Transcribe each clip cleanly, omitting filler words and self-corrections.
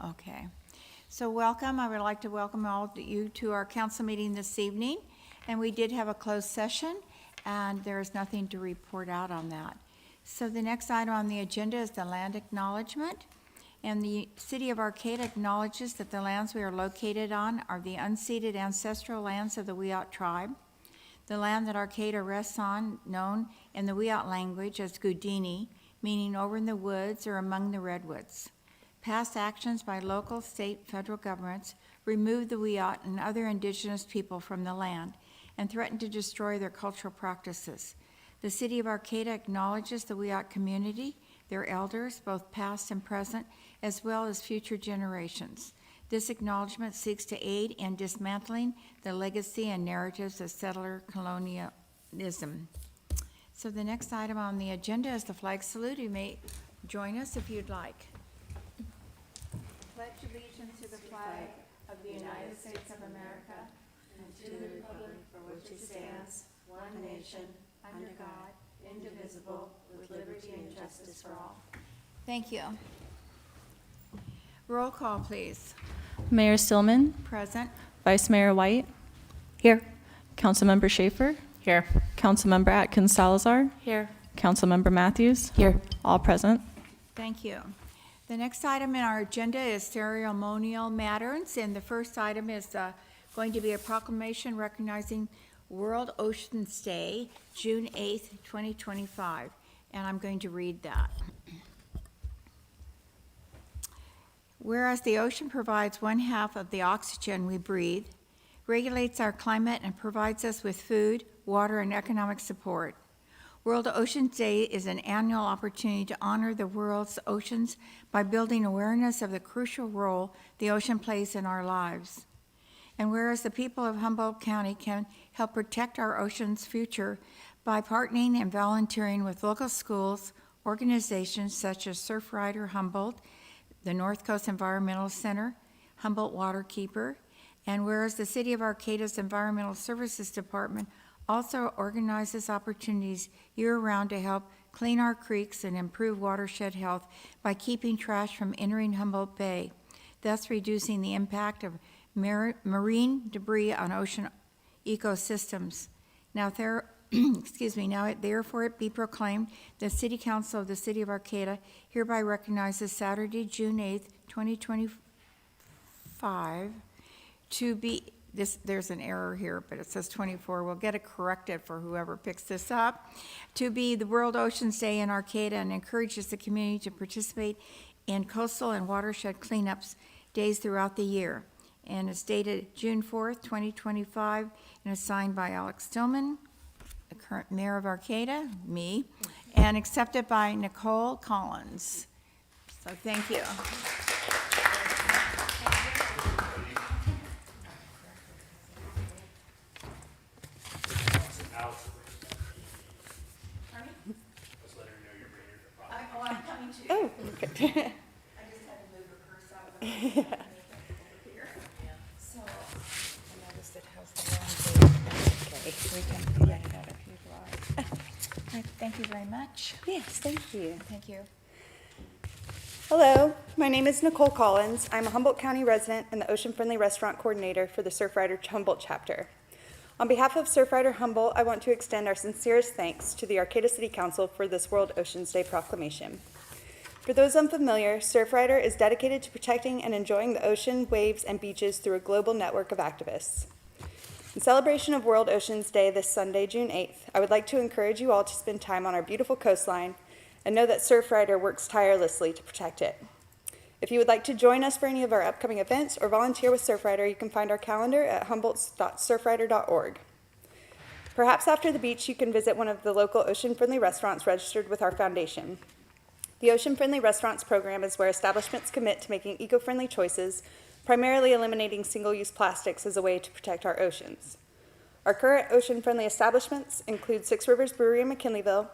Okay. So welcome. I would like to welcome all of you to our council meeting this evening. And we did have a closed session, and there is nothing to report out on that. So the next item on the agenda is the land acknowledgement. And the city of Arcata acknowledges that the lands we are located on are the unceded ancestral lands of the Wiyot tribe. The land that Arcata rests on, known in the Wiyot language as Gudini, meaning over in the woods or among the redwoods. Past actions by local, state, federal governments removed the Wiyot and other indigenous people from the land and threatened to destroy their cultural practices. The city of Arcata acknowledges the Wiyot community, their elders, both past and present, as well as future generations. This acknowledgement seeks to aid in dismantling the legacy and narratives of settler colonialism. So the next item on the agenda is the flag salute. You may join us if you'd like. Pledge allegiance to the flag of the United States of America and to the republic for which it stands, one nation, under God, indivisible, with liberty and justice for all. Thank you. Roll call, please. Mayor Stillman, Present. Vice Mayor White, Here. Councilmember Schaefer, Here. Councilmember Atkins Salazar, Here. Councilmember Matthews, Here. all present. Thank you. The next item in our agenda is ceremonial matters, and the first item is going to be a proclamation recognizing World Oceans Day, June 8th, 2025, and I'm going to read that. Whereas the ocean provides 1/2 of the oxygen we breathe, regulates our climate, and provides us with food, water, and economic support, World Oceans Day is an annual opportunity to honor the world's oceans by building awareness of the crucial role the ocean plays in our lives. And whereas the people of Humboldt County can help protect our ocean's future by partnering and volunteering with local schools, organizations such as Surfrider Humboldt, the North Coast Environmental Center, Humboldt Waterkeeper, and whereas the City of Arcata's Environmental Services Department also organizes opportunities year-round to help clean our creeks and improve watershed health by keeping trash from entering Humboldt Bay, thus reducing the impact of marine debris on ocean ecosystems. Now, therefore it be proclaimed, the City Council of the City of Arcata hereby recognizes Saturday, June 8th, 2025 to be, there's an error here, but it says 24. We'll get it corrected for whoever picks this up. To be the World Oceans Day in Arcata, and encourages the community to participate in coastal and watershed cleanups days throughout the year. And it's dated June 4th, 2025, and is signed by Alex Stillman, the current mayor of Arcata, me, and accepted by Nicole Collins. So thank you. I'm coming to. Oh, okay. I just had to move her purse out of the here. So, I noticed it has the wrong date. Okay. We can get it out if you'd like. Thank you very much. Yes, thank you. Thank you. Hello, my name is Nicole Collins. I'm a Humboldt County resident and the Ocean Friendly Restaurant Coordinator for the Surfrider Humboldt chapter. On behalf of Surfrider Humboldt, I want to extend our sincerest thanks to the Arcata City Council for this World Oceans Day proclamation. For those unfamiliar, Surfrider is dedicated to protecting and enjoying the ocean, waves, and beaches through a global network of activists. In celebration of World Oceans Day this Sunday, June 8th, I would like to encourage you all to spend time on our beautiful coastline and know that Surfrider works tirelessly to protect it. If you would like to join us for any of our upcoming events or volunteer with Surfrider, you can find our calendar at humboldt.surfrider.org. Perhaps after the beach, you can visit one of the local ocean-friendly restaurants registered with our foundation. The Ocean Friendly Restaurants program is where establishments commit to making eco-friendly choices, primarily eliminating single-use plastics as a way to protect our oceans. Our current ocean-friendly establishments include Six Rivers Brewery in McKinleyville,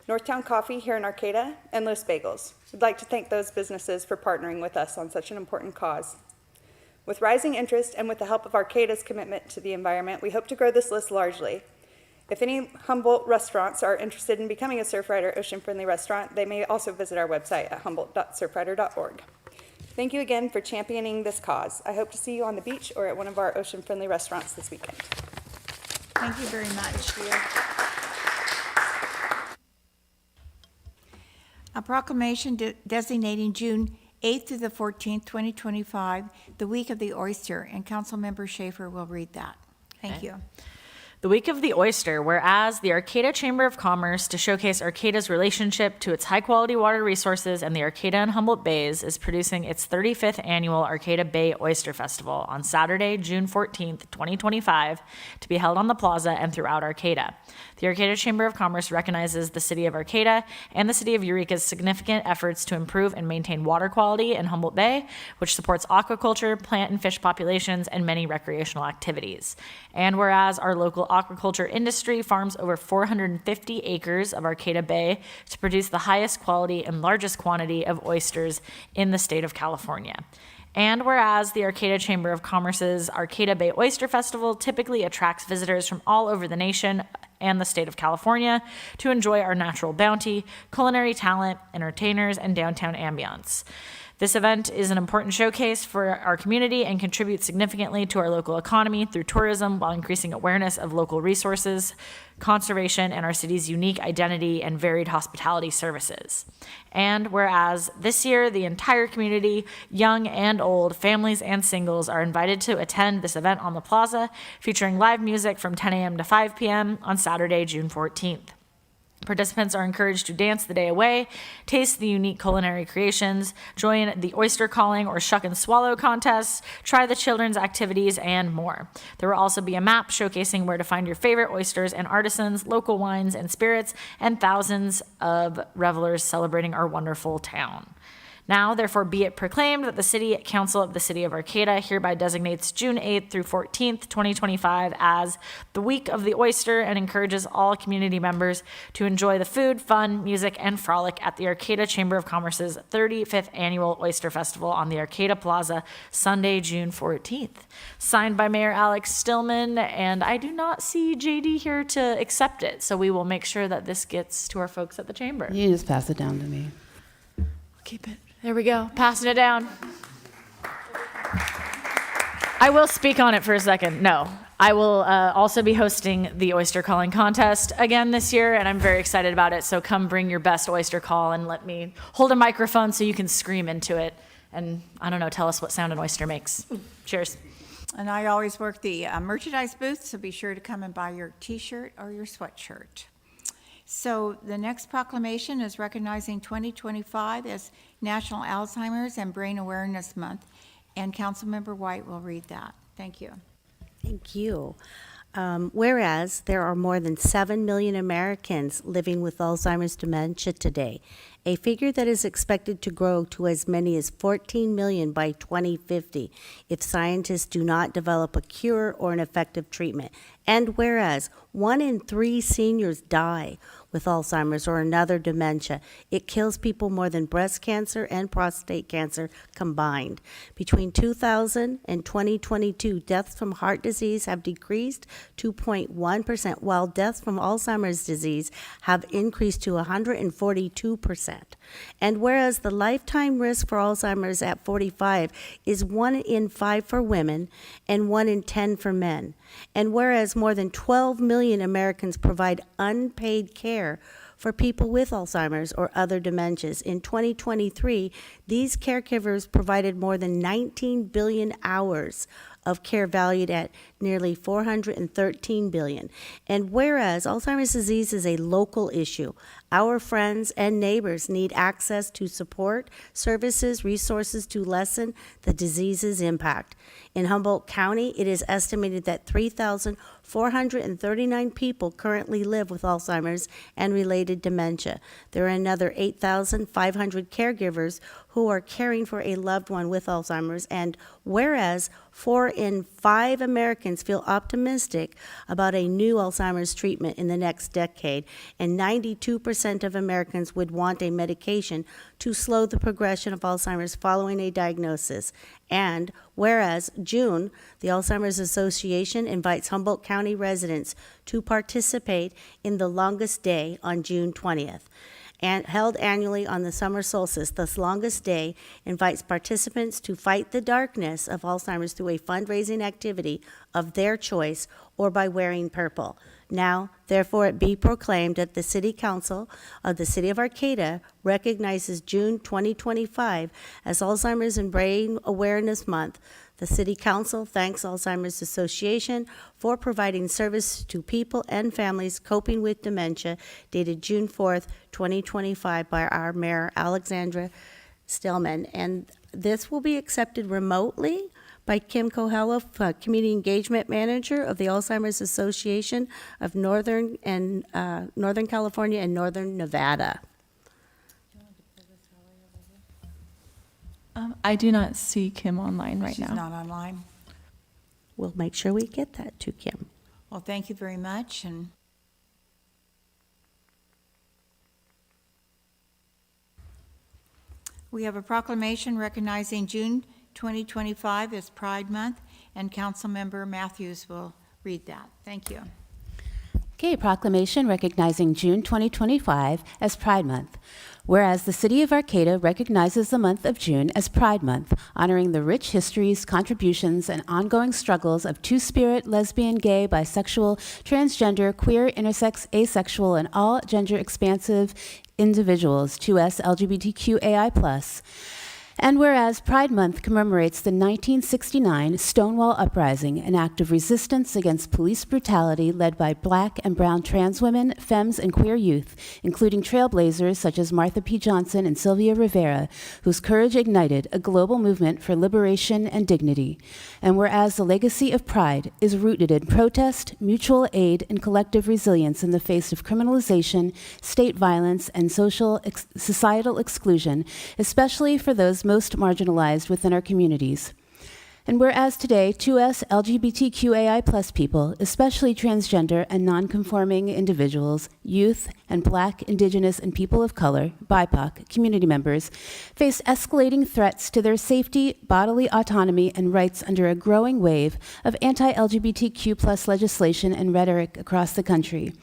Northtown Coffee here in Arcata, and Los Bagels. We'd like to thank those businesses for partnering with us on such an important cause. With rising interest and with the help of Arcata's commitment to the environment, we hope to grow this list largely. If any Humboldt restaurants are interested in becoming a Surfrider ocean-friendly restaurant, they may also visit our website at humboldt.surfrider.org. Thank you again for championing this cause. I hope to see you on the beach or at one of our ocean-friendly restaurants this weekend. Thank you very much. A proclamation designating June 8th through the 14th, 2025, the Week of the Oyster, and Councilmember Schaefer will read that. Thank you. The Week of the Oyster, whereas the Arcata Chamber of Commerce, to showcase Arcata's relationship to its high-quality water resources and the Arcata and Humboldt Bays, is producing its 35th annual Arcata Bay Oyster Festival on Saturday, June 14th, 2025, to be held on the plaza and throughout Arcata. The Arcata Chamber of Commerce recognizes the city of Arcata and the city of Eureka's significant efforts to improve and maintain water quality in Humboldt Bay, which supports aquaculture, plant and fish populations, and many recreational activities. And whereas our local aquaculture industry farms over 450 acres of Arcata Bay to produce the highest quality and largest quantity of oysters in the state of California. And whereas the Arcata Chamber of Commerce's Arcata Bay Oyster Festival typically attracts visitors from all over the nation and the state of California to enjoy our natural bounty, culinary talent, entertainers, and downtown ambiance. This event is an important showcase for our community and contributes significantly to our local economy through tourism while increasing awareness of local resources, conservation, and our city's unique identity and varied hospitality services. And whereas this year, the entire community, young and old, families and singles, are invited to attend this event on the plaza, featuring live music from 10 a.m. to 5 p.m. on Saturday, June 14th. Participants are encouraged to dance the day away, taste the unique culinary creations, join the oyster calling or shuck and swallow contests, try the children's activities, and more. There will also be a map showcasing where to find your favorite oysters and artisans, local wines and spirits, and thousands of revelers celebrating our wonderful town. Now, therefore, be it proclaimed that the City Council of the City of Arcata hereby designates June 8th through 14th, 2025 as the Week of the Oyster and encourages all community members to enjoy the food, fun, music, and frolic at the Arcata Chamber of Commerce's 35th Annual Oyster Festival on the Arcata Plaza, Sunday, June 14th. Signed by Mayor Alex Stillman, and I do not see JD here to accept it, so we will make sure that this gets to our folks at the Chamber. You just pass it down to me. Keep it. There we go. Passing it down. I will speak on it for a second. No, I will also be hosting the oyster calling contest again this year, and I'm very excited about it. So come bring your best oyster call and let me hold a microphone so you can scream into it. And I don't know, tell us what sound an oyster makes. Cheers. And I always work the merchandise booth, so be sure to come and buy your T-shirt or your sweatshirt. So the next proclamation is recognizing 2025 as National Alzheimer's and Brain Awareness Month, and Councilmember White will read that. Thank you. Thank you. Whereas there are more than 7 million Americans living with Alzheimer's dementia today, a figure that is expected to grow to as many as 14 million by 2050 if scientists do not develop a cure or an effective treatment. And whereas 1 in 3 seniors die with Alzheimer's or another dementia, it kills people more than breast cancer and prostate cancer combined. Between 2000 and 2022, deaths from heart disease have decreased 2.1%, while deaths from Alzheimer's disease have increased to 142%. And whereas the lifetime risk for Alzheimer's at 45 is 1 in 5 for women and 1 in 10 for men, and whereas more than 12 million Americans provide unpaid care for people with Alzheimer's or other dementias. In 2023, these caregivers provided more than 19 billion hours of care valued at nearly 413 billion. And whereas Alzheimer's disease is a local issue, our friends and neighbors need access to support, services, resources to lessen the disease's impact. In Humboldt County, it is estimated that 3,439 people currently live with Alzheimer's and related dementia. There are another 8,500 caregivers who are caring for a loved one with Alzheimer's, and whereas 4 in 5 Americans feel optimistic about a new Alzheimer's treatment in the next decade, and 92% of Americans would want a medication to slow the progression of Alzheimer's following a diagnosis. And whereas June, the Alzheimer's Association invites Humboldt County residents to participate in the longest day on June 20th. and held annually on the summer solstice, the longest day, invites participants to fight the darkness of Alzheimer's through a fundraising activity of their choice or by wearing purple. Now, therefore, it be proclaimed that the City Council of the City of Arcata recognizes June 2025 as Alzheimer's and Brain Awareness Month. The City Council thanks Alzheimer's Association for providing service to people and families coping with dementia, dated June 4th, 2025, by our Mayor, Alexandra Stillman. And this will be accepted remotely by Kim Coelho, Community Engagement Manager of the Alzheimer's Association of Northern California and Northern Nevada. I do not see Kim online right She's now. not online. We'll make sure we get that to Kim. Well, thank you very much, and we have a proclamation recognizing June 2025 as Pride Month, and Councilmember Matthews will read that. Thank you. Okay, proclamation recognizing June 2025 as Pride Month. Whereas the City of Arcata recognizes the month of June as Pride Month, honoring the rich histories, contributions, and ongoing struggles of two-spirit, lesbian, gay, bisexual, transgender, queer, intersex, asexual, and all gender-expansive individuals, 2S, LGBTQAI+. And whereas Pride Month commemorates the 1969 Stonewall Uprising, an act of resistance against police brutality led by Black and brown trans women, femmes, and queer youth, including trailblazers such as Martha P. Johnson and Sylvia Rivera, whose courage ignited a global movement for liberation and dignity. And whereas the legacy of Pride is rooted in protest, mutual aid, and collective resilience in the face of criminalization, state violence, and societal exclusion, especially for those most marginalized within our communities. And whereas today, 2S LGBTQAI+ people, especially transgender and non-conforming individuals, youth, and Black, Indigenous, and people of color, BIPOC, community members, face escalating threats to their safety, bodily autonomy, and rights under a growing wave of anti-LGBTQ+ legislation and rhetoric across the country.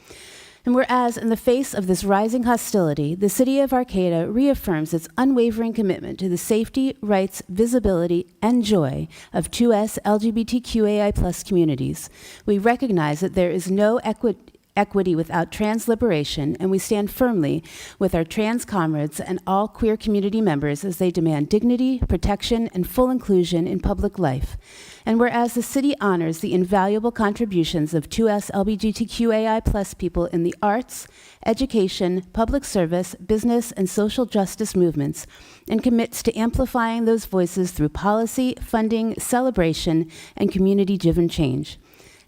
And whereas in the face of this rising hostility, the City of Arcata reaffirms its unwavering commitment to the safety, rights, visibility, and joy of 2S LGBTQAI+ communities. We recognize that there is no equity without trans liberation, and we stand firmly with our trans comrades and all queer community members as they demand dignity, protection, and full inclusion in public life. And whereas the city honors the invaluable contributions of 2S LGBTQAI+ people in the arts, education, public service, business, and social justice movements, and commits to amplifying those voices through policy, funding, celebration, and community-driven change.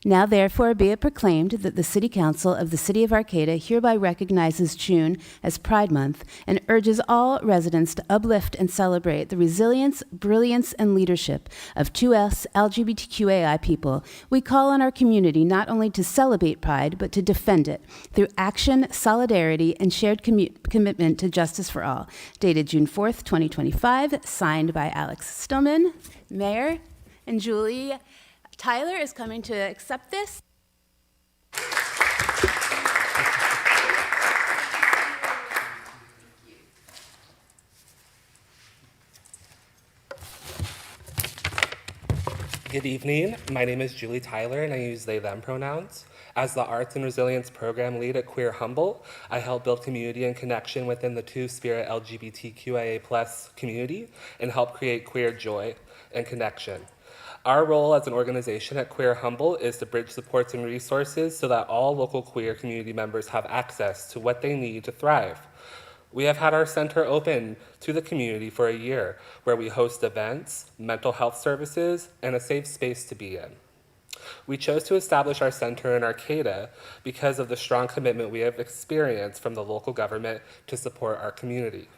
Now therefore be it proclaimed that the City Council of the City of Arcata hereby recognizes June as Pride Month and urges all residents to uplift and celebrate the resilience, brilliance, and leadership of 2S LGBTQAI people. We call on our community not only to celebrate Pride, but to defend it through action, solidarity, and shared commitment to justice for all. Dated June 4th, 2025, signed by Alex Stillman, Mayor, and Julie Tyler is coming to accept this. Good evening. My name is Julie Tyler, and I use they/them pronouns. As the Arts and Resilience Program Lead at Queer Humble, I help build community and connection within the two-spirit LGBTQIA+ community and help create queer joy and connection. Our role as an organization at Queer Humble is to bridge supports and resources so that all local queer community members have access to what they need to thrive. We have had our center open to the community for a year, where we host events, mental health services, and a safe space to be in. We chose to establish our center in Arcata because of the strong commitment we have experienced from the local government to support our community.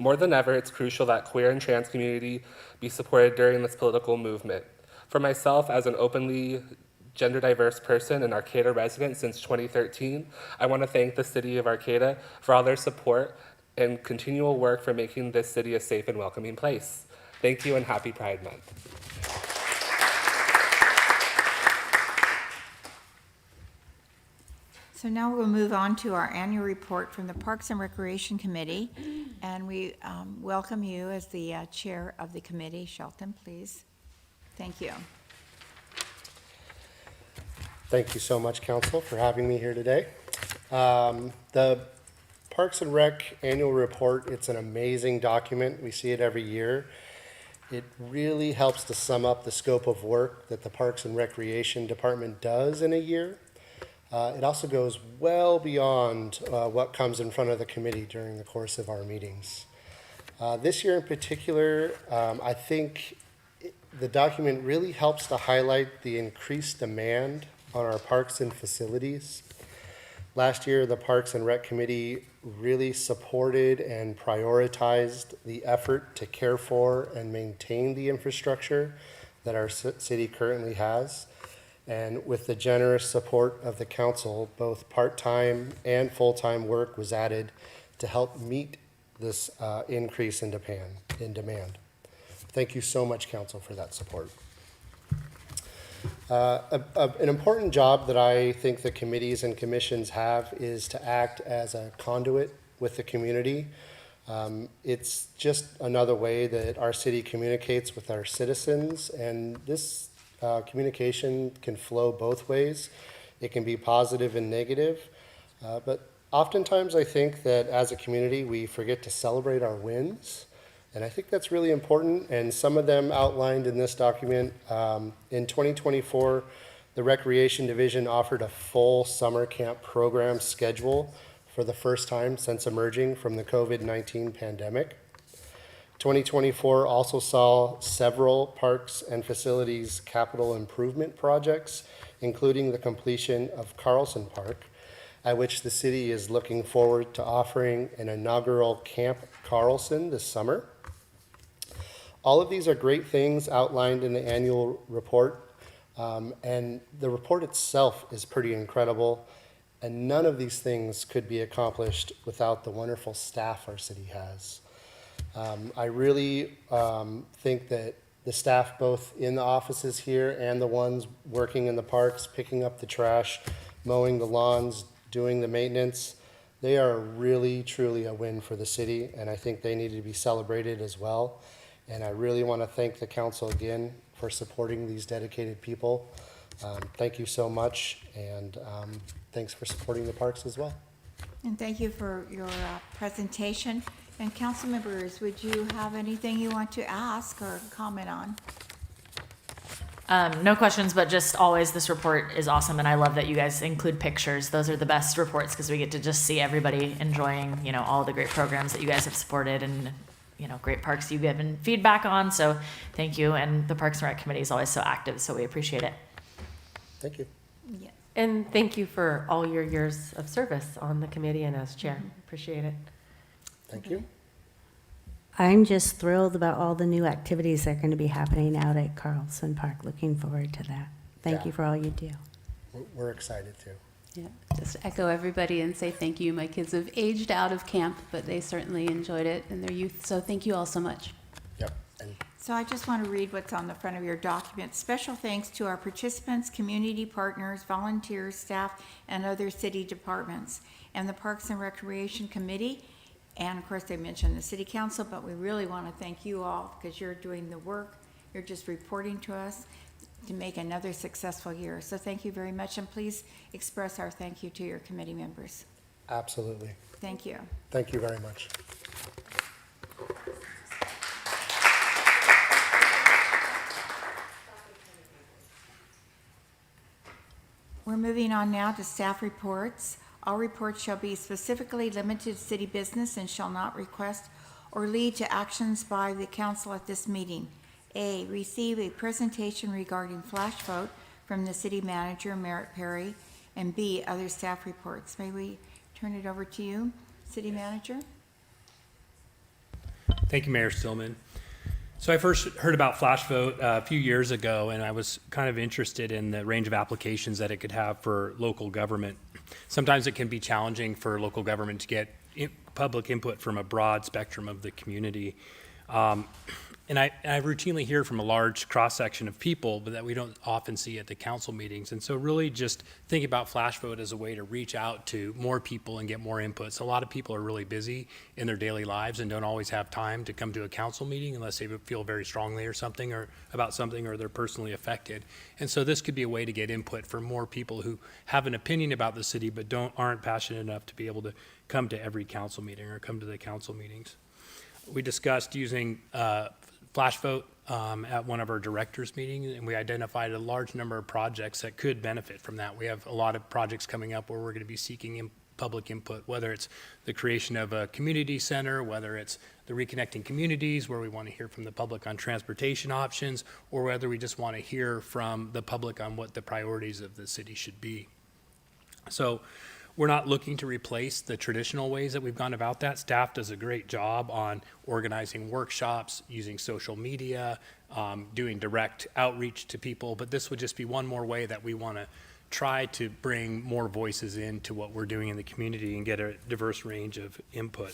More than ever, it's crucial that queer and trans community be supported during this political movement. For myself, as an openly gender diverse person and Arcata resident since 2013, I want to thank the City of Arcata for all their support and continual work for making this city a safe and welcoming place. Thank you and happy Pride Month. So now we'll move on to our annual report from the Parks and Recreation Committee. And we welcome you as the chair of the committee. Shelton, please. Thank you. Thank you so much, Council, for having me here today. The Parks and Rec Annual Report, it's an amazing document. We see it every year. It really helps to sum up the scope of work that the Parks and Recreation Department does in a year. It also goes well beyond what comes in front of the committee during the course of our meetings. This year in particular, I think the document really helps to highlight the increased demand on our parks and facilities. Last year, the Parks and Rec Committee really supported and prioritized the effort to care for and maintain the infrastructure that our city currently has. And with the generous support of the council, both part-time and full-time work was added to help meet this increase in demand. Thank you so much, council, for that support. An important job that I think the committees and commissions have is to act as a conduit with the community. It's just another way that our city communicates with our citizens, and this communication can flow both ways. It can be positive and negative, but oftentimes I think that as a community we forget to celebrate our wins. And I think that's really important, and some of them outlined in this document. In 2024, the Recreation Division offered a full summer camp program schedule for the first time since emerging from the COVID-19 pandemic. 2024 also saw several parks and facilities capital improvement projects, including the completion of Carlson Park, at which the city is looking forward to offering an inaugural Camp Carlson this summer. All of these are great things outlined in the annual report, and the report itself is pretty incredible, and none of these things could be accomplished without the wonderful staff our city has. I really think that the staff both in the offices here and the ones working in the parks, picking up the trash, mowing the lawns, doing the maintenance, they are really, truly a win for the city, and I think they need to be celebrated as well. And I really want to thank the council again for supporting these dedicated people. Thank you so much, and thanks for supporting the parks as well. And thank you for your presentation. And council members, would you have anything you want to ask or comment on? No questions, but just always this report is awesome, and I love that you guys include pictures. Those are the best reports because we get to just see everybody enjoying, all the great programs that you guys have supported and, great parks you've given feedback on. So thank you, and the Parks and Rec Committee is always so active, so we appreciate it. Thank you. Yes. And thank you for all your years of service on the committee and as chair. Appreciate it. Thank you. I'm just thrilled about all the new activities that are going to be happening out at Carlson Park. Looking forward to that. Thank you for all you do. We're excited too. Yeah, just echo everybody and say thank you. My kids have aged out of camp, but they certainly enjoyed it in their youth, so thank you all so much. Yep. And So I just want to read what's on the front of your document. Special thanks to our participants, community partners, volunteers, staff, and other city departments, and the Parks and Recreation Committee. And of course, they mentioned the city council, but we really want to thank you all because you're doing the work. You're just reporting to us to make another successful year. So thank you very much, and please express our thank you to your committee members. absolutely. Thank you. Thank you very much. We're moving on now to staff reports. All reports shall be specifically limited to city business and shall not request or lead to actions by the council at this meeting. A, receive a presentation regarding flash vote from the city manager, Merritt Perry, and B, other staff reports. May we turn it over to you, city manager? Thank you, Mayor Stillman. So I first heard about Flash Vote a few years ago, and I was kind of interested in the range of applications that it could have for local government. Sometimes it can be challenging for local government to get public input from a broad spectrum of the community. And I routinely hear from a large cross-section of people, but that we don't often see at the council meetings. And so really just think about Flash Vote as a way to reach out to more people and get more inputs. A lot of people are really busy in their daily lives and don't always have time to come to a council meeting unless they feel very strongly or something or about something or they're personally affected. And so this could be a way to get input from more people who have an opinion about the city but aren't passionate enough to be able to come to every council meeting or come to the council meetings. We discussed using Flash Vote at one of our directors' meetings, and we identified a large number of projects that could benefit from that. We have a lot of projects coming up where we're going to be seeking public input, whether it's the creation of a community center, whether it's the reconnecting communities, where we want to hear from the public on transportation options, or whether we just want to hear from the public on what the priorities of the city should be. So we're not looking to replace the traditional ways that we've gone about that. Staff does a great job on organizing workshops, using social media, doing direct outreach to people, but this would just be one more way that we want to try to bring more voices into what we're doing in the community and get a diverse range of input.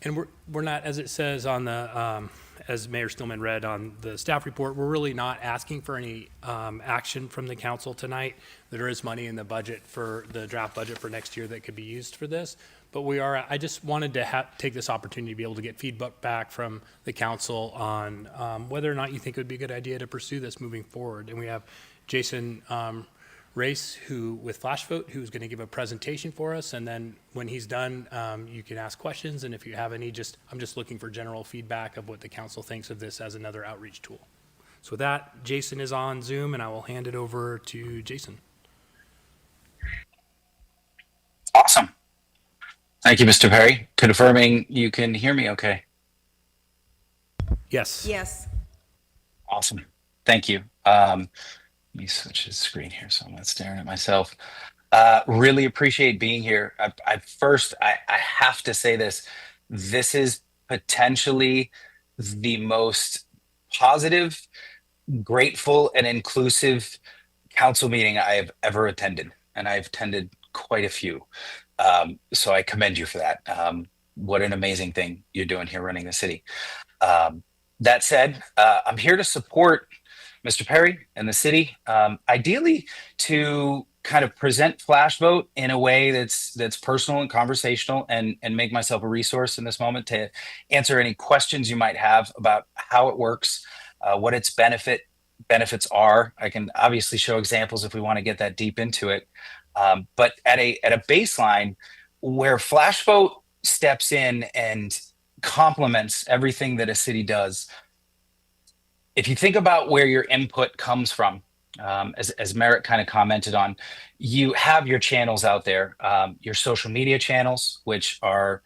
And we're not, as it says on the, as Mayor Stillman read on the staff report, we're really not asking for any action from the council tonight. There is money in the budget for the draft budget for next year that could be used for this. But I just wanted to take this opportunity to be able to get feedback back from the council on whether or not you think it would be a good idea to pursue this moving forward. And we have Jason Race, with Flash Vote, who's going to give a presentation for us, and then when he's done, you can ask questions, and if you have any, I'm just looking for general feedback of what the council thinks of this as another outreach tool. So with that, Jason is on Zoom, and I will hand it over to Jason. Awesome. Thank you, Mr. Perry. Confirming you can hear me okay. Yes. Yes. Awesome. Thank you. Let me switch the screen here so I'm not staring at myself. Really appreciate being here. I have to say this. This is potentially the most positive, grateful, and inclusive council meeting I have ever attended. And I've attended quite a few. So I commend you for that. What an amazing thing you're doing here running the city. That said, I'm here to support Mr. Perry and the city, ideally to kind of present Flash Vote in a way that's personal and conversational, and make myself a resource in this moment to answer any questions you might have about how it works, what its benefits are. I can obviously show examples if we want to get that deep into it, but at a baseline where Flash Vote steps in and complements everything that a city does. If you think about where your input comes from, as Merritt kind of commented on, you have your channels out there, your social media channels, which are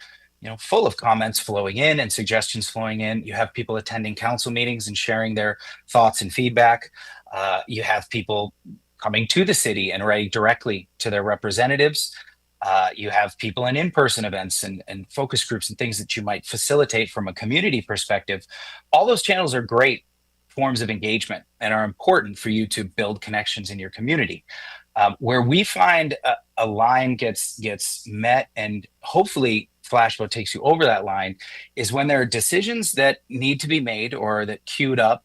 full of comments flowing in and suggestions flowing in. You have people attending council meetings and sharing their thoughts and feedback. You have people coming to the city and writing directly to their representatives. You have people in person events and focus groups and things that you might facilitate from a community perspective. All those channels are great forms of engagement and are important for you to build connections in your community. Where we find a line gets met, and hopefully Flash Vote takes you over that line, is when there are decisions that need to be made or that queued up,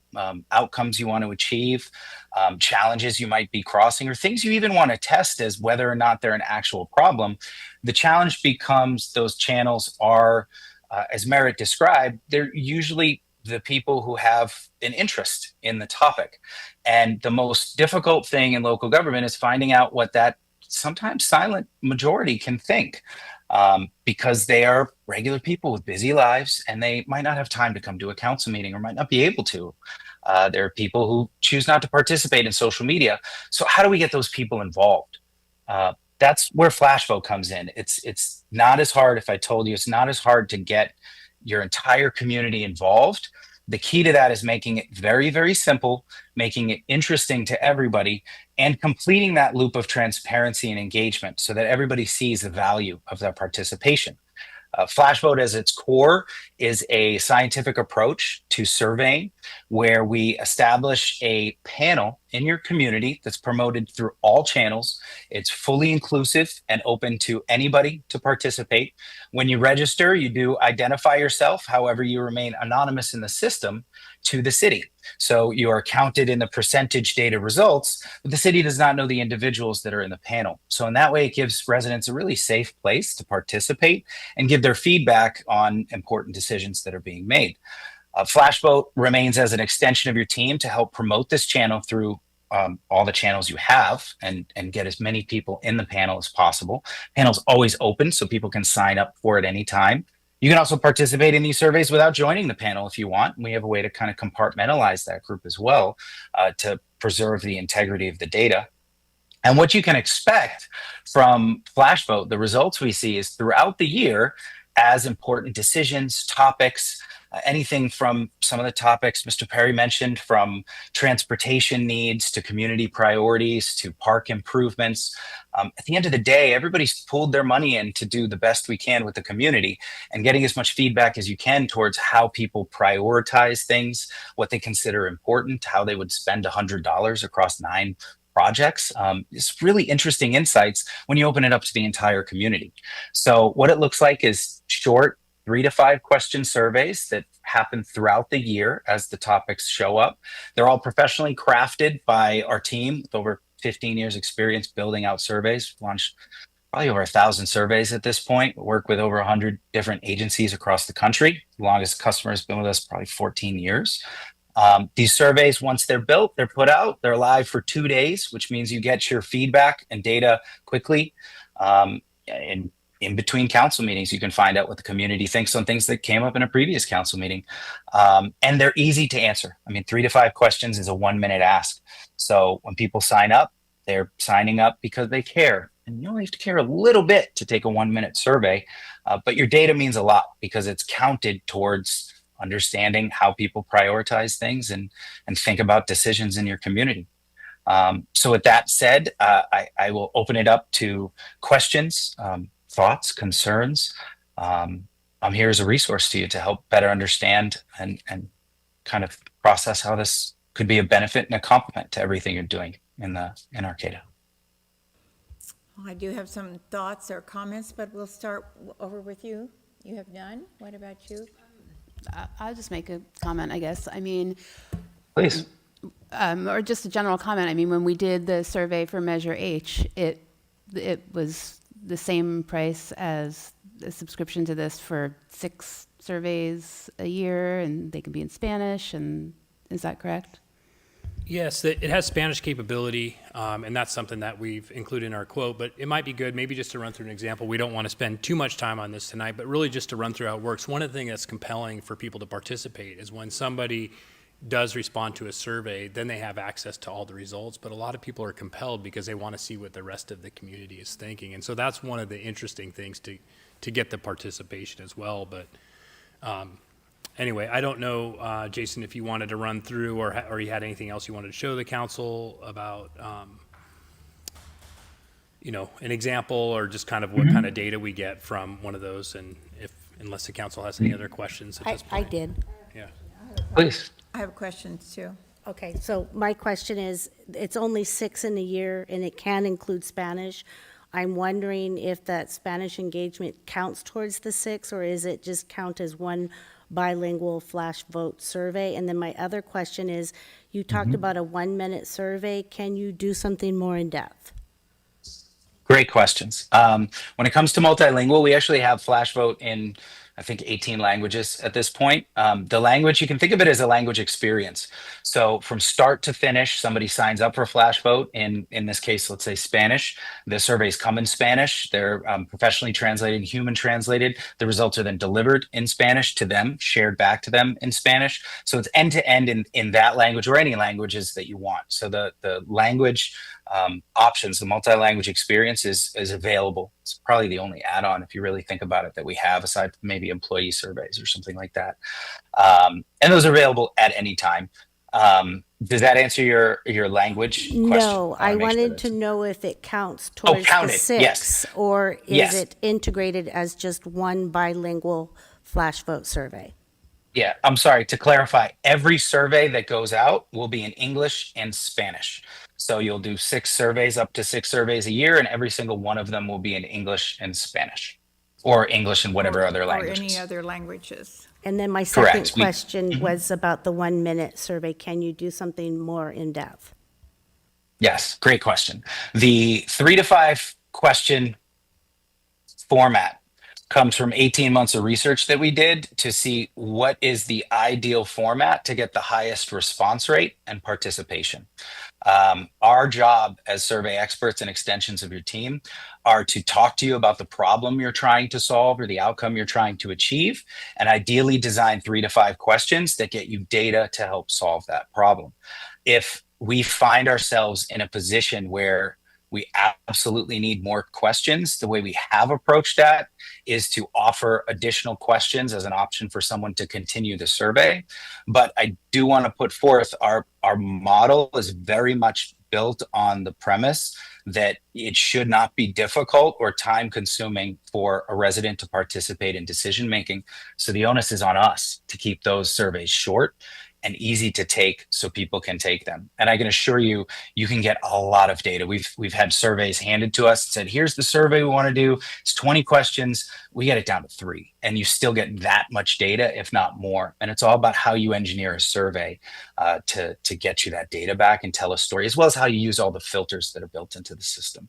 outcomes you want to achieve, challenges you might be crossing, or things you even want to test as whether or not they're an actual problem. The challenge becomes those channels are, as Merritt described, they're usually the people who have an interest in the topic. And the most difficult thing in local government is finding out what that sometimes silent majority can think, because they are regular people with busy lives and they might not have time to come to a council meeting or might not be able to. There are people who choose not to participate in social media. So how do we get those people involved? That's where Flash Vote comes in. It's not as hard, if I told you, it's not as hard to get your entire community involved. The key to that is making it very, very simple, making it interesting to everybody, and completing that loop of transparency and engagement so that everybody sees the value of their participation. Flash Vote, as its core, is a scientific approach to surveying where we establish a panel in your community that's promoted through all channels. It's fully inclusive and open to anybody to participate. When you register, you do identify yourself. However, you remain anonymous in the system. to the city. So you are counted in the percentage data results, but the city does not know the individuals that are in the panel. So in that way, it gives residents a really safe place to participate and give their feedback on important decisions that are being made. Flashvote remains as an extension of your team to help promote this channel through all the channels you have and get as many people in the panel as possible. Panel's always open, so people can sign up for it anytime. You can also participate in these surveys without joining the panel if you want. We have a way to kind of compartmentalize that group as well to preserve the integrity of the data. And what you can expect from Flashvote, the results we see is throughout the year, as important decisions, topics, anything from some of the topics Mr. Perry mentioned, from transportation needs to community priorities to park improvements. At the end of the day, everybody's pulled their money in to do the best we can with the community and getting as much feedback as you can towards how people prioritize things, what they consider important, how they would spend $100 across 9 projects. It's really interesting insights when you open it up to the entire community. So what it looks like is short 3 to 5 question surveys that happen throughout the year as the topics show up. They're all professionally crafted by our team with over 15 years experience building out surveys. Launched probably over 1,000 surveys at this point. We work with over 100 different agencies across the country. The longest customer has been with us probably 14 years. These surveys, once they're built, they're put out, they're live for 2 days, which means you get your feedback and data quickly. And in between council meetings, you can find out what the community thinks on things that came up in a previous council meeting. And they're easy to answer. I mean, 3 to 5 questions is a 1-minute ask. So when people sign up, they're signing up because they care. And you only have to care a little bit to take a 1-minute survey, but your data means a lot because it's counted towards understanding how people prioritize things and think about decisions in your community. So with that said, I will open it up to questions, thoughts, concerns. I'm here as a resource to you to help better understand and kind of process how this could be a benefit and a complement to everything you're doing in Arcata. I do have some thoughts or comments, but we'll start over with you. You have none? What about you? I'll just make a comment, I guess. I mean, Please. Or just a general comment. I mean, when we did the survey for Measure H, it was the same price as a subscription to this for 6 surveys a year, and they can be in Spanish. And is that correct? Yes, it has Spanish capability, and that's something that we've included in our quote, but it might be good maybe just to run through an example. We don't want to spend too much time on this tonight, but really just to run through how it works. One of the things that's compelling for people to participate is when somebody does respond to a survey, then they have access to all the results, but a lot of people are compelled because they want to see what the rest of the community is thinking. And so that's one of the interesting things to get the participation as well. But anyway, I don't know, Jason, if you wanted to run through or you had anything else you wanted to show the council about, an example or just kind of what kind of data we get from one of those, and unless the council has any other questions at this I point. did. Yeah. Please. I have questions too. Okay, so my question is, it's only 6 in a year, and it can include Spanish. I'm wondering if that Spanish engagement counts towards the 6, or is it just count as one bilingual flash vote survey? And then my other question is, you talked about a 1-minute survey. Can you do something more in depth? Great questions. When it comes to multilingual, we actually have flash vote in, I think, 18 languages at this point. The language, you can think of it as a language experience. So from start to finish, somebody signs up for flash vote in this case, let's say Spanish. The surveys come in Spanish. They're professionally translated, human translated. The results are then delivered in Spanish to them, shared back to them in Spanish. So it's end to end in that language or any languages that you want. So the language options, the multi-language experience is available. It's probably the only add-on, if you really think about it, that we have, aside from maybe employee surveys or something like that. And those are available at any time. Does that answer your language question? No, I wanted to know if it counts towards the 6, yes. or is Yes. it integrated as just one bilingual flash vote survey? Yeah, I'm sorry. To clarify, every survey that goes out will be in English and Spanish. So you'll do 6 surveys, up to 6 surveys a year, and every single one of them will be in English and Spanish, or English and whatever other languages. Or any other languages. And then my second Correct. question was about the 1-minute survey. Can you do something more in depth? Yes, great question. The 3 to 5 question format comes from 18 months of research that we did to see what is the ideal format to get the highest response rate and participation. Our job as survey experts and extensions of your team are to talk to you about the problem you're trying to solve or the outcome you're trying to achieve, and ideally design 3 to 5 questions that get you data to help solve that problem. If we find ourselves in a position where we absolutely need more questions, the way we have approached that is to offer additional questions as an option for someone to continue the survey. But I do want to put forth our model is very much built on the premise that it should not be difficult or time consuming for a resident to participate in decision making. So the onus is on us to keep those surveys short and easy to take so people can take them. And I can assure you, you can get a lot of data. We've had surveys handed to us, said, here's the survey we want to do. It's 20 questions. We get it down to 3, and you still get that much data, if not more. And it's all about how you engineer a survey to get you that data back and tell a story, as well as how you use all the filters that are built into the system.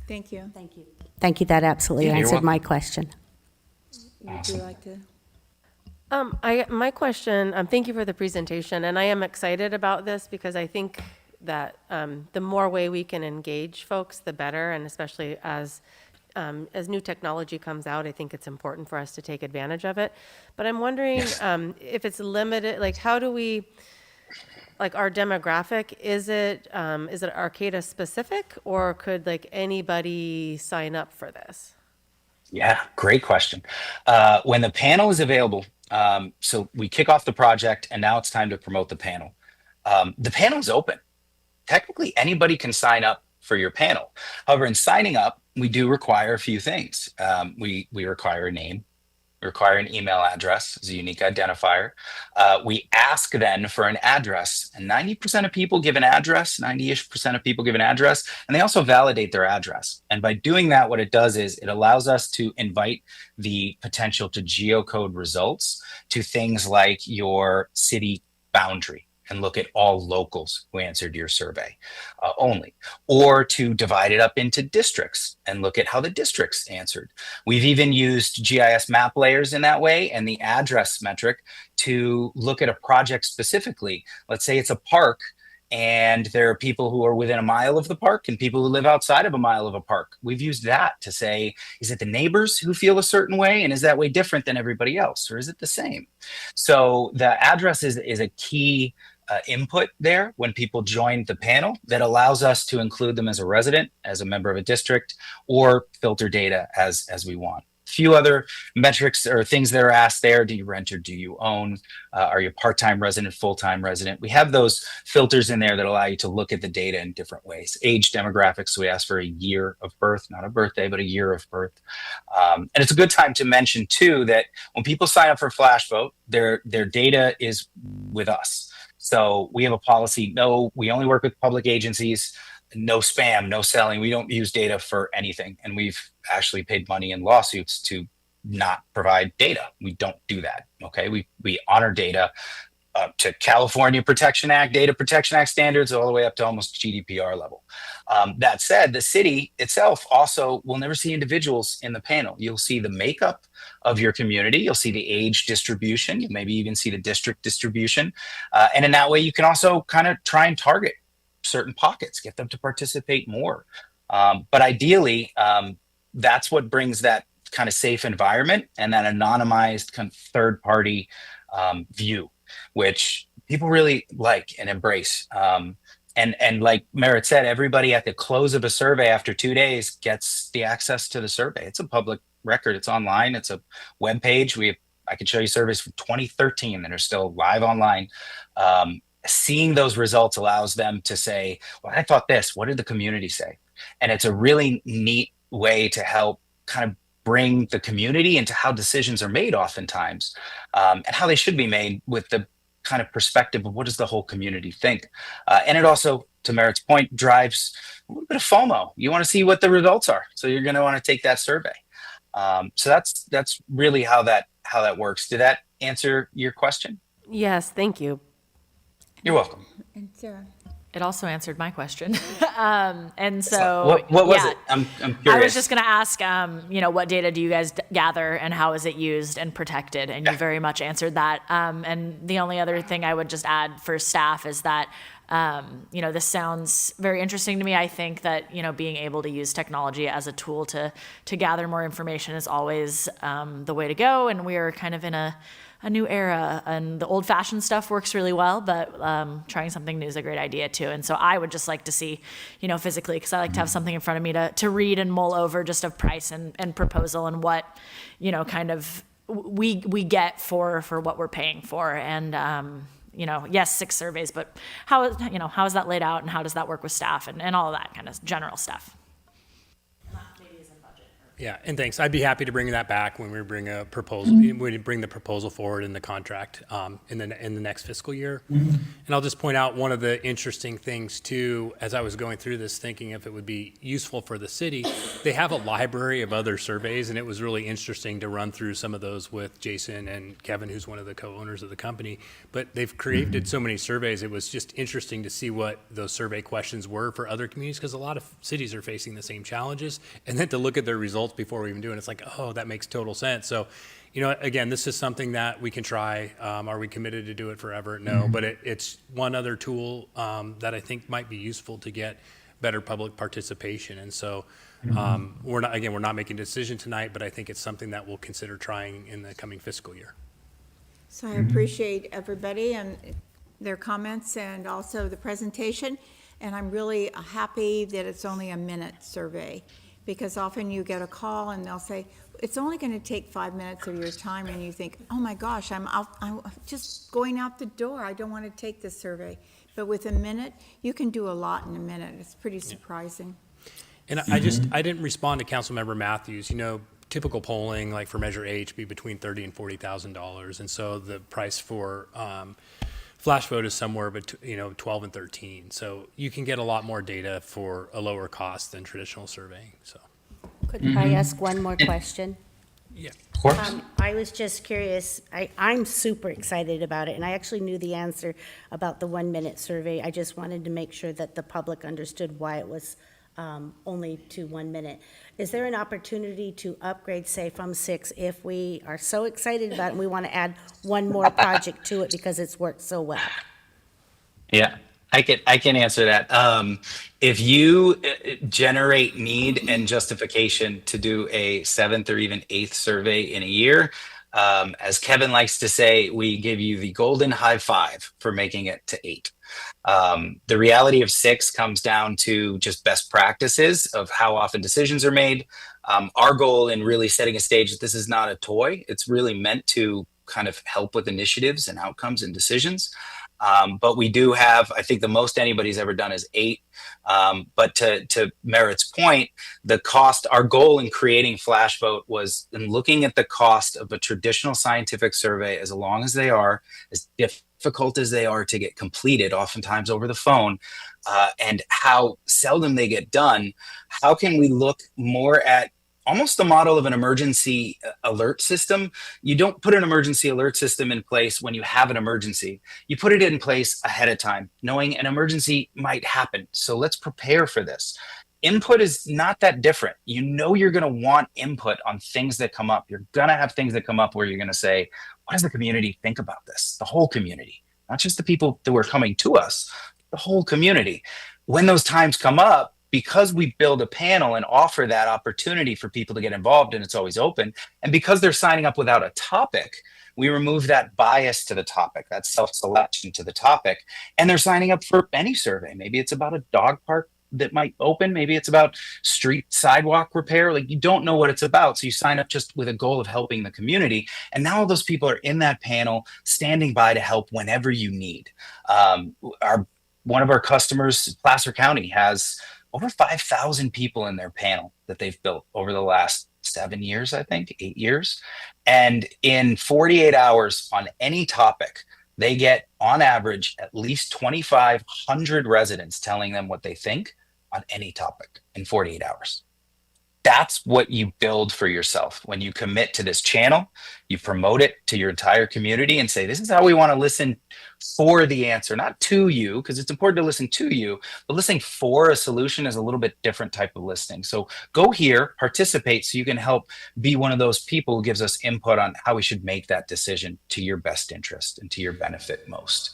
Thank you. Thank you. Thank you. That absolutely Yeah, you're answered my welcome. question. Would you like to? My question, thank you for the presentation, and I am excited about this because I think that the more way we can engage folks, the better, and especially as new technology comes out, I think it's important for us to take advantage of it. But I'm wondering if it's limited, like how do we, like our demographic, is it Arcata specific, or could like anybody sign up for this? Yeah, great question. When the panel is available, so we kick off the project and now it's time to promote the panel. The panel is open. Technically, anybody can sign up for your panel. However, in signing up, we do require a few things. We require a name. We require an email address as a unique identifier. We ask then for an address, and 90% of people give an address, 90-ish% of people give an address, and they also validate their address. And by doing that, what it does is it allows us to invite the potential to geocode results to things like your city boundary and look at all locals who answered your survey only, or to divide it up into districts and look at how the districts answered. We've even used GIS map layers in that way and the address metric to look at a project specifically. Let's say it's a park and there are people who are within a mile of the park and people who live outside of a mile of a park. We've used that to say, is it the neighbors who feel a certain way, and is that way different than everybody else, or is it the same? So the address is a key input there when people join the panel that allows us to include them as a resident, as a member of a district, or filter data as we want. Few other metrics or things that are asked there. Do you rent or do you own? Are you a part-time resident, full-time resident? We have those filters in there that allow you to look at the data in different ways. Age demographics, so we ask for a year of birth, not a birthday, but a year of birth. And it's a good time to mention too that when people sign up for Flash Vote, their data is with us. So we have a policy, no, we only work with public agencies, no spam, no selling. We don't use data for anything. And we've actually paid money in lawsuits to not provide data. We don't do that. Okay. We honor data up to California Protection Act, Data Protection Act standards, all the way up to almost GDPR level. That said, the city itself also will never see individuals in the panel. You'll see the makeup of your community. You'll see the age distribution. You'll maybe even see the district distribution. And in that way, you can also kind of try and target certain pockets, get them to participate more. But ideally, that's what brings that kind of safe environment and that anonymized kind of third party view, which people really like and embrace. And like Merritt said, everybody at the close of a survey after 2 days gets the access to the survey. It's a public record. It's online. It's a web page. I can show you surveys from 2013 that are still live online. Seeing those results allows them to say, well, I thought this, what did the community say? And it's a really neat way to help kind of bring the community into how decisions are made oftentimes, and how they should be made with the kind of perspective of what does the whole community think. And it also, to Merritt's point, drives a little bit of FOMO. You want to see what the results are. So you're going to want to take that survey. So that's really how that works. Did that answer your question? Yes, thank you. You're welcome. And Sarah? It also answered my question. And So so, what was yeah, it? I'm I curious. was just going to ask, what data do you guys gather and how is it used and protected? And you very much answered that. And the only other thing I would just add for staff is that, this sounds very interesting to me. I think that, being able to use technology as a tool to gather more information is always the way to go. And we are kind of in a new era, and the old-fashioned stuff works really well, but trying something new is a great idea too. And so I would just like to see, physically, because I like to have something in front of me to read and mull over just of price and proposal and what, kind of we get for what we're paying for. And yes, 6 surveys, but how is that laid out and how does that work with staff and all of that kind of general stuff? Yeah, and thanks. I'd be happy to bring that back when we bring a proposal. We bring the proposal forward in the contract in the next fiscal year. And I'll just point out one of the interesting things too, as I was going through this, thinking if it would be useful for the city. They have a library of other surveys, and it was really interesting to run through some of those with Jason and Kevin, who's one of the co-owners of the company. But they've created so many surveys. It was just interesting to see what those survey questions were for other communities, because a lot of cities are facing the same challenges, and then to look at their results before we even do it, it's like, oh, that makes total sense. So, again, this is something that we can try. Are we committed to do it forever? No, but it's one other tool that I think might be useful to get better public participation. And so we're not making a decision tonight, but I think it's something that we'll consider trying in the coming fiscal year. So I appreciate everybody and their comments and also the presentation. And I'm really happy that it's only a minute survey, because often you get a call and they'll say, it's only going to take 5 minutes of your time, and you think, oh my gosh, I'm just going out the door. I don't want to take this survey. But with a minute, you can do a lot in a minute. It's pretty surprising. And I didn't respond to Councilmember Matthews. Typical polling, like for Measure H, be between $30,000 and $40,000, and so the price for flash vote is somewhere between 12 and 13. So you can get a lot more data for a lower cost than traditional surveying. So Could I ask one more question? yeah, Of course. I was just curious. I'm super excited about it, and I actually knew the answer about the 1 minute survey. I just wanted to make sure that the public understood why it was only to 1 minute. Is there an opportunity to upgrade, say, from 6 if we are so excited about it and we want to add one more project to it because it's worked so well? Yeah, I can answer that. If you generate need and justification to do a 7th or even 8th survey in a year, as Kevin likes to say, we give you the golden high five for making it to 8. The reality of 6 comes down to just best practices of how often decisions are made. Our goal in really setting a stage that this is not a toy, it's really meant to kind of help with initiatives and outcomes and decisions. But we do have, I think the most anybody's ever done is 8. But to Merritt's point, the cost, our goal in creating Flash Vote was in looking at the cost of a traditional scientific survey, as long as they are, as difficult as they are to get completed, oftentimes over the phone, and how seldom they get done. How can we look more at almost the model of an emergency alert system? You don't put an emergency alert system in place when you have an emergency. You put it in place ahead of time, knowing an emergency might happen. So let's prepare for this. Input is not that different. You're going to want input on things that come up. You're going to have things that come up where you're going to say, what does the community think about this? The whole community, not just the people that were coming to us, the whole community. When those times come up, because we build a panel and offer that opportunity for people to get involved, and it's always open, and because they're signing up without a topic, we remove that bias to the topic, that self-selection to the topic, and they're signing up for any survey. Maybe it's about a dog park that might open, maybe it's about street sidewalk repair. Like, you don't know what it's about, so you sign up just with a goal of helping the community, and now all those people are in that panel standing by to help whenever you need. One of our customers, Placer County, has over 5,000 people in their panel that they've built over the last 7 years, I think, 8 years. And in 48 hours on any topic, they get, on average, at least 2,500 residents telling them what they think on any topic in 48 hours. That's what you build for yourself when you commit to this channel. You promote it to your entire community and say, this is how we want to listen for the answer, not to you, because it's important to listen to you, but listening for a solution is a little bit different type of listening. So go here, participate, so you can help be one of those people who gives us input on how we should make that decision to your best interest and to your benefit most.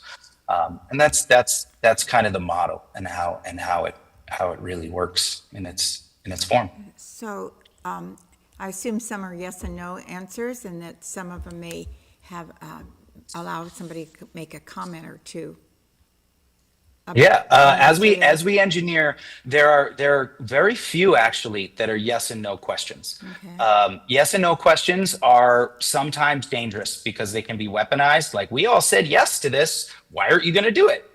And that's kind of the model and how it really works in its form. So I assume some are yes and no answers, and that some of them may have allowed somebody to make a comment or two. Yeah, as we Yes. engineer, there are very few actually that are yes and no questions. Okay. Yes and no questions are sometimes dangerous because they can be weaponized. Like, we all said yes to this. Why aren't you going to do it?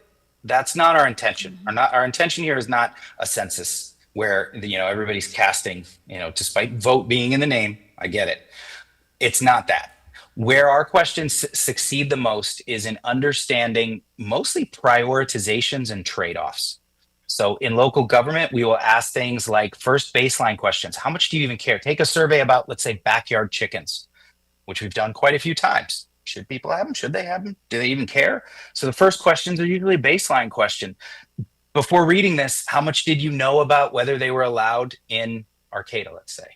That's not our intention. Our intention here is not a census where everybody's casting. Despite vote being in the name, I get it. It's not that. Where our questions succeed the most is in understanding mostly prioritizations and trade-offs. So in local government, we will ask things like first baseline questions. How much do you even care? Take a survey about, let's say, backyard chickens, which we've done quite a few times. Should people have them? Should they have them? Do they even care? So the first questions are usually a baseline question. Before reading this, how much did you know about whether they were allowed in Arcata, let's say?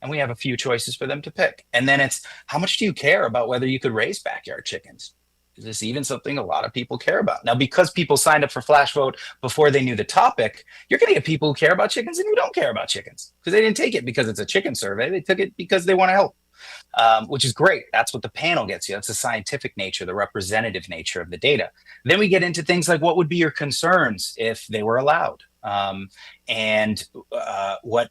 And we have a few choices for them to pick. And then it's, how much do you care about whether you could raise backyard chickens? Is this even something a lot of people care about? Now, because people signed up for Flash Vote before they knew the topic, you're going to get people who care about chickens and who don't care about chickens, because they didn't take it because it's a chicken survey. They took it because they want to help. Which is great. That's what the panel gets you. That's the scientific nature, the representative nature of the data. Then we get into things like, what would be your concerns if they were allowed? And what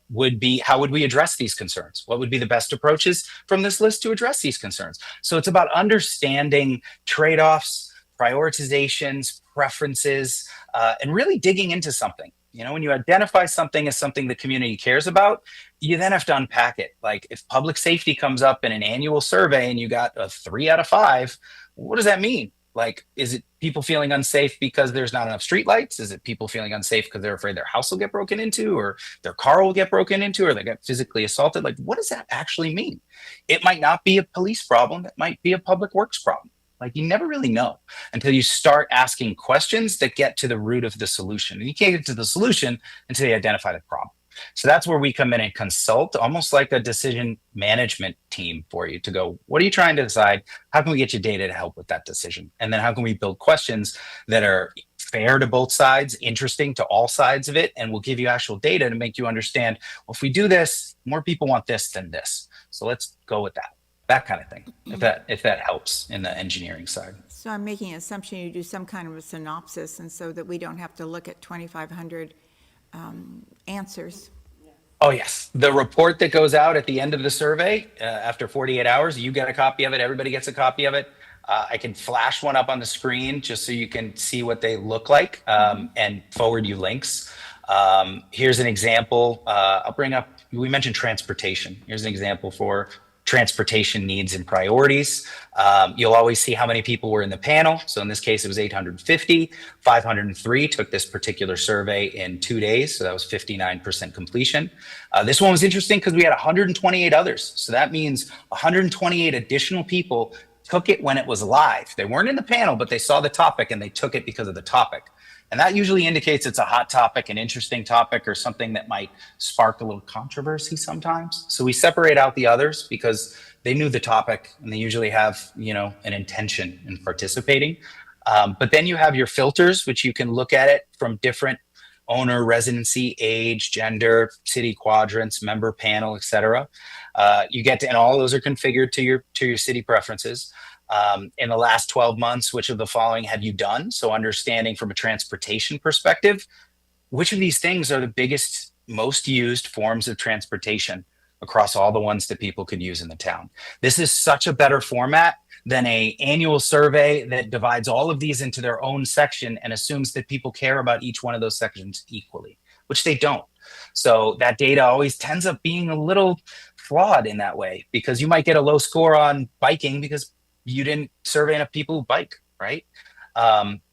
would be, how would we address these concerns? What would be the best approaches from this list to address these concerns? So it's about understanding trade-offs, prioritizations, preferences, and really digging into something. When you identify something as something the community cares about, you then have to unpack it. Like, if public safety comes up in an annual survey and you got a 3 out of 5, what does that mean? Like, is it people feeling unsafe because there's not enough streetlights? Is it people feeling unsafe because they're afraid their house will get broken into, or their car will get broken into, or they get physically assaulted? Like, what does that actually mean? It might not be a police problem. It might be a public works problem. Like, you never really know until you start asking questions that get to the root of the solution. And you can't get to the solution until you identify the problem. So that's where we come in and consult, almost like a decision management team for you to go, what are you trying to decide? How can we get you data to help with that decision? And then how can we build questions that are fair to both sides, interesting to all sides of it, and will give you actual data to make you understand, well, if we do this, more people want this than this. So let's go with that. That kind of thing, if that helps in the engineering side. So I'm making an assumption you do some kind of a synopsis, and so that we don't have to look at 2,500 answers. Oh, yes. The report that goes out at the end of the survey, after 48 hours, you get a copy of it. Everybody gets a copy of it. I can flash one up on the screen just so you can see what they look like, and forward you links. Here's an example. I'll bring up, we mentioned transportation. Here's an example for transportation needs and priorities. You'll always see how many people were in the panel. So in this case, it was 850. 503 took this particular survey in 2 days. So that was 59% completion. This one was interesting because we had 128 others. So that means 128 additional people took it when it was live. They weren't in the panel, but they saw the topic and they took it because of the topic. And that usually indicates it's a hot topic, an interesting topic, or something that might spark a little controversy sometimes. So we separate out the others because they knew the topic and they usually have, an intention in participating. But then you have your filters, which you can look at it from different owner, residency, age, gender, city quadrants, member panel, etc. You get to, and all of those are configured to your city preferences. In the last 12 months, which of the following have you done? So understanding from a transportation perspective, which of these things are the biggest, most used forms of transportation across all the ones that people could use in the town. This is such a better format than an annual survey that divides all of these into their own section and assumes that people care about each one of those sections equally, which they don't. So that data always tends up being a little flawed in that way, because you might get a low score on biking because you didn't survey enough people who bike, right?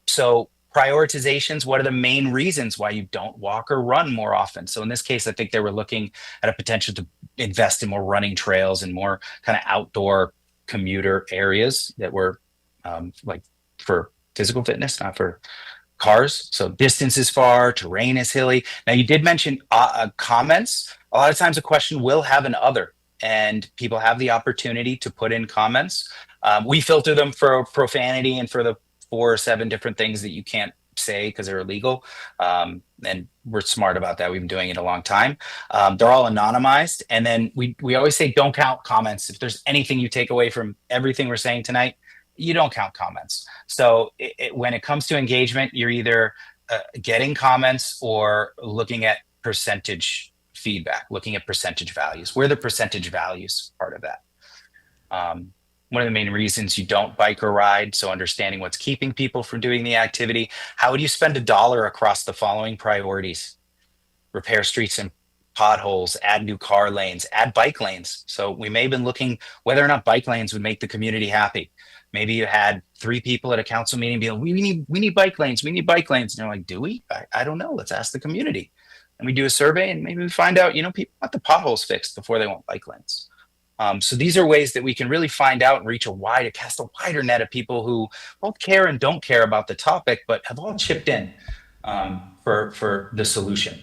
So prioritizations. What are the main reasons why you don't walk or run more often? So in this case, I think they were looking at a potential to invest in more running trails and more kind of outdoor commuter areas that were like for physical fitness, not for cars. So distance is far, terrain is hilly. Now you did mention comments. A lot of times a question will have an other, and people have the opportunity to put in comments. We filter them for profanity and for the 4 or 7 different things that you can't say because they're illegal. And we're smart about that. We've been doing it a long time. They're all anonymized. And then we always say, don't count comments. If there's anything you take away from everything we're saying tonight, you don't count comments. So when it comes to engagement, you're either getting comments or looking at percentage feedback, looking at percentage values. We're the percentage values part of that. One of the main reasons you don't bike or ride, so understanding what's keeping people from doing the activity. How would you spend $1 across the following priorities? Repair streets and potholes, add new car lanes, add bike lanes. So we may have been looking whether or not bike lanes would make the community happy. Maybe you had 3 people at a council meeting being like, we need bike lanes, we need bike lanes. And you're like, do we? I don't know. Let's ask the community. And we do a survey and maybe we find out, people want the potholes fixed before they want bike lanes. So these are ways that we can really find out and reach cast a wider net of people who both care and don't care about the topic, but have all chipped in for the solution,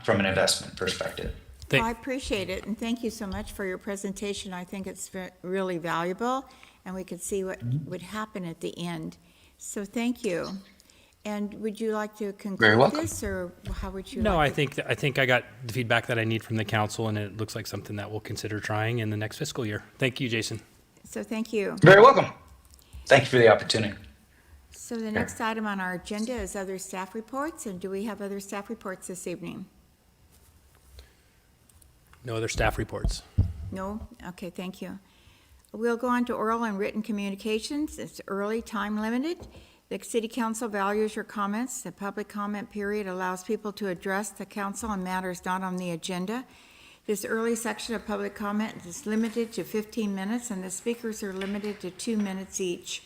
from an investment perspective. Well, I appreciate it, and thank you so much for your presentation. I think it's really valuable, and we could see what would happen at the end. So thank you. And would you like to Very conclude welcome. this, or how would you No, like I think I got the feedback that I need from the council, and it looks like something that we'll consider trying in the next fiscal year. Thank you, Jason. So thank you. You're very welcome. Thank you for the opportunity. So the next item on our agenda is other staff reports, and do we have other staff reports this evening? No other staff reports. No? Okay, thank you. We'll go on to oral and written communications. It's early, time limited. The City Council values your comments. The public comment period allows people to address the council on matters not on the agenda. This early section of public comment is limited to 15 minutes, and the speakers are limited to 2 minutes each.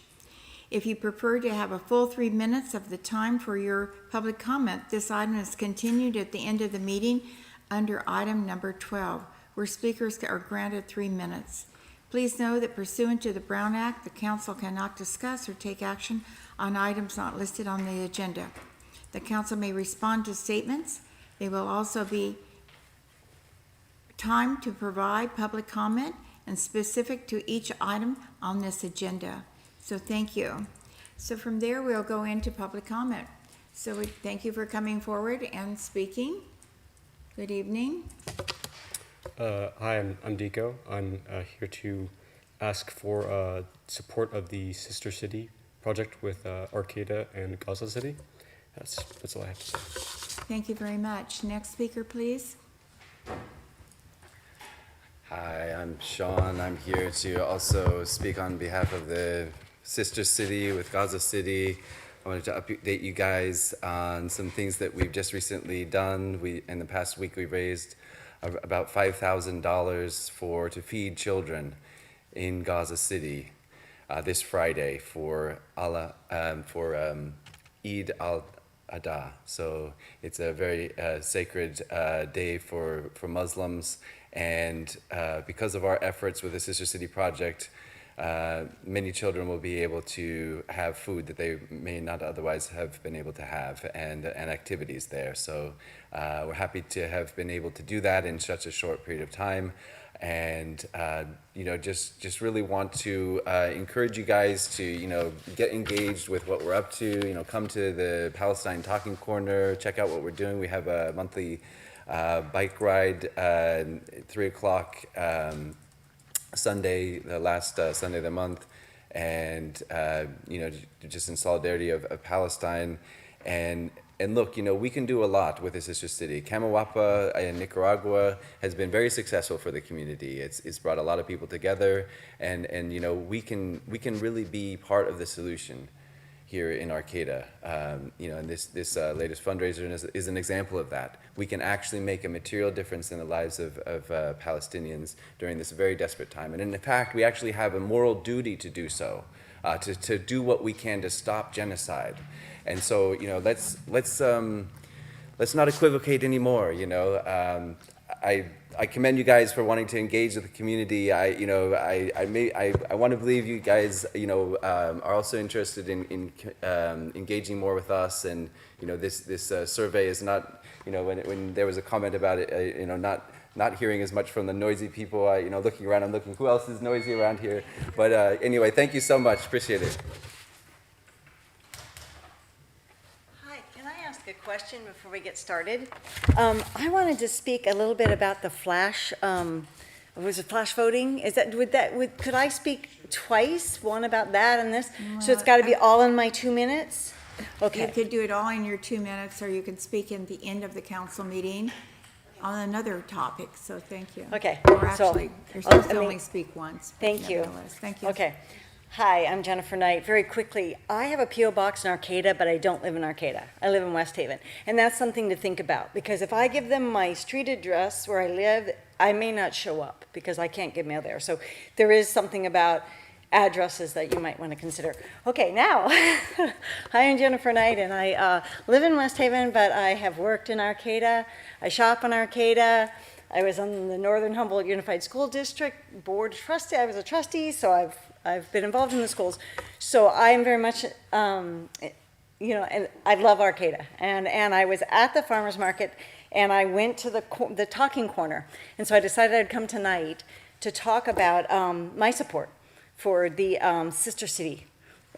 If you prefer to have a full 3 minutes of the time for your public comment, this item is continued at the end of the meeting under item number 12, where speakers are granted 3 minutes. Please know that pursuant to the Brown Act, the council cannot discuss or take action on items not listed on the agenda. The council may respond to statements. There will also be time to provide public comment and specific to each item on this agenda. So thank you. So from there, we'll go into public comment. So we thank you for coming forward and speaking. Good evening. Hi, I'm Dico. I'm here to ask for support of the Sister City project with Arcata and Gaza City. That's all I have to say. Thank you very much. Next speaker, please. Hi, I'm Sean. I'm here to also speak on behalf of the Sister City with Gaza City. I wanted to update you guys on some things that we've just recently done. In the past week, we raised about $5,000 to feed children in Gaza City this Friday for Eid al-Adha. So it's a very sacred day for Muslims, and because of our efforts with the Sister City Project, many children will be able to have food that they may not otherwise have been able to have, and activities there. So we're happy to have been able to do that in such a short period of time, and just really want to encourage you guys to get engaged with what we're up to. Come to the Palestine Talking Corner, check out what we're doing. We have a monthly bike ride, 3 o'clock. Sunday, the last Sunday of the month, and just in solidarity of Palestine, and look, we can do a lot with the Sister City. Camawapa in Nicaragua has been very successful for the community. It's brought a lot of people together, and we can really be part of the solution here in Arcata. And this latest fundraiser is an example of that. We can actually make a material difference in the lives of Palestinians during this very desperate time. And in fact, we actually have a moral duty to do so. to do what we can to stop genocide. And so, let's not equivocate anymore. I commend you guys for wanting to engage with the community. I want to believe you guys, are also interested in engaging more with us. And this survey is not, when there was a comment about it, not hearing as much from the noisy people. Looking around, I'm looking who else is noisy around here. But anyway, thank you so much. Appreciate it. Can I ask a question before we get started? I wanted to speak a little bit about the flash, was it flash voting? Could I speak twice, one about that and this? So it's got to be all in my 2 minutes? You Okay, could do it all in your 2 minutes, or you could speak in the end of the council meeting on another topic, so thank you. Okay, Or so- actually, you're supposed to I mean- only speak once. but Thank you. nevertheless, Thank you. okay. Hi, I'm Jennifer Knight. Very quickly, I have a P.O. box in Arcata, but I don't live in Arcata. I live in West Haven. And that's something to think about, because if I give them my street address where I live, I may not show up, because I can't get mail there. So there is something about addresses that you might want to consider. Okay, now, hi, I'm Jennifer Knight, and I live in West Haven, but I have worked in Arcata. I shop in Arcata. I was on the Northern Humboldt Unified School District Board trustee. I was a trustee, so I've been involved in the schools. So I am very much, and I love Arcata. And I was at the farmer's market, and I went to the talking corner. And so I decided I'd come tonight to talk about my support for the sister city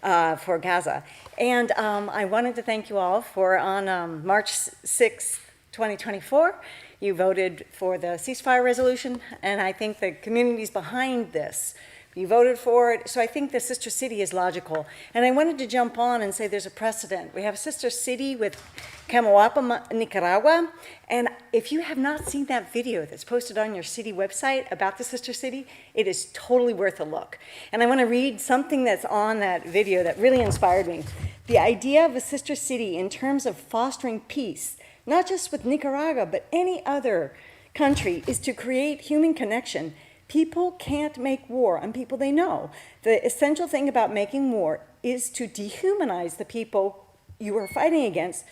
for Gaza. And I wanted to thank you all for on March 6, 2024, you voted for the ceasefire resolution, and I think the community's behind this. You voted for it, so I think the sister city is logical. And I wanted to jump on and say there's a precedent. We have a sister city with Camoapa, Nicaragua, and if you have not seen that video that's posted on your city website about the sister city, it is totally worth a look. And I want to read something that's on that video that really inspired me. The idea of a sister city in terms of fostering peace, not just with Nicaragua, but any other country, is to create human connection. People can't make war on people they know. The essential thing about making war is to dehumanize the people you are fighting against,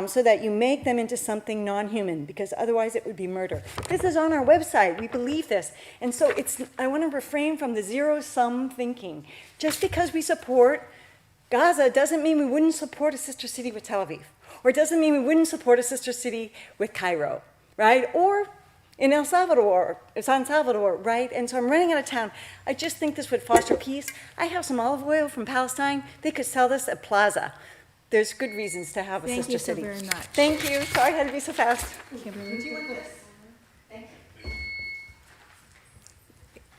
so that you make them into something non-human, because otherwise it would be murder. This is on our website. We believe this. And so I want to refrain from the zero-sum thinking. Just because we support Gaza doesn't mean we wouldn't support a sister city with Tel Aviv. Or it doesn't mean we wouldn't support a sister city with Cairo, right? Or in San Salvador, right? And so I'm running out of town. I just think this would foster peace. I have some olive oil from Palestine. They could sell this at Plaza. There's good reasons to have a Thank sister you so city. very much. Thank you. Sorry I had to be so fast.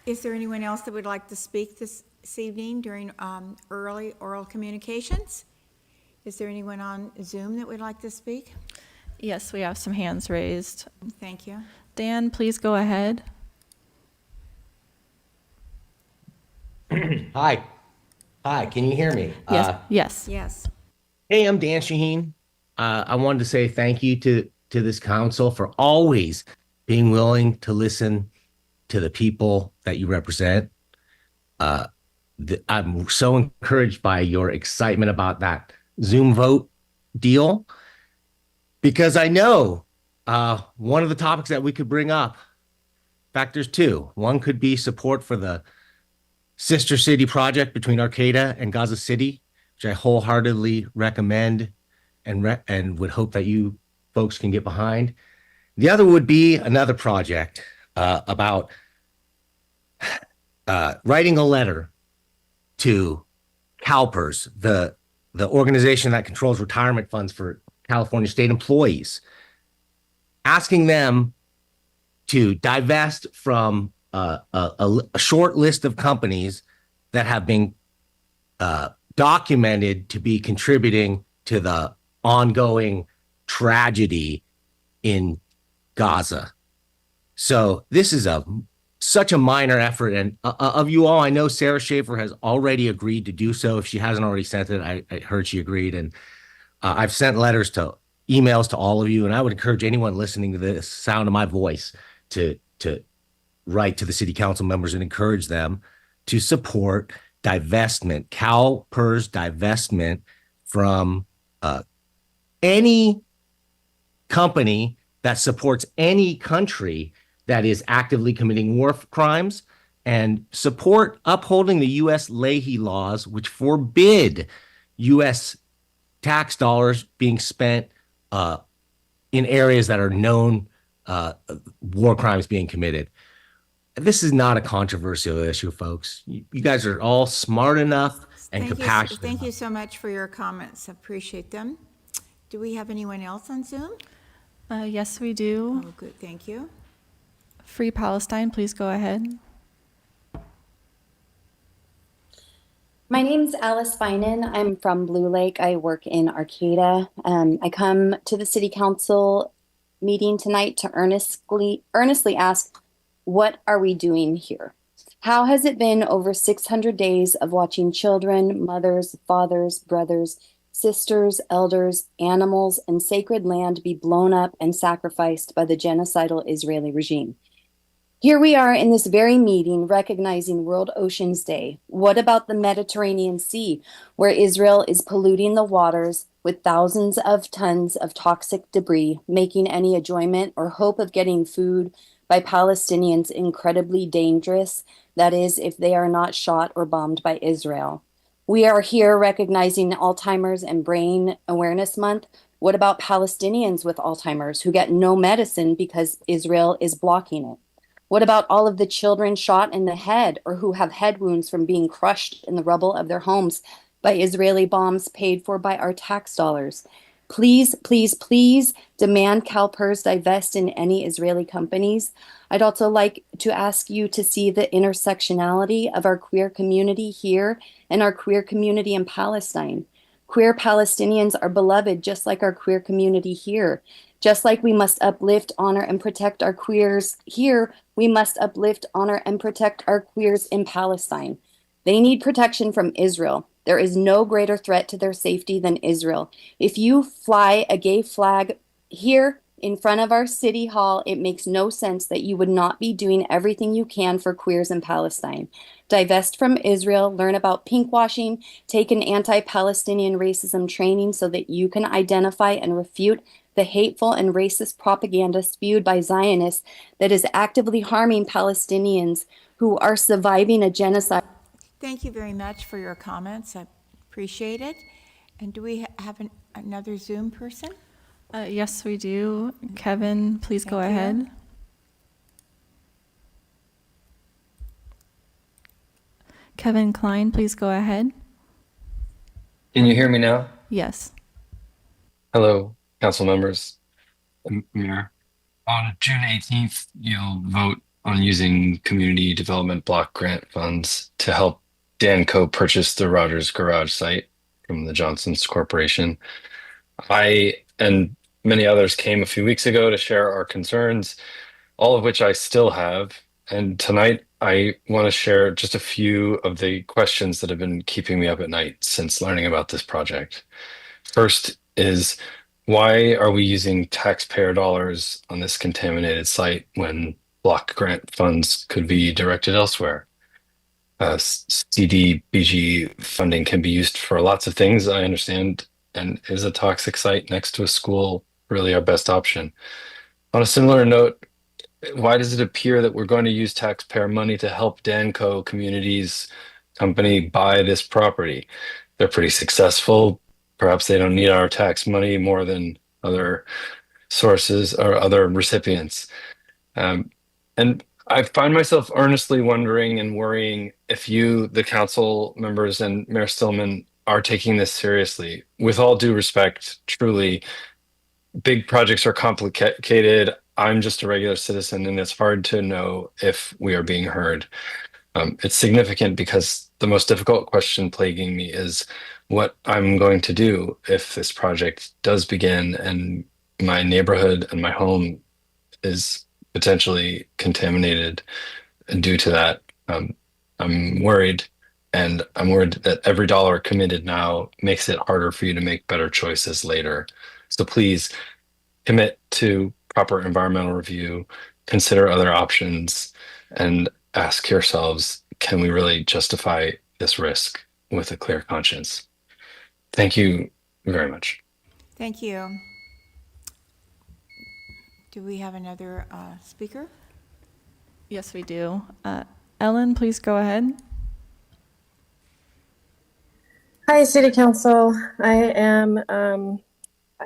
Is there anyone else that would like to speak this evening during early oral communications? Is there anyone on Zoom that would like to speak? Yes, we have some hands raised. Thank you. Dan, please go ahead. Hi. Hi, can you hear me? Yes. Yes. Yes. Hey, I'm Dan Shaheen. I wanted to say thank you to this council for always being willing to listen to the people that you represent. I'm so encouraged by your excitement about that Zoom vote deal, because I know one of the topics that we could bring up, in fact, there's two. One could be support for the sister city project between Arcata and Gaza City, which I wholeheartedly recommend and would hope that you folks can get behind. The other would be another project about writing a letter to CalPERS, the organization that controls retirement funds for California state employees, asking them to divest from a short list of companies that have been documented to be contributing to the ongoing tragedy in Gaza. So this is such a minor effort, and of you all, I know Sarah Schaefer has already agreed to do so. If she hasn't already sent it, I heard she agreed, and I've sent emails to all of you, and I would encourage anyone listening to this sound of my voice to write to the city council members and encourage them to support divestment, CalPERS divestment from any company that supports any country that is actively committing war crimes, and support upholding the U.S. Leahy laws, which forbid U.S. tax dollars being spent in areas that are known war crimes being committed. This is not a controversial issue, folks. You guys are all smart enough and compassionate. Thank you so much for your comments. Appreciate them. Do we have anyone else on Zoom? Yes, we do. Oh, good. Thank you. Free Palestine, please go ahead. My name's Alice Finan. I'm from Blue Lake. I work in Arcata. I come to the City Council meeting tonight to earnestly ask, what are we doing here? How has it been over 600 days of watching children, mothers, fathers, brothers, sisters, elders, animals, and sacred land be blown up and sacrificed by the genocidal Israeli regime? Here we are in this very meeting recognizing World Oceans Day. What about the Mediterranean Sea, where Israel is polluting the waters with thousands of tons of toxic debris, making any enjoyment or hope of getting food by Palestinians incredibly dangerous? That is, if they are not shot or bombed by Israel. We are here recognizing Alzheimer's and Brain Awareness Month. What about Palestinians with Alzheimer's who get no medicine because Israel is blocking it? What about all of the children shot in the head or who have head wounds from being crushed in the rubble of their homes by Israeli bombs paid for by our tax dollars? Please, please, please demand CalPERS divest in any Israeli companies. I'd also like to ask you to see the intersectionality of our queer community here and our queer community in Palestine. Queer Palestinians are beloved just like our queer community here. Just like we must uplift, honor, and protect our queers here, we must uplift, honor, and protect our queers in Palestine. They need protection from Israel. There is no greater threat to their safety than Israel. If you fly a gay flag here in front of our city hall, it makes no sense that you would not be doing everything you can for queers in Palestine. Divest from Israel, learn about pinkwashing, take an anti-Palestinian racism training so that you can identify and refute the hateful and racist propaganda spewed by Zionists that is actively harming Palestinians who are surviving a genocide. Thank you very much for your comments. I appreciate it. And do we have another Zoom person? Yes, we do. Kevin, please go ahead. Kevin Klein, please go ahead. Can you hear me now? Yes. Hello, council members, Mayor. On June 18th, you'll vote on using community development block grant funds to help Danco purchase the Rogers Garage site from the Johnson's Corporation. I and many others came a few weeks ago to share our concerns, all of which I still have. And tonight, I want to share just a few of the questions that have been keeping me up at night since learning about this project. First is, why are we using taxpayer dollars on this contaminated site when block grant funds could be directed elsewhere? CDBG funding can be used for lots of things, I understand, and is a toxic site next to a school really our best option? On a similar note, why does it appear that we're going to use taxpayer money to help Danco Communities company buy this property? They're pretty successful. Perhaps they don't need our tax money more than other sources or other recipients. And I find myself earnestly wondering and worrying if you, the council members, and Mayor Stillman are taking this seriously. With all due respect, truly, big projects are complicated. I'm just a regular citizen, and it's hard to know if we are being heard. It's significant because the most difficult question plaguing me is what I'm going to do if this project does begin and my neighborhood and my home is potentially contaminated due to that. I'm worried, and I'm worried that every dollar committed now makes it harder for you to make better choices later. So please commit to proper environmental review, consider other options, and ask yourselves, can we really justify this risk with a clear conscience. Thank you very much. Thank you. Do we have another speaker? Yes, we do. Ellen, please go ahead. Hi, City Council. I am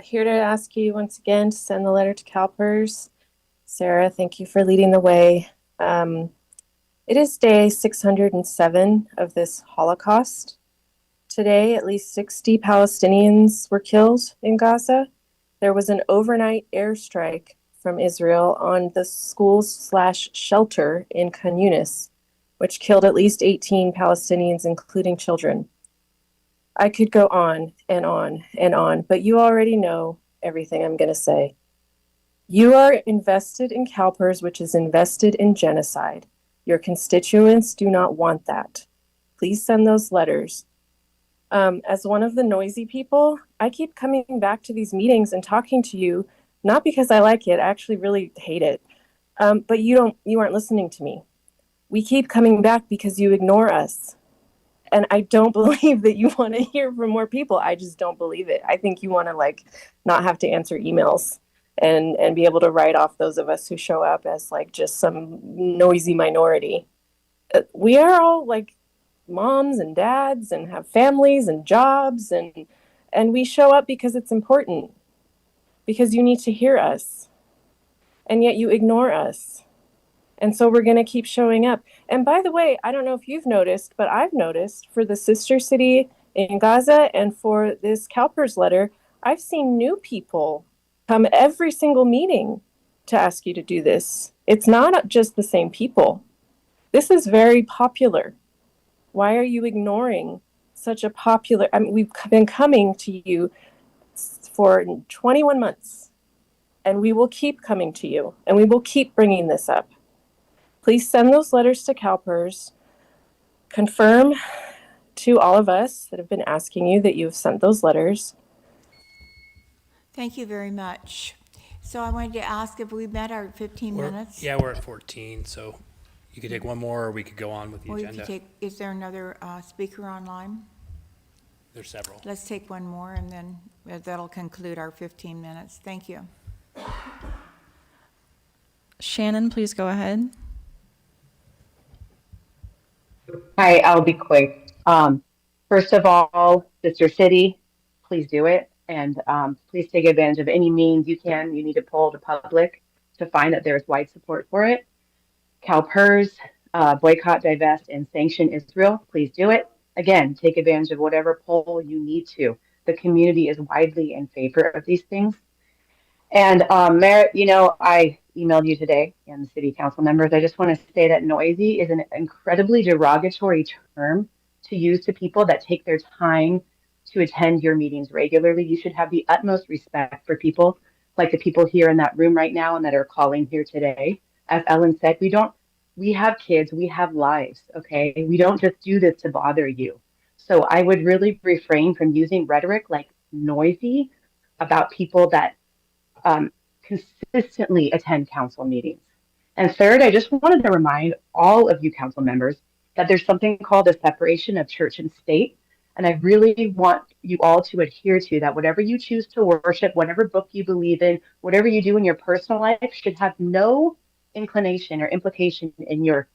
here to ask you once again to send the letter to CalPERS. Sarah, thank you for leading the way. It is day 607 of this Holocaust. Today, at least 60 Palestinians were killed in Gaza. There was an overnight airstrike from Israel on the school/shelter in Khan Yunis, which killed at least 18 Palestinians, including children. I could go on and on and on, but you already know everything I'm going to say. You are invested in CalPERS, which is invested in genocide. Your constituents do not want that. Please send those letters. As one of the noisy people, I keep coming back to these meetings and talking to you, not because I like it, I actually really hate it. But you aren't listening to me. We keep coming back because you ignore us. And I don't believe that you want to hear from more people. I just don't believe it. I think you want to not have to answer emails and be able to write off those of us who show up as just some noisy minority. We are all moms and dads and have families and jobs and we show up because it's important, because you need to hear us. And yet you ignore us. And so we're going to keep showing up. And by the way, I don't know if you've noticed, but I've noticed for the sister city in Gaza and for this CalPERS letter, I've seen new people come every single meeting to ask you to do this. It's not just the same people. This is very popular. Why are you ignoring such a popular? I mean, we've been coming to you for 21 months, and we will keep coming to you, and we will keep bringing this up. Please send those letters to CalPERS. Confirm to all of us that have been asking you that you've sent those letters. Thank you very much. So I wanted to ask if we met our 15 minutes. Yeah, we're at 14, so you could take one more, or we could go on with the Or you agenda. could take, is there another speaker online? There's several. Let's take one more, and then that'll conclude our 15 minutes. Thank you. Shannon, please go ahead. Hi, I'll be quick. First of all, Sister City, please do it. And please take advantage of any means you can. You need to poll the public to find that there's wide support for it. CalPERS, boycott, divest, and sanction Israel. Please do it. Again, take advantage of whatever poll you need to. The community is widely in favor of these things. And Merritt, I emailed you today and the city council members. I just want to say that noisy is an incredibly derogatory term to use to people that take their time to attend your meetings regularly. You should have the utmost respect for people like the people here in that room right now and that are calling here today. As Ellen said, we have kids, we have lives, okay? We don't just do this to bother you. So I would really refrain from using rhetoric like noisy about people that consistently attend council meetings. And third, I just wanted to remind all of you council members that there's something called a separation of church and state. And I really want you all to adhere to that. Whatever you choose to worship, whatever book you believe in, whatever you do in your personal life should have no inclination or implication in your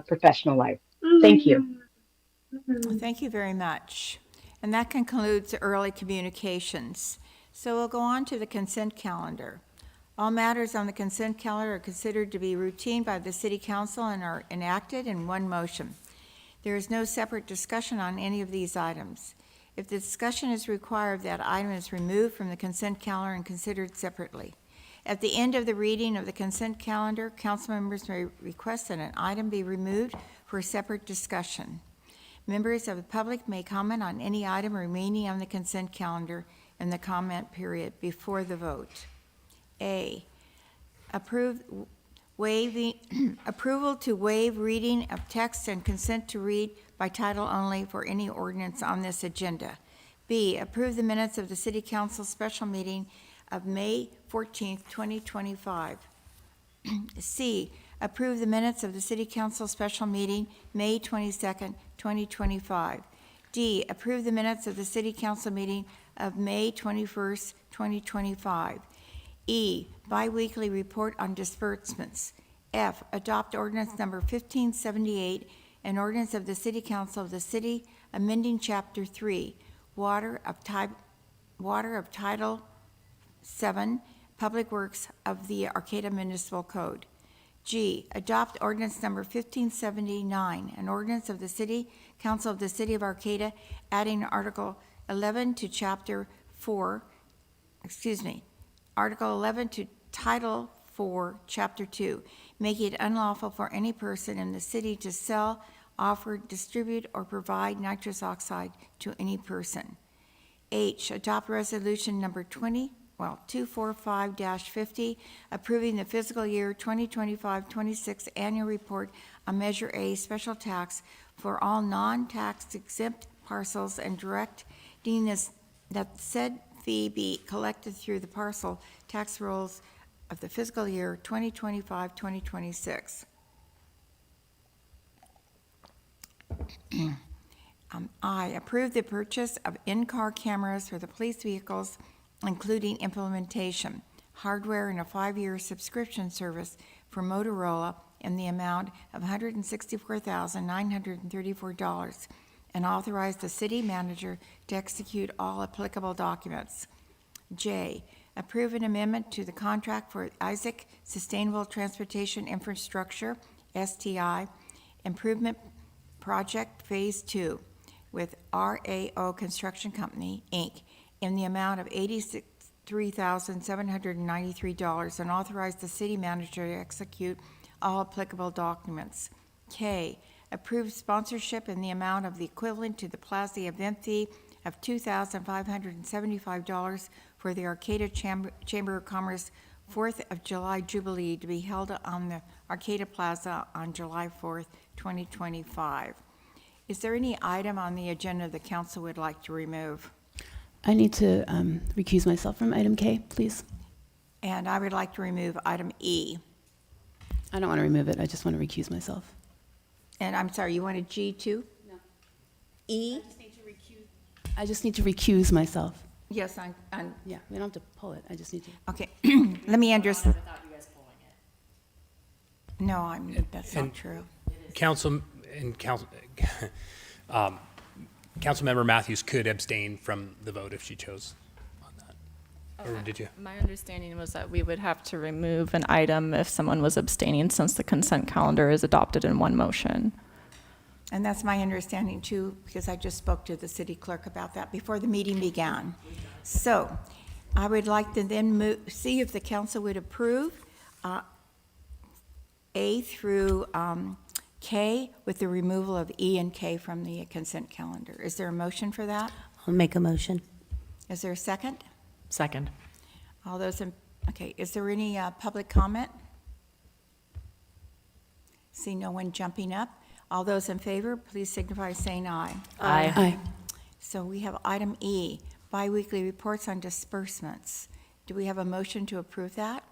professional life. Thank you. Thank you very much. And that concludes early communications. So we'll go on to the consent calendar. All matters on the consent calendar are considered to be routine by the City Council and are enacted in one motion. There is no separate discussion on any of these items. If the discussion is required, that item is removed from the consent calendar and considered separately. At the end of the reading of the consent calendar, council members may request that an item be removed for a separate discussion. Members of the public may comment on any item remaining on the consent calendar in the comment period before the vote. A, approval to waive reading of text and consent to read by title only for any ordinance on this agenda. B, approve the minutes of the City Council special meeting of May 14th, 2025. C, approve the minutes of the City Council special meeting, May 22nd, 2025. D, approve the minutes of the City Council meeting of May 21st, 2025. E, biweekly report on disbursements. F, adopt ordinance number 1578, an ordinance of the City Council of the City amending Chapter 3, Water of Title 7, Public Works of the Arcata Municipal Code. G, adopt ordinance number 1579, an ordinance of the City Council of the City of Arcata adding Article 11 to Article 11 to Title 4, Chapter 2, making it unlawful for any person in the city to sell, offer, distribute, or provide nitrous oxide to any person. H, adopt resolution number 245-50, approving the fiscal year 2025-26 annual report on Measure A special tax for all non-tax exempt parcels and directing that said fee be collected through the parcel tax rolls of the fiscal year 2025-2026. I, approve the purchase of in-car cameras for the police vehicles, including implementation, hardware, and a 5-year subscription service for Motorola in the amount of $164,934, and authorize the city manager to execute all applicable documents. J, approve an amendment to the contract for Isaac Sustainable Transportation Infrastructure, STI, Improvement Project Phase 2 with RAO Construction Company, Inc., in the amount of $83,793, and authorize the city manager to execute all applicable documents. K, approve sponsorship in the amount of the equivalent to the Plaza event fee of $2,575 for the Arcata Chamber of Commerce 4th of July Jubilee to be held on the Arcata Plaza on July 4th, 2025. Is there any item on the agenda the council would like to remove? I need to recuse myself from item K, please. And I would like to remove item E. I don't want to remove it. I just want to recuse myself. And I'm sorry, you wanted G too? No. E? I just need to recuse myself. Yes, I'm Yeah, we don't have to pull it. I just need to. okay. Let me understand. No, that's not true. Councilmember Matthews could abstain from the vote if she chose on that. Or did you? My understanding was that we would have to remove an item if someone was abstaining, since the consent calendar is adopted in one motion. And that's my understanding too, because I just spoke to the city clerk about that before the meeting began. So I would like to then see if the council would approve A through K with the removal of E and K from the consent calendar. Is there a motion for that? I'll make a motion. Is there a second? Second. All those in, okay, is there any public comment? See no one jumping up. All those in favor, please signify by saying aye. Aye. Aye. So we have item E, biweekly reports on disbursements. Do we have a motion to approve that?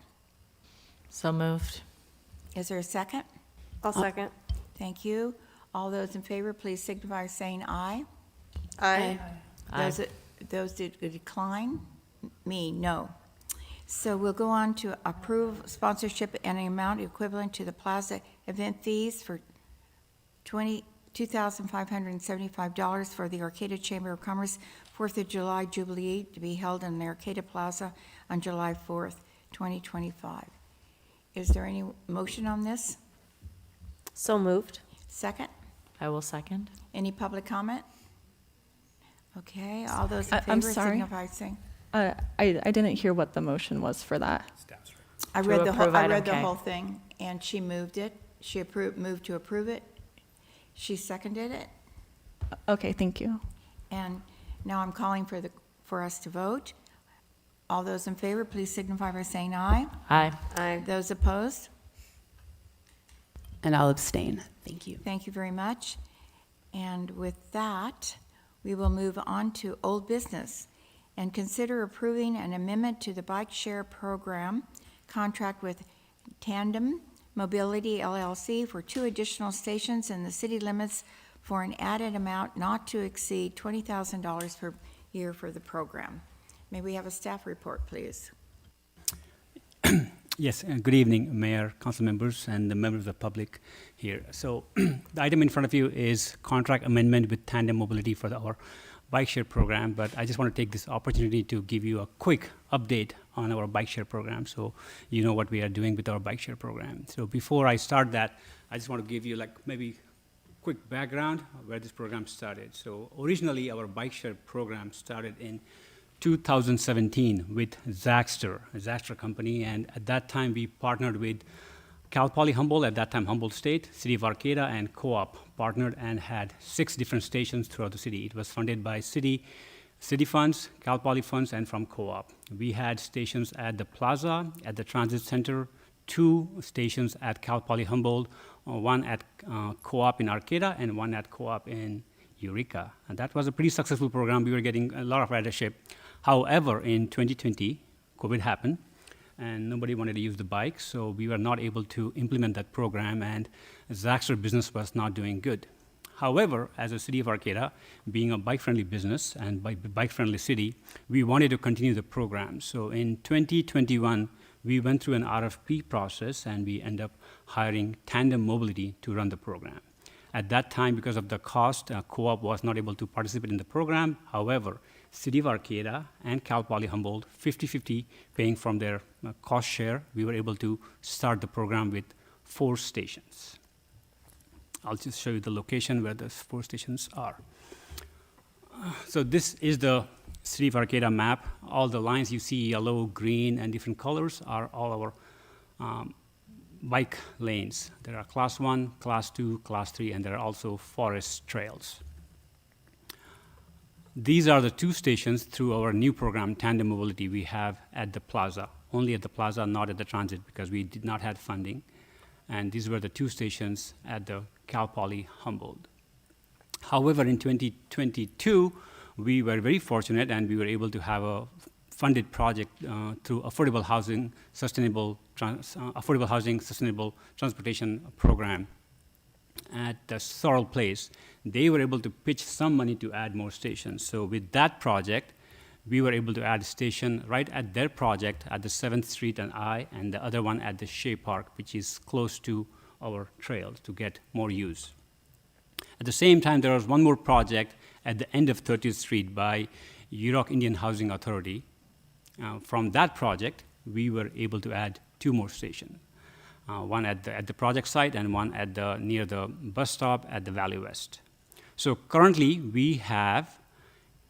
So moved. Is there a second? I'll second. Thank you. All those in favor, please signify by saying aye. Aye. Those that decline, me, no. So we'll go on to approve sponsorship and an amount equivalent to the Plaza event fees for $2,575 for the Arcata Chamber of Commerce 4th of July Jubilee to be held in the Arcata Plaza on July 4th, 2025. Is there any motion on this? So moved. Second? I will second. Any public comment? Okay, all those in I'm favor sorry. signify by saying. I didn't hear what the motion was for that. I To read the whole, approve I item read the K. whole thing, and she moved it. She moved to approve it. She seconded it, Okay, thank you. and now I'm calling for us to vote. All those in favor, please signify by saying aye. Aye. Aye. Those opposed? And I'll abstain. Thank you. Thank you very much. And with that, we will move on to old business and consider approving an amendment to the bike share program contract with Tandem Mobility LLC for 2 additional stations in the city limits for an added amount not to exceed $20,000 per year for the program. May we have a staff report, please? Yes, good evening, Mayor, council members, and the members of the public here. So the item in front of you is contract amendment with Tandem Mobility for our bike share program, but I just want to take this opportunity to give you a quick update on our bike share program so you know what we are doing with our bike share program. So before I start that, I just want to give you maybe quick background of where this program started. So originally our bike share program started in 2017 with Zaxter, a Zaxter company, and at that time we partnered with Cal Poly Humboldt, at that time Humboldt State, City of Arcata, and Co-op partnered and had 6 different stations throughout the city. It was funded by city funds, Cal Poly funds, and from Co-op. We had stations at the Plaza, at the Transit Center, 2 stations at Cal Poly Humboldt, 1 at Co-op in Arcata, and 1 at Co-op in Eureka. And that was a pretty successful program. We were getting a lot of ridership. However, in 2020, COVID happened, and nobody wanted to use the bike, so we were not able to implement that program, and Zaxter business was not doing good. However, as a city of Arcata, being a bike-friendly business and bike-friendly city, we wanted to continue the program. So in 2021, we went through an RFP process, and we ended up hiring Tandem Mobility to run the program. At that time, because of the cost, Co-op was not able to participate in the program. However, City of Arcata and Cal Poly Humboldt, 50-50, paying from their cost share, we were able to start the program with 4 stations. I'll just show you the location where the 4 stations are. So this is the City of Arcata map. All the lines you see, yellow, green, and different colors, are all our bike lanes. There are class 1, class 2, class 3, and there are also forest trails. These are the 2 stations through our new program, Tandem Mobility, we have at the Plaza. Only at the Plaza, not at the Transit, because we did not have funding. And these were the 2 stations at the Cal Poly Humboldt. However, in 2022, we were very fortunate, and we were able to have a funded project through Affordable Housing Sustainable Transportation Program at the Sorrel Place. They were able to pitch some money to add more stations. So with that project, we were able to add a station right at their project at the 7th Street and I, and the other one at the Shea Park, which is close to our trail to get more use. At the same time, there was one more project at the end of 30th Street by Yurok Indian Housing Authority. From that project, we were able to add 2 more stations. One at the project site and one at near the bus stop at the Valley West. So currently we have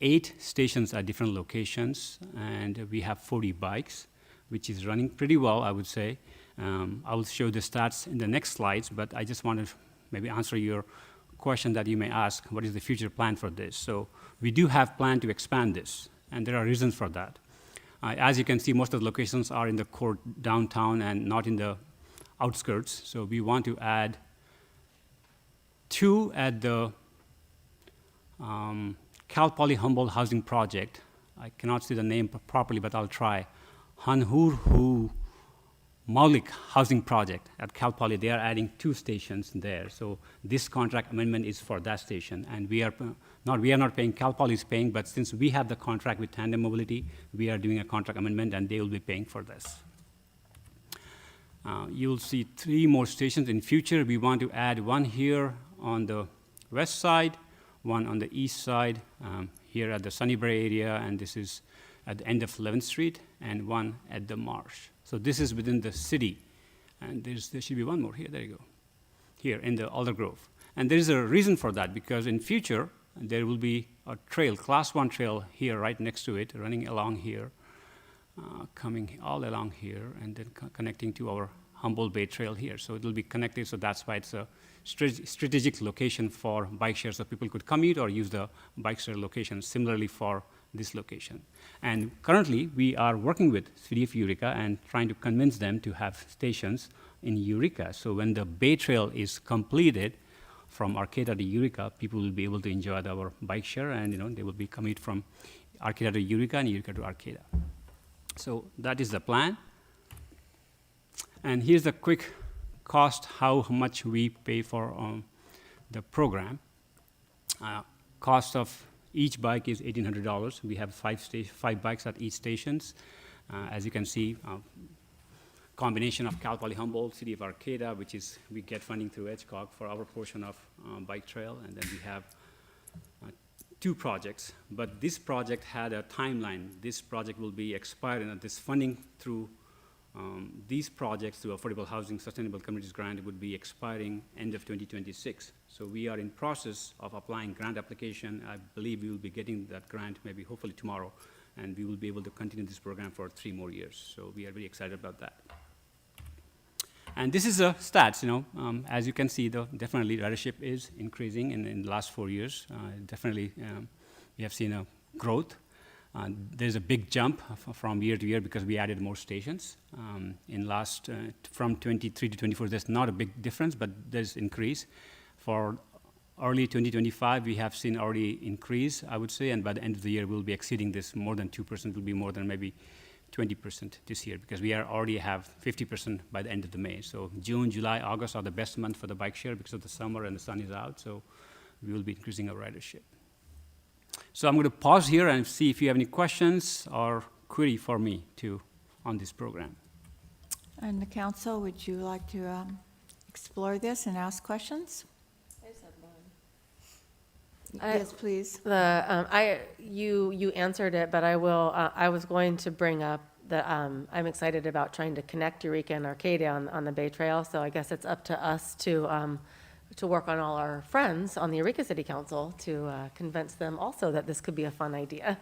8 stations at different locations, and we have 40 bikes, which is running pretty well, I would say. I will show the stats in the next slides, but I just want to maybe answer your question that you may ask, what is the future plan for this? So we do have plan to expand this, and there are reasons for that. As you can see, most of the locations are in the core downtown and not in the outskirts. So we want to add 2 at the Cal Poly Humboldt Housing Project. I cannot see the name properly, but I'll try. Hanhurhu Maulik Housing Project at Cal Poly. They are adding 2 stations there. So this contract amendment is for that station, and we are not paying. Cal Poly is paying, but since we have the contract with Tandem Mobility, we are doing a contract amendment, and they will be paying for this. You'll see 3 more stations in future. We want to add 1 here on the west side, 1 on the east side, here at the Sunnybrae area, and this is at the end of 11th Street, and 1 at the Marsh. So this is within the city, and there should be 1 more here. There you go, here in the Alder Grove. And there is a reason for that, because in future there will be a trail, class 1 trail here right next to it, running along here, coming all along here, and then connecting to our Humboldt Bay Trail here. So it will be connected, so that's why it's a strategic location for bike share, so people could commute or use the bike share location, similarly for this location. And currently, we are working with City of Eureka and trying to convince them to have stations in Eureka. So when the Bay Trail is completed, from Arcata to Eureka, people will be able to enjoy our bike share, and they will be commute from Arcata to Eureka and Eureka to Arcata. So that is the plan. And here's a quick cost, how much we pay for the program. Cost of each bike is $1,800. We have five bikes at each stations. As you can see, combination of Cal Poly Humboldt, City of Arcata, which is we get funding through HCOG for our portion of bike trail, and then we have 2 projects. But this project had a timeline. This project will be expiring, and this funding through these projects through Affordable Housing Sustainable Communities Grant would be expiring end of 2026. So we are in process of applying grant application. I believe we will be getting that grant maybe hopefully tomorrow, and we will be able to continue this program for 3 more years. So we are very excited about that. And this is the stats, as you can see, though, definitely ridership is increasing in the last 4 years. Definitely, we have seen a growth. There's a big jump from year to year because we added more stations. From 23 to 24, there's not a big difference, but there's increase. For early 2025, we have seen already increase, I would say, and by the end of the year, we'll be exceeding this more than 2%, will be more than maybe 20% this year, because we already have 50% by the end of the May. So June, July, August are the best months for the bike share because of the summer and the sun is out, so we will be increasing our ridership. So I'm going to pause here and see if you have any questions or query for me on this program. And the council, would you like to explore this and ask questions? I just have one. Yes, please. You answered it, but I will. I was going to bring up that I'm excited about trying to connect Eureka and Arcata on the Bay Trail. So I guess it's up to us to work on all our friends on the Eureka City Council to convince them also that this could be a fun idea.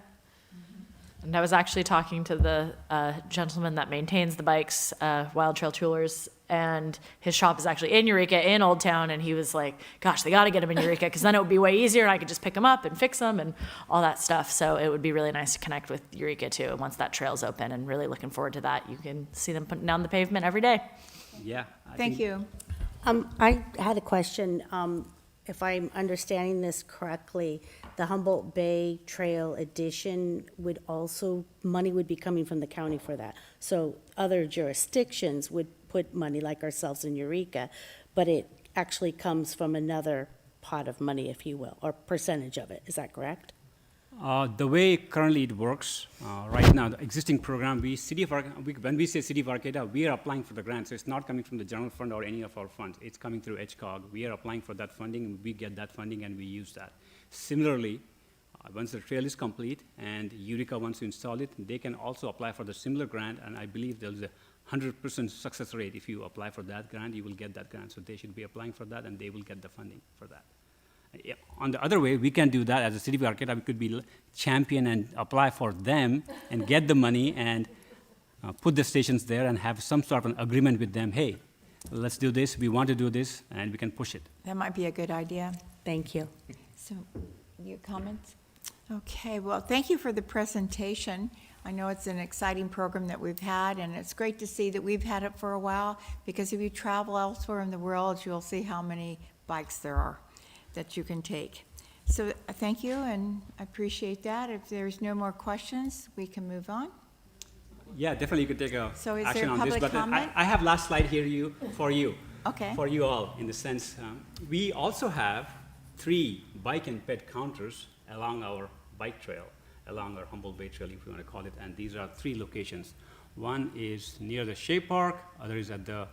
And I was actually talking to the gentleman that maintains the bikes, Wild Trail Toolers, and his shop is actually in Eureka, in Old Town, and he was like, gosh, they got to get them in Eureka, because then it would be way easier, and I could just pick them up and fix them and all that stuff. So it would be really nice to connect with Eureka, too, once that trail's open, and really looking forward to that. You can see them putting down the pavement every day. Yeah. Thank you. I had a question. If I'm understanding this correctly, the Humboldt Bay Trail Edition money would be coming from the county for that. So other jurisdictions would put money, like ourselves in Eureka, but it actually comes from another pot of money, if you will, or percentage of it. Is that correct? The way currently it works, right now, the existing program, when we say City of Arcata, we are applying for the grant, so it's not coming from the general fund or any of our funds. It's coming through HCOG. We are applying for that funding, and we get that funding, and we use that. Similarly, once the trail is complete and Eureka wants to install it, they can also apply for the similar grant, and I believe there's a 100% success rate. If you apply for that grant, you will get that grant. So they should be applying for that, and they will get the funding for that. Yeah. On the other way, we can do that as a City of Arcata. We could be champion and apply for them and get the money and put the stations there and have some sort of an agreement with them. Hey, let's do this. We want to do this, and we can push it. That might be a good idea. Thank you. So, your comments? Okay, well, thank you for the presentation. I know it's an exciting program that we've had, and it's great to see that we've had it for a while, because if you travel elsewhere in the world, you'll see how many bikes there are that you can take. So thank you, and I appreciate that. If there's no more questions, we can move on. Yeah, definitely you could take a So is action there on this. public But comment? I have last slide here for you. Okay. For you all, in the sense, we also have 3 bike and ped counters along our bike trail, along our Humboldt Bay Trail, if you want to call it, and these are 3 locations. One is near the Shea Park, other is at the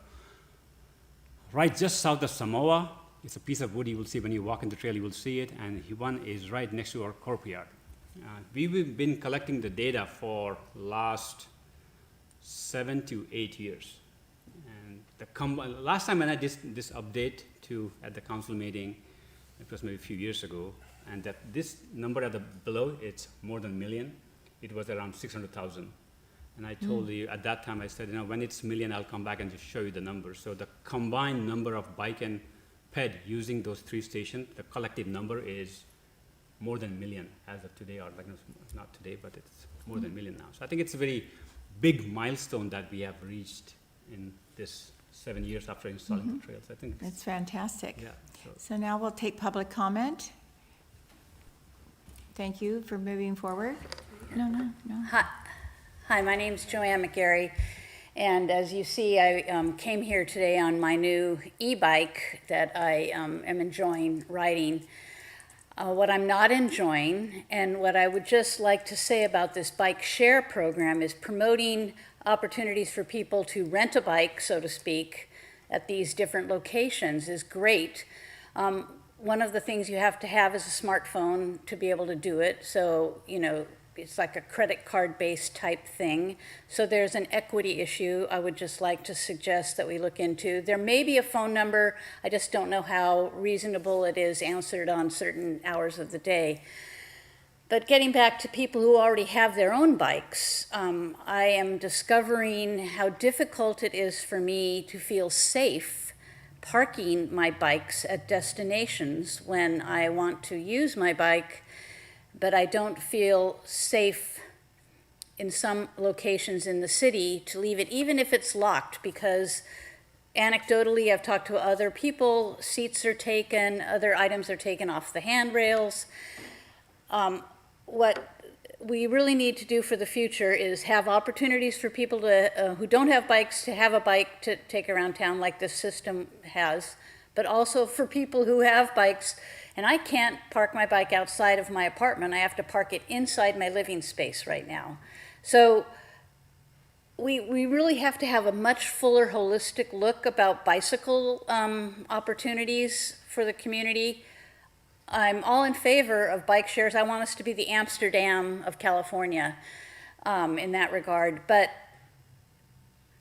right just south of Samoa. It's a piece of wood you will see when you walk in the trail, you will see it, and one is right next to our courtyard. We've been collecting the data for last 7 to 8 years. And last time when I did this update at the council meeting, it was maybe a few years ago, and that this number below, it's more than a million. It was around 600,000. And I told you at that time, I said, when it's million, I'll come back and just show you the numbers. So the combined number of bike and ped using those 3 stations, the collective number is more than a million as of today, or not today, but it's more than a million now. So I think it's a very big milestone that we have reached in this 7 years after installing the trails. I think It's fantastic. Yeah. So now we'll take public comment. Thank you for moving forward. No. Hi, my name's Joanne McGarry, And as you see, I came here today on my new e-bike that I am enjoying riding. What I'm not enjoying, and what I would just like to say about this bike share program, is promoting opportunities for people to rent a bike, so to speak, at these different locations is great. One of the things you have to have is a smartphone to be able to do it. So, you know, it's like a credit card based type thing. So there's an equity issue I would just like to suggest that we look into. There may be a phone number, I just don't know how reasonable it is answered on certain hours of the day. But getting back to people who already have their own bikes, I am discovering how difficult it is for me to feel safe parking my bikes at destinations when I want to use my bike, but I don't feel safe in some locations in the city to leave it, even if it's locked, because anecdotally, I've talked to other people, seats are taken, other items are taken off the handrails. What we really need to do for the future is have opportunities for people to, who don't have bikes to have a bike to take around town like this system has, but also for people who have bikes. And I can't park my bike outside of my apartment. I have to park it inside my living space right now. So we really have to have a much fuller holistic look about bicycle opportunities for the community. I'm all in favor of bike shares. I want us to be the Amsterdam of California in that regard. But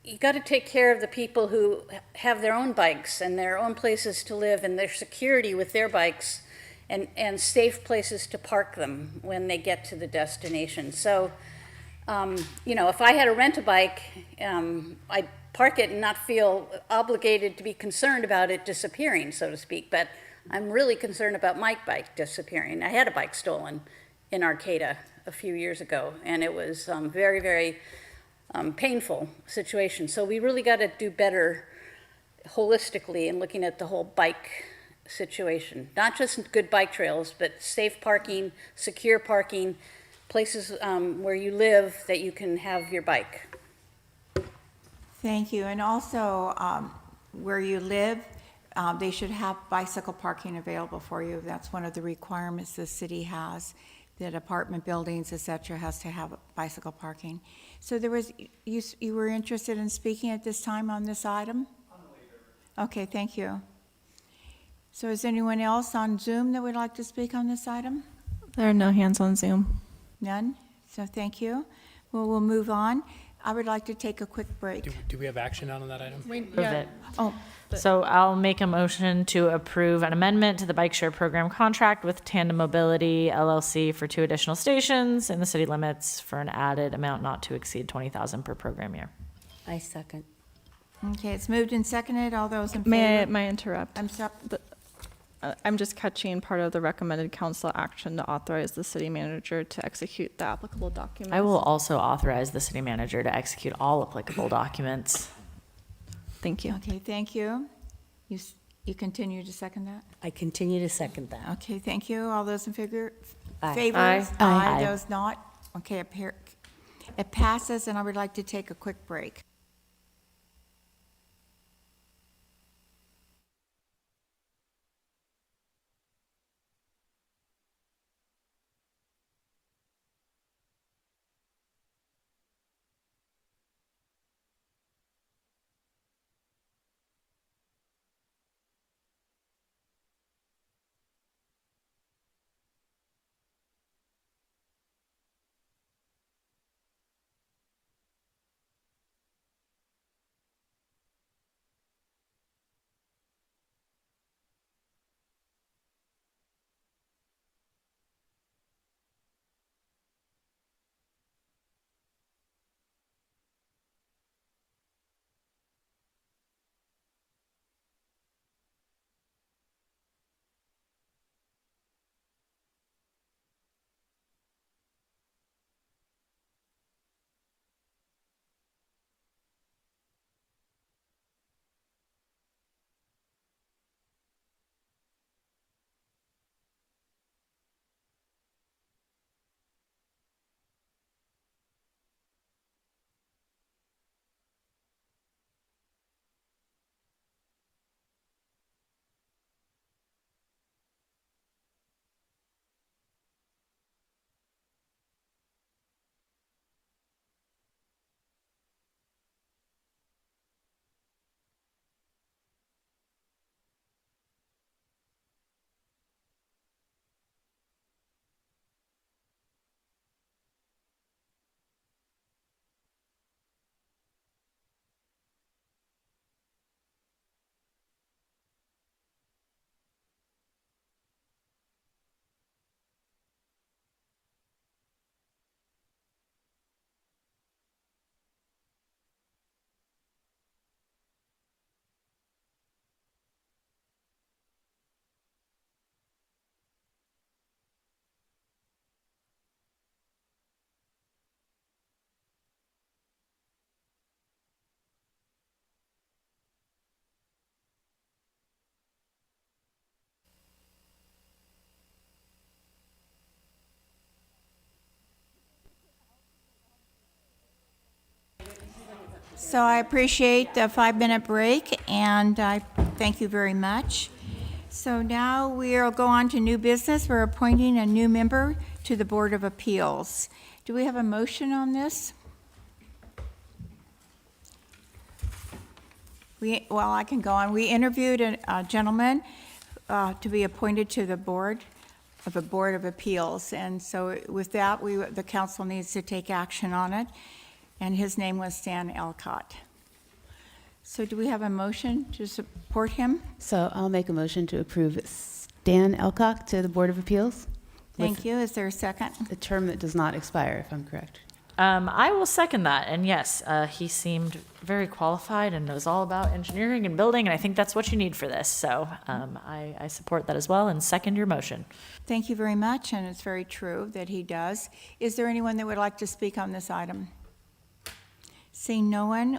you got to take care of the people who have their own bikes and their own places to live and their security with their bikes and safe places to park them when they get to the destination. So, you know, if I had to rent a bike, I'd park it and not feel obligated to be concerned about it disappearing, so to speak. But I'm really concerned about my bike disappearing. I had a bike stolen in Arcata a few years ago, and it was very, very painful situation. So we really got to do better holistically in looking at the whole bike situation. Not just good bike trails, but safe parking, secure parking, places where you live that you can have your bike. Thank you. And also, where you live, they should have bicycle parking available for you. That's one of the requirements the city has, that apartment buildings, et cetera, has to have bicycle parking. So there was, you were interested in speaking at this time on this item? Okay, thank you. So is anyone else on Zoom that would like to speak on this item? There are no hands on Zoom. None? So thank you. Well, we'll move on. I would like to take a quick break. Do we have action on that item? Move it. So I'll make a motion to approve an amendment to the bike share program contract with Tandem Mobility LLC for 2 additional stations in the city limits for an added amount not to exceed $20,000 per program year. I second. Okay, it's moved and seconded. All those in May favor? I interrupt? I'm sorry. I'm just catching part of the recommended council action to authorize the city manager to execute the applicable documents. I will also authorize the city manager to execute all applicable documents. Thank you. Okay, thank you. You continue to second that? I continue to second that. Okay, thank you. All those in favor? Aye. Favors? Aye. Aye. Those not? Okay, it passes, and I would like to take a quick break. So I appreciate the 5-minute break, and I thank you very much. So now we'll go on to new business. We're appointing a new member to the Board of Appeals. Do we have a motion on this? Well, I can go on. We interviewed a gentleman to be appointed to the Board of Appeals, and so with that, the council needs to take action on it, and his name was Stan Elcott. So do we have a motion to support him? So I'll make a motion to approve Stan Elcock to the Board of Appeals. Thank you. Is there a second? A term that does not expire, if I'm correct. I will second that. And yes, he seemed very qualified and knows all about engineering and building, and I think that's what you need for this. So I support that as well and second your motion. Thank you very much, and it's very true that he does. Is there anyone that would like to speak on this item? Seeing no one,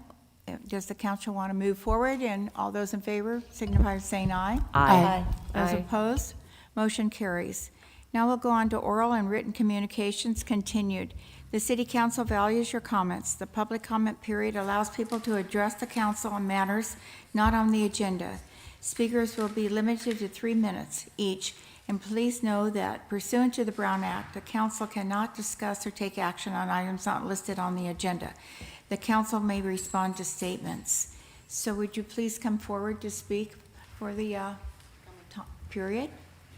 does the council want to move forward? And all those in favor signify by saying aye. Aye. Those Aye. opposed? Motion carries. Now we'll go on to oral and written communications continued. The City Council values your comments. The public comment period allows people to address the council on matters not on the agenda. Speakers will be limited to 3 minutes each, and please know that pursuant to the Brown Act, the council cannot discuss or take action on items not listed on the agenda. The council may respond to statements. So would you please come forward to speak for the period?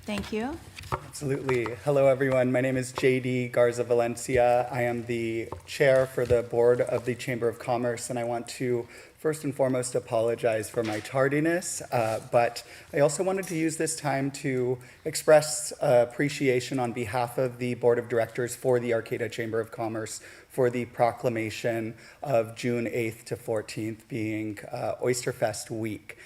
Thank you. Absolutely. Hello, everyone. My name is JD Garza Valencia. I am the chair for the board of the Chamber of Commerce, and I want to first and foremost apologize for my tardiness, but I also wanted to use this time to express appreciation on behalf of the board of directors for the Arcata Chamber of Commerce for the proclamation of June 8th to 14th being Oysterfest Week.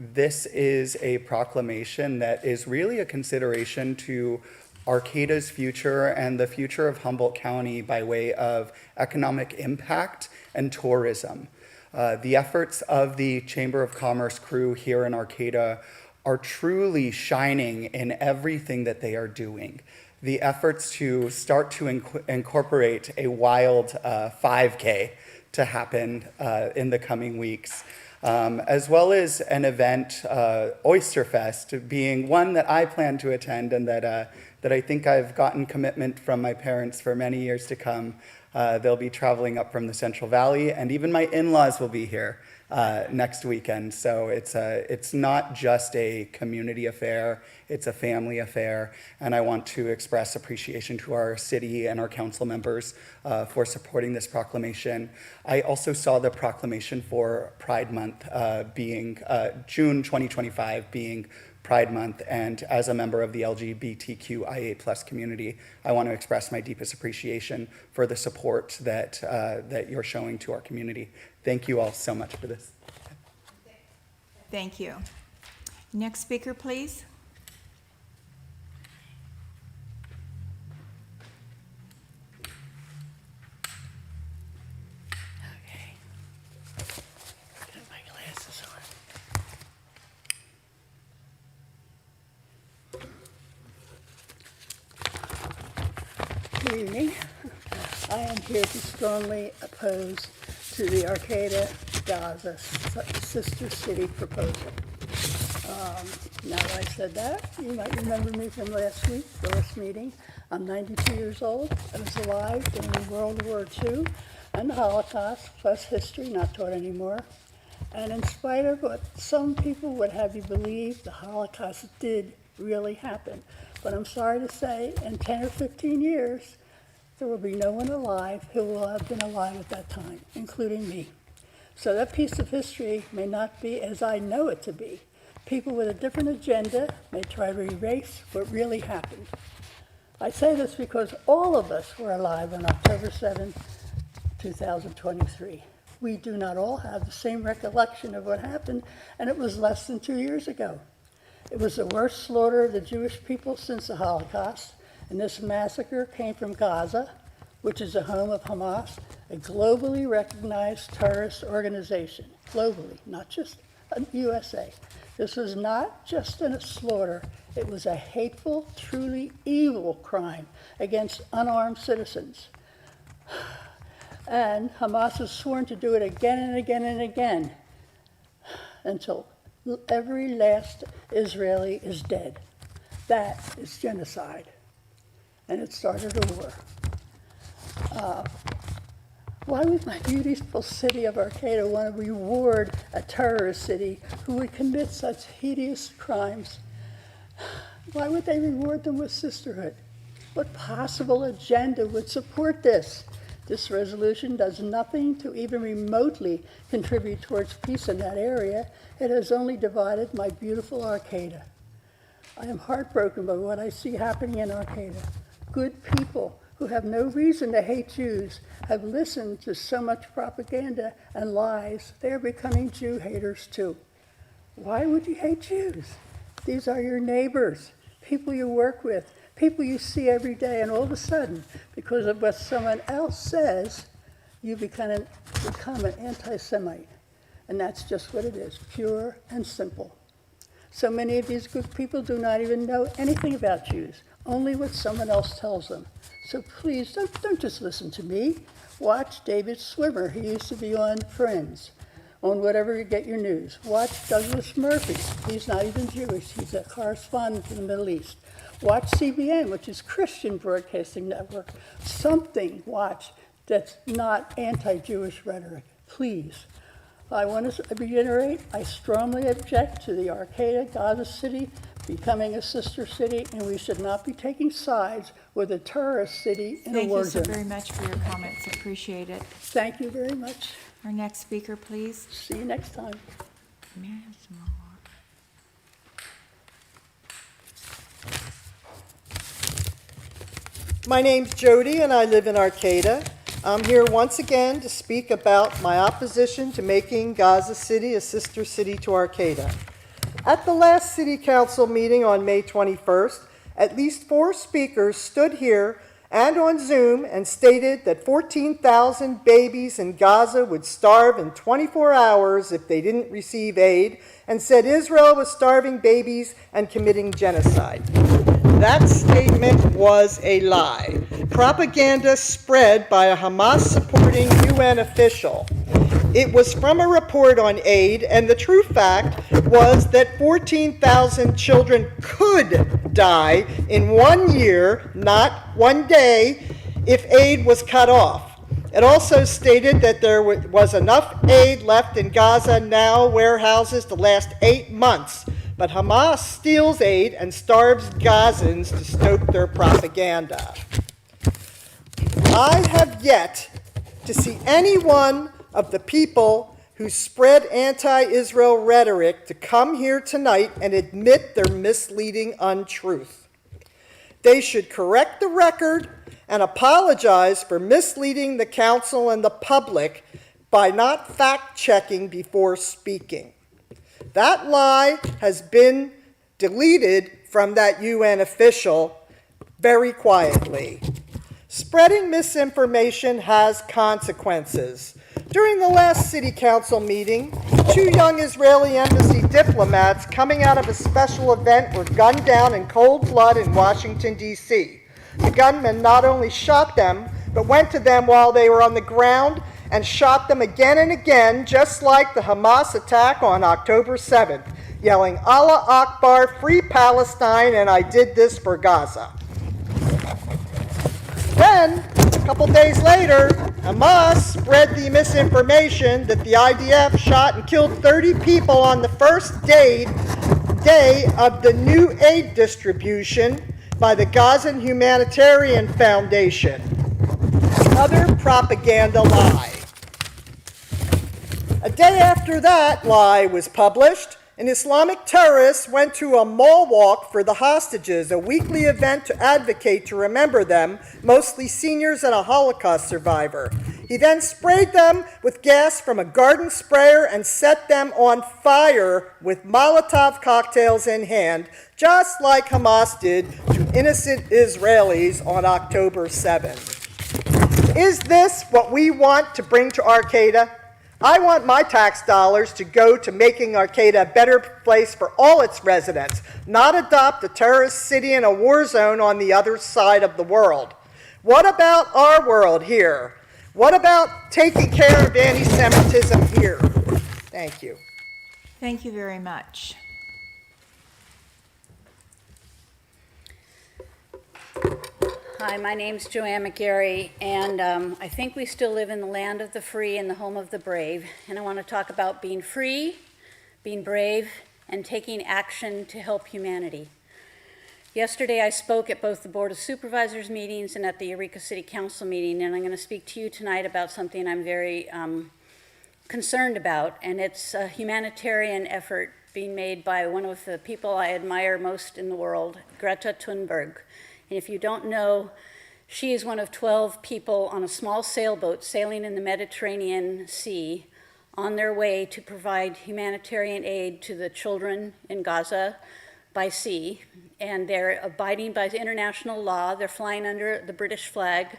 This is a proclamation that is really a consideration to Arcata's future and the future of Humboldt County by way of economic impact and tourism. The efforts of the Chamber of Commerce crew here in Arcata are truly shining in everything that they are doing. The efforts to start to incorporate a wild 5K to happen in the coming weeks, as well as an event, Oysterfest, being one that I plan to attend and that I think I've gotten commitment from my parents for many years to come. They'll be traveling up from the Central Valley, and even my in-laws will be here next weekend. So it's not just a community affair, it's a family affair, and I want to express appreciation to our city and our council members for supporting this proclamation. I also saw the proclamation for Pride Month being June 2025 being Pride Month, and as a member of the LGBTQIA+ community, I want to express my deepest appreciation for the support that you're showing to our community. Thank you all so much for this. Thank you. Next speaker, please. Got my glasses on. Good evening. I am here to strongly oppose to the Arcata Gaza sister city proposal. Now that I said that, you might remember me from last week, the last meeting. I'm 92 years old. I was alive during World War II and the Holocaust, plus history, not taught anymore. And in spite of what some people would have you believe, the Holocaust did really happen. But I'm sorry to say, in 10 or 15 years, there will be no one alive who will have been alive at that time, including me. So that piece of history may not be as I know it to be. People with a different agenda may try to erase what really happened. I say this because all of us were alive on October 7, 2023. We do not all have the same recollection of what happened, and it was less than 2 years ago. It was the worst slaughter of the Jewish people since the Holocaust, and this massacre came from Gaza, which is the home of Hamas, a globally recognized terrorist organization, globally, not just USA. This was not just a slaughter, it was a hateful, truly evil crime against unarmed citizens. And Hamas has sworn to do it again and again and again until every last Israeli is dead. That is genocide. And it started a war. Why would my beautiful city of Arcata want to reward a terrorist city who would commit such hideous crimes? Why would they reward them with sisterhood? What possible agenda would support this? This resolution does nothing to even remotely contribute towards peace in that area. It has only divided my beautiful Arcata. I am heartbroken by what I see happening in Arcata. Good people who have no reason to hate Jews have listened to so much propaganda and lies. They are becoming Jew haters too. Why would you hate Jews? These are your neighbors, people you work with, people you see every day, and all of a sudden, because of what someone else says, you become an anti-Semite. And that's just what it is, pure and simple. So many of these good people do not even know anything about Jews, only what someone else tells them. So please, don't just listen to me. Watch David Swimmer, he used to be on Friends, on whatever you get your news. Watch Douglas Murphy, he's not even Jewish, he's a correspondent in the Middle East. Watch CBN, which is Christian Broadcasting Network. Something watch that's not anti-Jewish rhetoric, please. I want to reiterate, I strongly object to the Arcata, Gaza City becoming a sister city, and we should not be taking sides with a terrorist city in a war zone. Thank you so very much for your comments. Appreciate it. Thank you very much. Our next speaker, please. See you next time. May I have some more water? My name's Jody and I live in Arcata. I'm here once again to speak about my opposition to making Gaza City a sister city to Arcata. At the last City Council meeting on May 21st, at least 4 speakers stood here and on Zoom and stated that 14,000 babies in Gaza would starve in 24 hours if they didn't receive aid, and said Israel was starving babies and committing genocide. That statement was a lie. Propaganda spread by a Hamas-supporting UN official. It was from a report on aid, and the true fact was that 14,000 children could die in 1 year, not 1 day, if aid was cut off. It also stated that there was enough aid left in Gaza now warehouses to last 8 months, but Hamas steals aid and starves Gazans to stoke their propaganda. I have yet to see any one of the people who spread anti-Israel rhetoric to come here tonight and admit their misleading untruth. They should correct the record and apologize for misleading the council and the public by not fact-checking before speaking. That lie has been deleted from that UN official very quietly. Spreading misinformation has consequences. During the last City Council meeting, 2 young Israeli embassy diplomats coming out of a special event were gunned down in cold blood in Washington, D.C. The gunman not only shot them, but went to them while they were on the ground and shot them again and again, just like the Hamas attack on October 7th, yelling, Allah Akbar, free Palestine, and I did this for Gaza. Then, a couple days later, Hamas spread the misinformation that the IDF shot and killed 30 people on the first day of the new aid distribution by the Gazan Humanitarian Foundation. Another propaganda lie. A day after that lie was published, an Islamic terrorist went to a mall walk for the hostages, a weekly event to advocate to remember them, mostly seniors and a Holocaust survivor. He then sprayed them with gas from a garden sprayer and set them on fire with Molotov cocktails in hand, just like Hamas did to innocent Israelis on October 7th. Is this what we want to bring to Arcata? I want my tax dollars to go to making Arcata a better place for all its residents, not adopt a terrorist city in a war zone on the other side of the world. What about our world here? What about taking care of anti-Semitism here? Thank you. Thank you very much. Hi, my name's Joanne McGarry, and I think we still live in the land of the free and the home of the brave. And I want to talk about being free, being brave, and taking action to help humanity. Yesterday, I spoke at both the Board of Supervisors meetings and at the Eureka City Council meeting, and I'm going to speak to you tonight about something I'm very concerned about, and it's a humanitarian effort being made by one of the people I admire most in the world, Greta Thunberg. And if you don't know, she is one of 12 people on a small sailboat sailing in the Mediterranean Sea on their way to provide humanitarian aid to the children in Gaza by sea. And they're abiding by international law. They're flying under the British flag.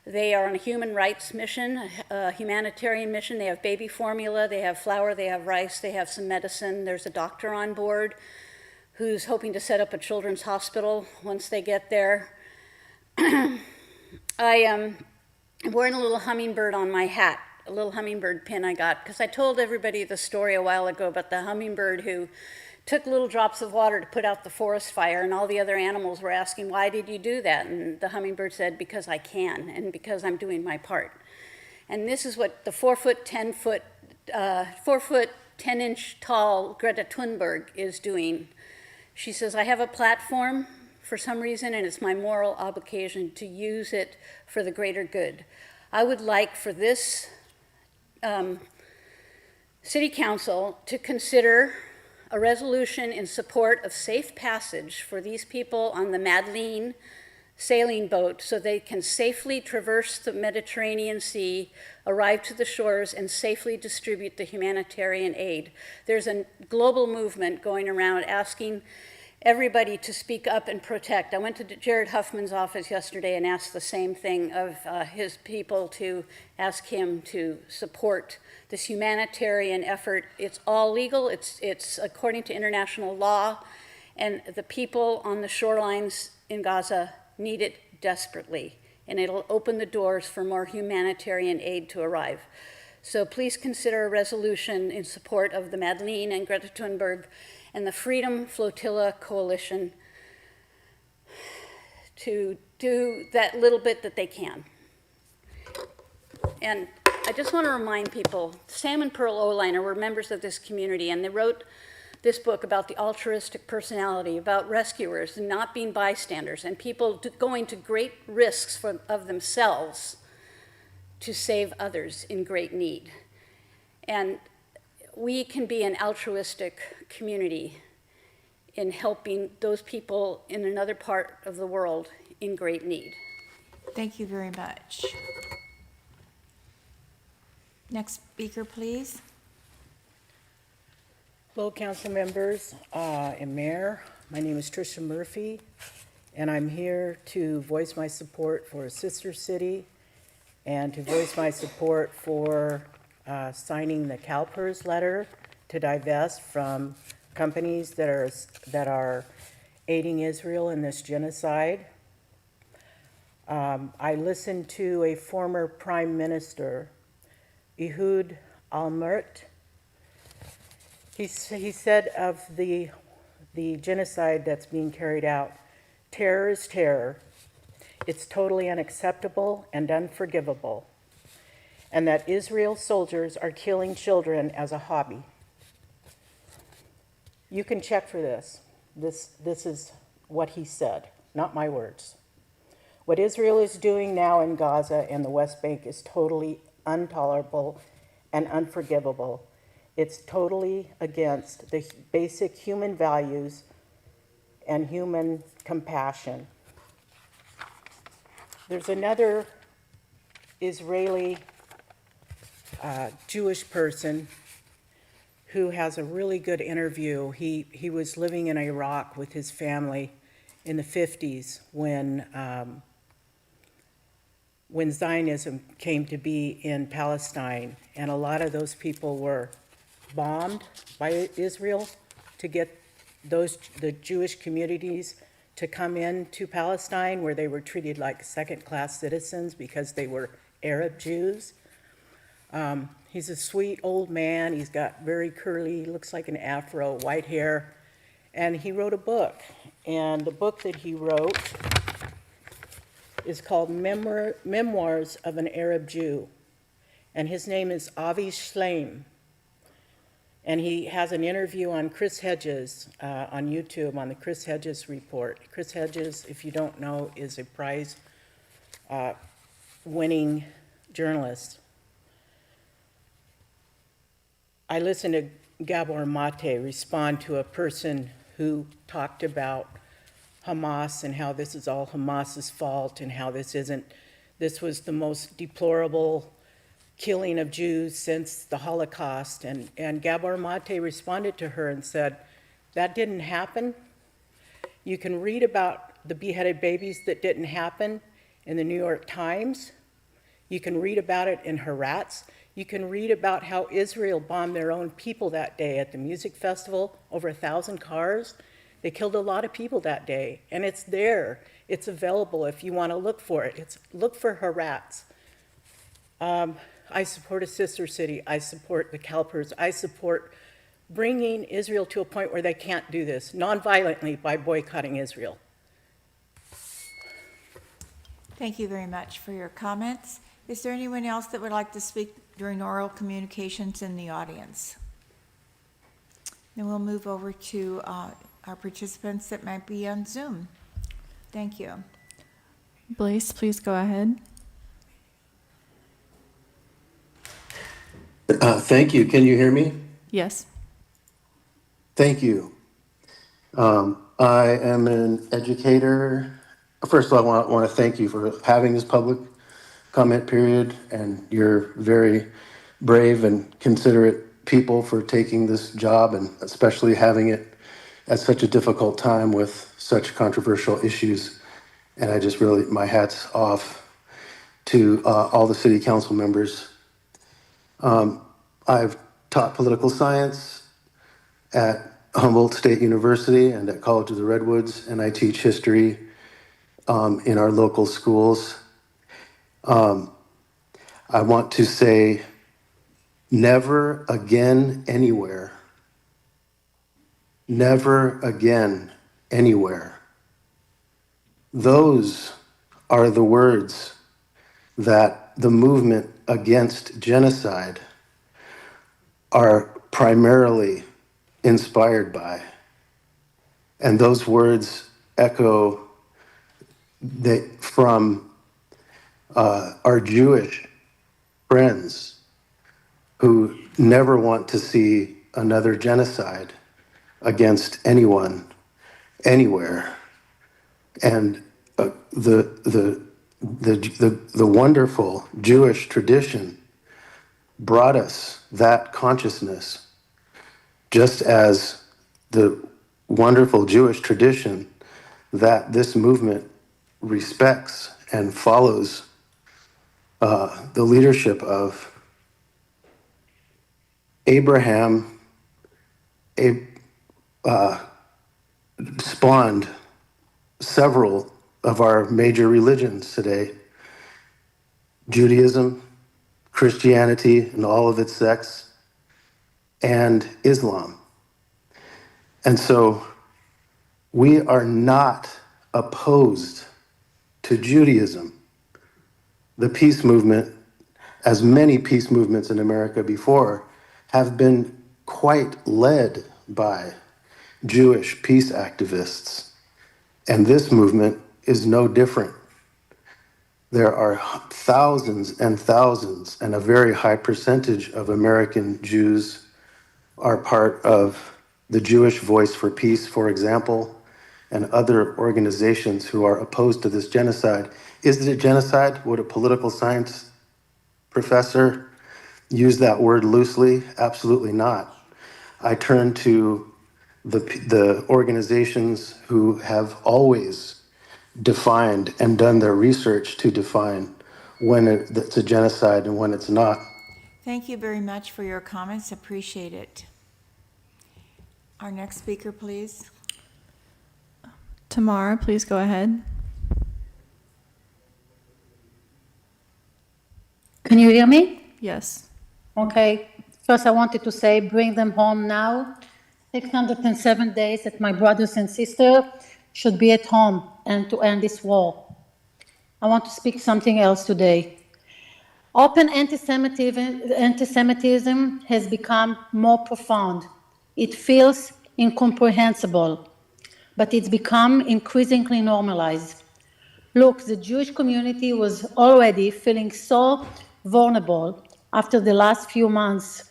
They are on a human rights mission, a humanitarian mission. They have baby formula, they have flour, they have rice, they have some medicine. There's a doctor on board who's hoping to set up a children's hospital once they get there. I am wearing a little hummingbird on my hat, a little hummingbird pin I got, because I told everybody the story a while ago about the hummingbird who took little drops of water to put out the forest fire, and all the other animals were asking, why did you do that? And the hummingbird said, because I can, and because I'm doing my part. And this is what the 4 foot 10 inch tall Greta Thunberg is doing. She says, I have a platform for some reason, and it's my moral obligation to use it for the greater good. I would like for this City Council to consider a resolution in support of safe passage for these people on the Madeleine sailing boat so they can safely traverse the Mediterranean Sea, arrive to the shores, and safely distribute the humanitarian aid. There's a global movement going around asking everybody to speak up and protect. I went to Jared Huffman's office yesterday and asked the same thing of his people to ask him to support this humanitarian effort. It's all legal, it's according to international law, and the people on the shorelines in Gaza need it desperately, and it'll open the doors for more humanitarian aid to arrive. So please consider a resolution in support of the Madeleine and Greta Thunberg and the Freedom Flotilla Coalition to do that little bit that they can. And I just want to remind people, Sam and Pearl Oliner were members of this community, and they wrote this book about the altruistic personality, about rescuers and not being bystanders, and people going to great risks of themselves to save others in great need. And we can be an altruistic community in helping those people in another part of the world in great need. Thank you very much. Next speaker, please. Hello, council members and mayor. My name is Tricia Murphy, and I'm here to voice my support for a sister city and to voice my support for signing the CalPERS letter to divest from companies that are aiding Israel in this genocide. I listened to a former prime minister, Ehud Olmert. He said of the genocide that's being carried out, terror is terror. It's totally unacceptable and unforgivable. And that Israel soldiers are killing children as a hobby. You can check for this. This is what he said, not my words. What Israel is doing now in Gaza and the West Bank is totally intolerable and unforgivable. It's totally against the basic human values and human compassion. There's another Israeli Jewish person who has a really good interview. He was living in Iraq with his family in the 50s when Zionism came to be in Palestine, and a lot of those people were bombed by Israel to get the Jewish communities to come into Palestine, where they were treated like second-class citizens because they were Arab Jews. He's a sweet old man. He's got very curly, looks like an afro, white hair. And he wrote a book. And the book that he wrote is called Memoirs of an Arab Jew. And his name is Avi Shleim. And he has an interview on Chris Hedges on YouTube on the Chris Hedges Report. Chris Hedges, if you don't know, is a prize-winning journalist. I listened to Gabor Mate respond to a person who talked about Hamas and how this is all Hamas's fault and how this was the most deplorable killing of Jews since the Holocaust. And Gabor Mate responded to her and said, that didn't happen. You can read about the beheaded babies that didn't happen in the New York Times. You can read about it in Haaretz. You can read about how Israel bombed their own people that day at the music festival, over 1,000 cars. They killed a lot of people that day, and it's there. It's available if you want to look for it. Look for Haaretz. I support a sister city. I support the CalPERS. I support bringing Israel to a point where they can't do this nonviolently by boycotting Israel. Thank you very much for your comments. Is there anyone else that would like to speak during oral communications in the audience? Then we'll move over to our participants that might be on Zoom. Thank you. Blaise, please go ahead. Thank you. Can you hear me? Yes. Thank you. I am an educator. First of all, I want to thank you for having this public comment period, and you're very brave and considerate people for taking this job, and especially having it at such a difficult time with such controversial issues. And I just really, my hat's off to all the city council members. I've taught political science at Humboldt State University and at College of the Redwoods, and I teach history in our local schools. I want to say, never again anywhere. Never again anywhere. Those are the words that the movement against genocide are primarily inspired by. And those words echo from our Jewish friends who never want to see another genocide against anyone, anywhere. And the wonderful Jewish tradition brought us that consciousness, just as the wonderful Jewish tradition that this movement respects and follows the leadership of Abraham spawned several of our major religions today: Judaism, Christianity, and all of its sects, and Islam. And so we are not opposed to Judaism. The peace movement, as many peace movements in America before, have been quite led by Jewish peace activists. And this movement is no different. There are thousands and thousands, and a very high percentage of American Jews are part of the Jewish Voice for Peace, for example, and other organizations who are opposed to this genocide. Is it a genocide? Would a political science professor use that word loosely? Absolutely not. I turn to the organizations who have always defined and done their research to define when it's a genocide and when it's not. Thank you very much for your comments. Appreciate it. Our next speaker, please. Tamara, please go ahead. Can you hear me? Yes. Okay. First, I wanted to say, bring them home now. 607 days that my brothers and sisters should be at home and to end this war. I want to speak something else today. Open anti-Semitism has become more profound. It feels incomprehensible, but it's become increasingly normalized. Look, the Jewish community was already feeling so vulnerable after the last few months,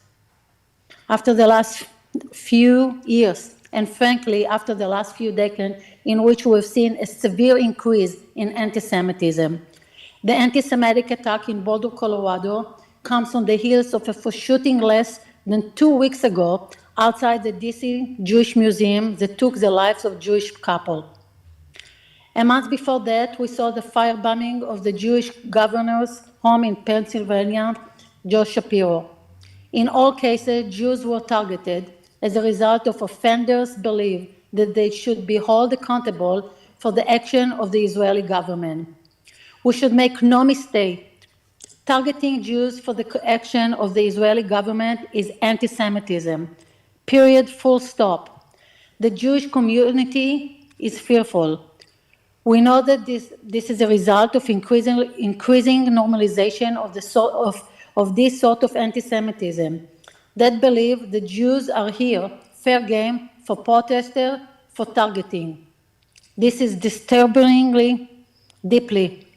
after the last few years, and frankly, after the last few decades, in which we've seen a severe increase in anti-Semitism. The anti-Semitic attack in Boulder, Colorado, comes on the heels of a shooting less than 2 weeks ago outside the DC Jewish Museum that took the lives of Jewish couple. A month before that, we saw the firebombing of the Jewish governor's home in Pennsylvania, Joe Shapiro. In all cases, Jews were targeted as a result of offenders' belief that they should be held accountable for the action of the Israeli government. We should make no mistake. Targeting Jews for the action of the Israeli government is anti-Semitism. Period, full stop. The Jewish community is fearful. We know that this is a result of increasing normalization of this sort of anti-Semitism. That believe the Jews are here, fair game for protesters, for targeting. This is disturbingly, deeply.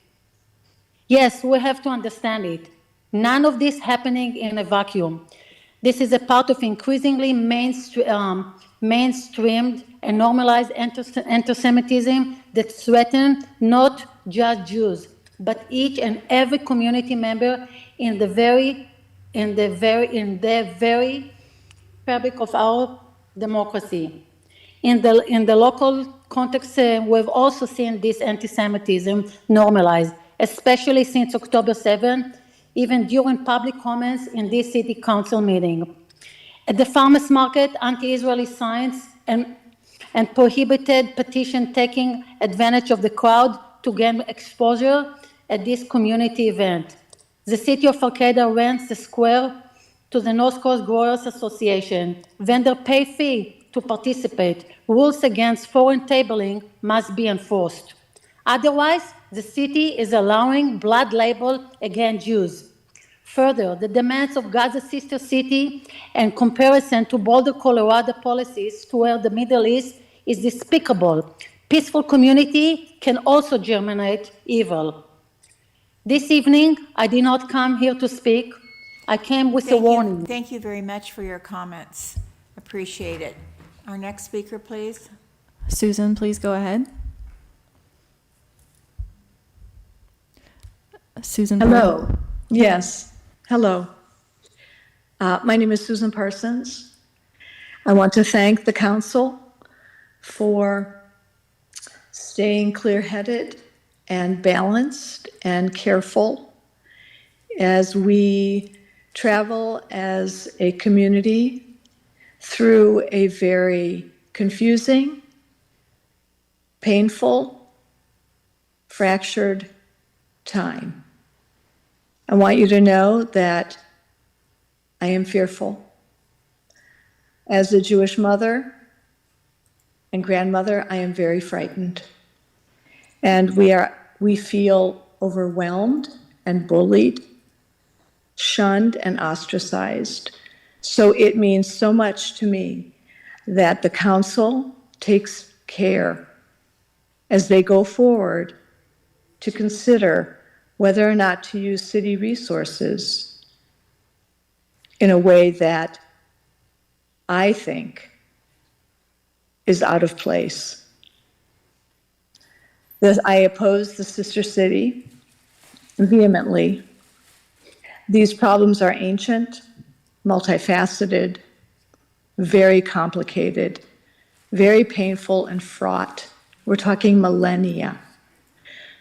Yes, we have to understand it. None of this happening in a vacuum. This is a part of increasingly mainstreamed and normalized anti-Semitism that threatens not just Jews, but each and every community member in the very fabric of our democracy. In the local context, we've also seen this anti-Semitism normalized, especially since October 7, even during public comments in this city council meeting. At the farmers market, anti-Israeli signs and prohibited petition taking advantage of the crowd to gain exposure at this community event. The city of Arcata rents the square to the North Coast Growers Association. Vendors pay fee to participate. Rules against foreign tabling must be enforced. Otherwise, the city is allowing blood label against Jews. Further, the demands of Gaza sister city and comparison to Boulder, Colorado policies toward the Middle East is despicable. Peaceful community can also germinate evil. This evening, I did not come here to speak. I came with a warning. Thank you very much for your comments. Appreciate it. Our next speaker, please. Susan, please go ahead. Susan. Hello. Yes. Hello. My name is Susan Parsons. I want to thank the council for staying clear-headed and balanced and careful as we travel as a community through a very confusing, painful, fractured time. I want you to know that I am fearful. As a Jewish mother and grandmother, I am very frightened. And we feel overwhelmed and bullied, shunned and ostracized. So it means so much to me that the council takes care as they go forward to consider whether or not to use city resources in a way that I think is out of place. I oppose the sister city vehemently. These problems are ancient, multifaceted, very complicated, very painful and fraught. We're talking millennia.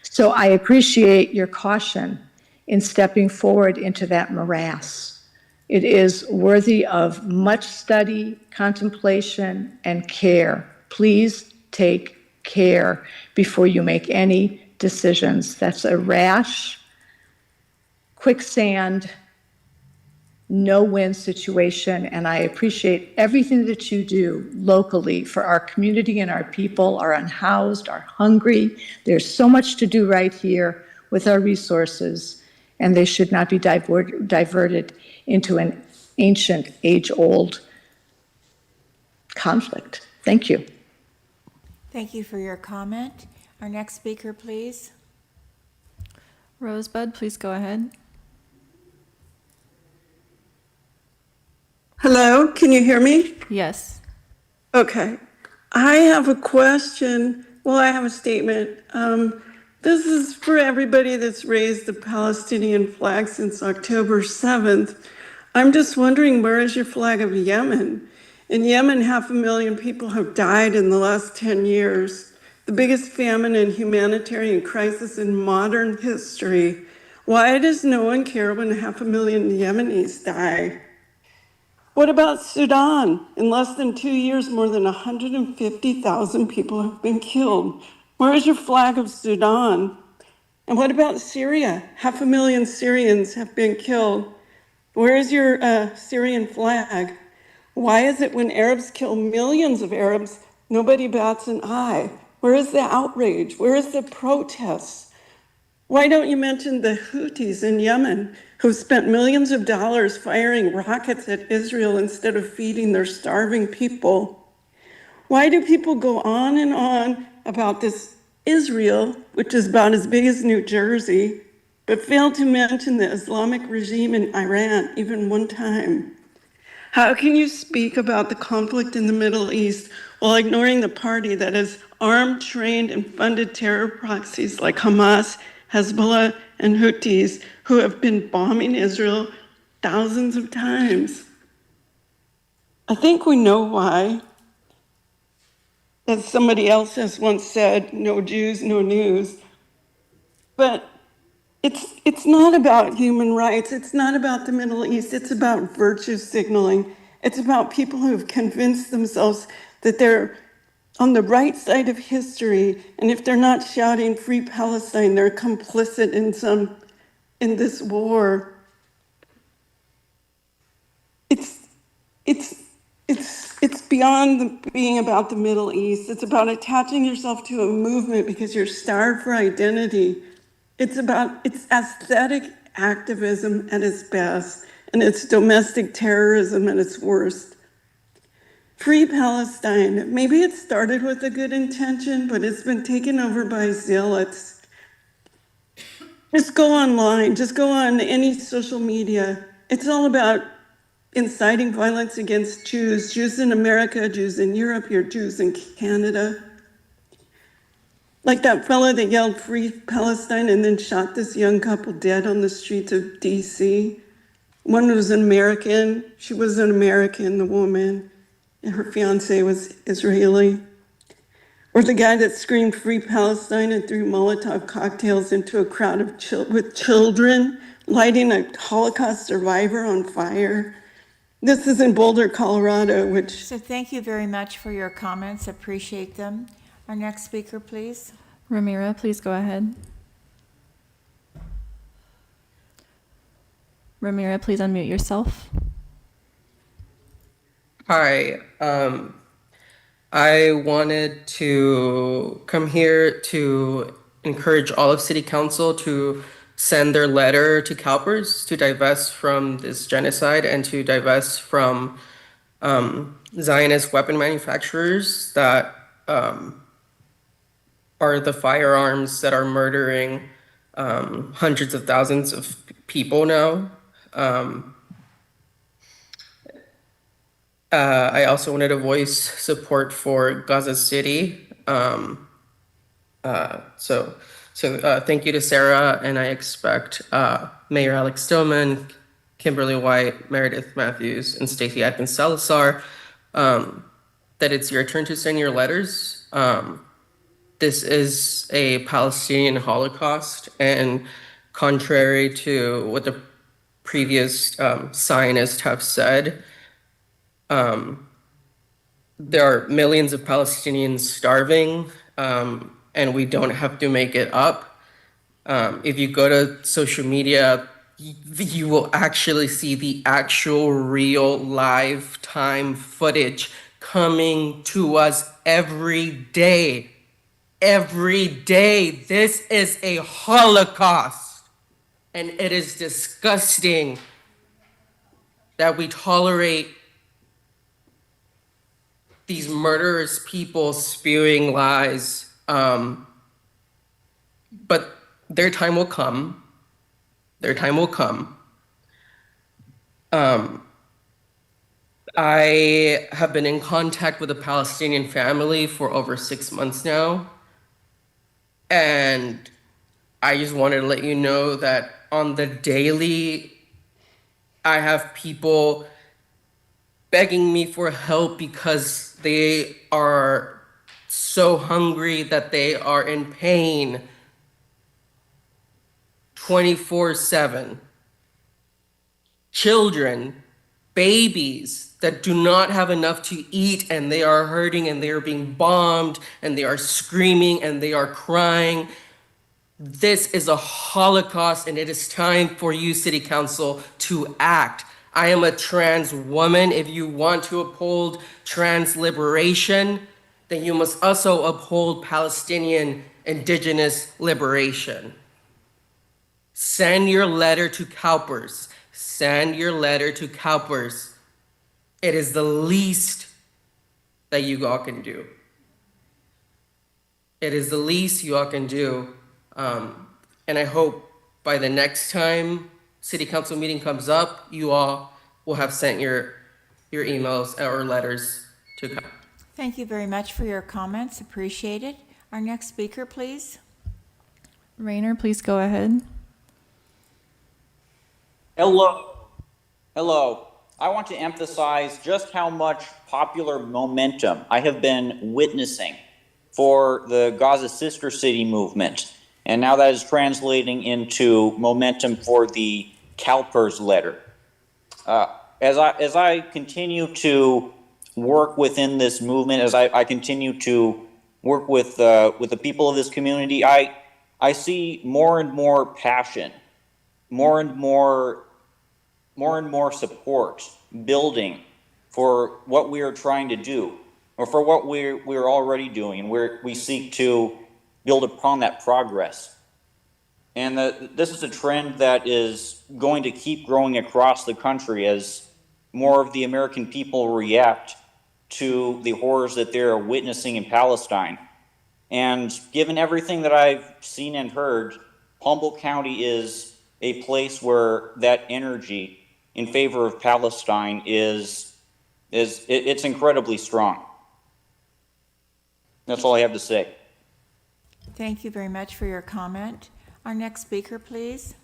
So I appreciate your caution in stepping forward into that morass. It is worthy of much study, contemplation, and care. Please take care before you make any decisions. That's a rash, quicksand, no-win situation, and I appreciate everything that you do locally for our community and our people are unhoused, are hungry. There's so much to do right here with our resources, and they should not be diverted into an ancient, age-old conflict. Thank you. Thank you for your comment. Our next speaker, please. Rosebud, please go ahead. Hello, can you hear me? Yes. Okay. I have a question. Well, I have a statement. This is for everybody that's raised the Palestinian flag since October 7th. I'm just wondering, where is your flag of Yemen? In Yemen, 500,000 people have died in the last 10 years, the biggest famine and humanitarian crisis in modern history. Why does no one care when 500,000 Yemenis die? What about Sudan? In less than 2 years, more than 150,000 people have been killed. Where is your flag of Sudan? And what about Syria? 500,000 Syrians have been killed. Where is your Syrian flag? Why is it when Arabs kill millions of Arabs, nobody bats an eye? Where is the outrage? Where is the protest? Why don't you mention the Houthis in Yemen who spent millions of dollars firing rockets at Israel instead of feeding their starving people? Why do people go on and on about this Israel, which is about as big as New Jersey, but fail to mention the Islamic regime in Iran even one time? How can you speak about the conflict in the Middle East while ignoring the party that has armed, trained, and funded terror proxies like Hamas, Hezbollah, and Houthis who have been bombing Israel thousands of times? I think we know why. As somebody else has once said, no Jews, no news. But it's not about human rights. It's not about the Middle East. It's about virtue signaling. It's about people who've convinced themselves that they're on the right side of history. And if they're not shouting free Palestine, they're complicit in this war. It's beyond being about the Middle East. It's about attaching yourself to a movement because you're starved for identity. It's aesthetic activism at its best, and it's domestic terrorism at its worst. Free Palestine. Maybe it started with a good intention, but it's been taken over by zealots. Just go online, just go on any social media. It's all about inciting violence against Jews, Jews in America, Jews in Europe, your Jews in Canada. Like that fellow that yelled free Palestine and then shot this young couple dead on the streets of DC. One was an American, she was an American, the woman, and her fiance was Israeli. Or the guy that screamed free Palestine and threw Molotov cocktails into a crowd with children, lighting a Holocaust survivor on fire. This is in Boulder, Colorado, which... So thank you very much for your comments. Appreciate them. Our next speaker, please. Ramira, please go ahead. Ramira, please unmute yourself. Hi, I wanted to come here to encourage all of City Council to send their letter to CalPERS to divest from this genocide and to divest from Zionist weapon manufacturers that are the firearms that are murdering hundreds of thousands of people now. I also wanted to voice support for Gaza City. So thank you to Sarah, and I expect Mayor Alex Stillman, Kimberly White, Meredith Matthews, and Stacey Atkins Salazar, that it's your turn to send your letters. This is a Palestinian Holocaust, and contrary to what the previous Zionists have said, there are millions of Palestinians starving, and we don't have to make it up. If you go to social media, you will actually see the actual real lifetime footage coming to us every day. Every day. This is a Holocaust. And it is disgusting that we tolerate these murderous people spewing lies. But their time will come. Their time will come. I have been in contact with a Palestinian family for over 6 months now. And I just wanted to let you know that on the daily, I have people begging me for help because they are so hungry that they are in pain 24/7. Children, babies that do not have enough to eat and they are hurting and they are being bombed and they are screaming and they are crying. This is a Holocaust and it is time for you, City Council, to act. I am a trans woman. If you want to uphold trans liberation, then you must also uphold Palestinian indigenous liberation. Send your letter to CalPERS. Send your letter to CalPERS. It is the least that you all can do. It is the least you all can do. And I hope by the next time City Council meeting comes up, you all will have sent your emails or letters to CalPERS. Thank you very much for your comments. Appreciate it. Our next speaker, please. Rayner, please go ahead. Hello. Hello. I want to emphasize just how much popular momentum I have been witnessing for the Gaza Sister City movement. And now that is translating into momentum for the CalPERS letter. As I continue to work within this movement, as I continue to work with the people of this community, I see more and more passion, more and more support building for what we are trying to do, or for what we're already doing, and we seek to build upon that progress. And this is a trend that is going to keep growing across the country as more of the American people react to the horrors that they're witnessing in Palestine. And given everything that I've seen and heard, Humboldt County is a place where that energy in favor of Palestine it's incredibly strong. That's all I have to say. Thank you very much for your comment. Our next speaker, please.